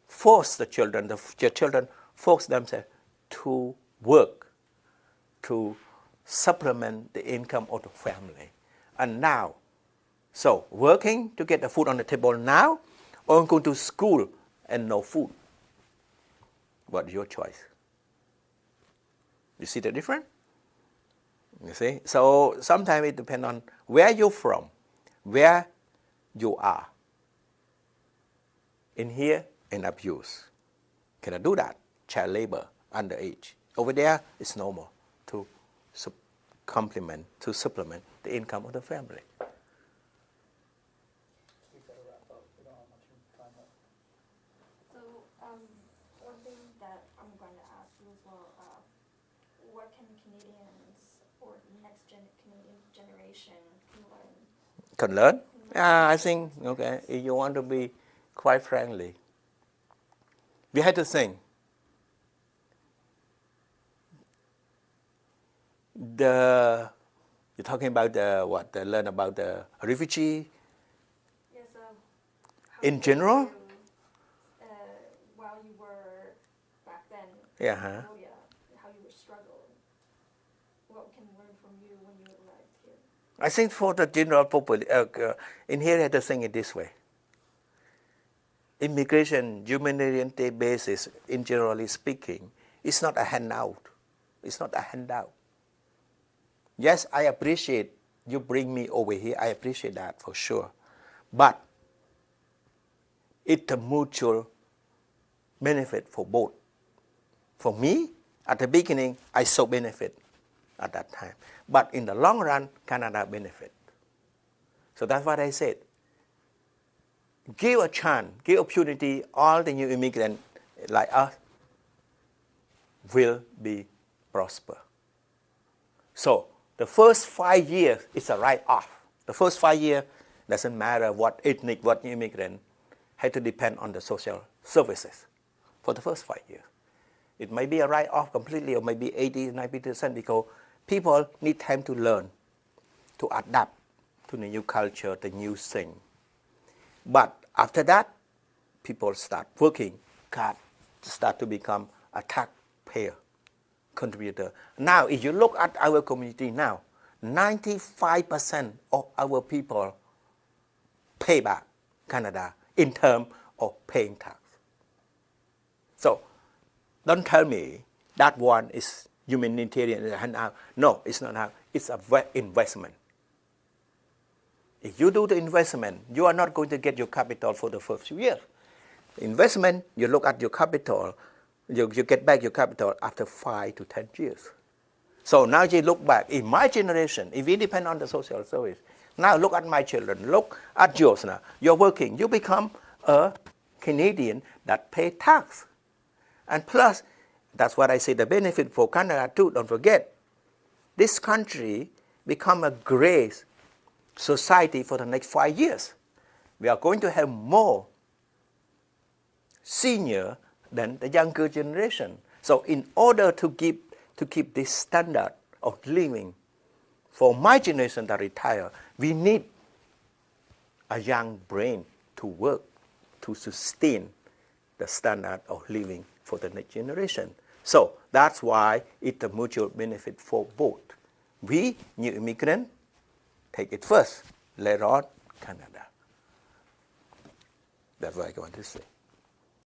force the children force themselves to work, to supplement the income of the family. And now, so working to get the food on the table now, or going to school and no food. What's your choice? You see the difference? You see? So sometimes it depends on where you're from, where you are. In here, in abuse. Cannot do that. Child labor, underage. Over there, it's normal to supplement the income of the family. So, one thing that I'm going to ask you as well, what can Canadians or next Canadian generation can learn? Can learn? I think, okay, if you want to be quite friendly, we had to think. You're talking about learn about the refugee Yes, in general? While you were back then Yeah, in Cambodia, how you were struggling. What can we learn from you when you arrived here? I think for the general population, in here I had to think it this way. Immigration, humanitarian basis, in generally speaking, it's not a handout. It's not a handout. Yes, I appreciate you bring me over here. I appreciate that for sure. But it's a mutual benefit for both. For me, at the beginning, I saw benefit at that time. But in the long run, Canada benefit. So that's what I said. Give a chance, give opportunity, all the new immigrants like us will be prosper. So the first 5 years is a write-off. The first 5 years doesn't matter what ethnic, what immigrant, had to depend on the social services for the first 5 years. It may be a write-off completely or maybe 80, 90% because people need time to learn, to adapt to the new culture, the new thing. But after that, people start working, start to become a taxpayer, contributor. Now, if you look at our community now, 95% of our people pay back Canada in terms of paying tax. So, don't tell me that one is humanitarian handout. No, it's not how. It's a investment. If you do the investment, you are not going to get your capital for the first few years. The investment, you look at your capital, you get back your capital after 5 to 10 years. So now you look back, in my generation, if we depend on the social service, now look at my children, look at yours now. You're working, you become a Canadian that pay tax. And plus, that's what I say, the benefit for Canada too, don't forget. This country become a great society for the next 5 years. We are going to have more senior than the younger generation. So in order to keep this standard of living for my generation that retire, we need a young brain to work, to sustain the standard of living for the next generation. So that's why it's a mutual benefit for both. We, new immigrants, take it first, later on, Canada. That's what I want to say.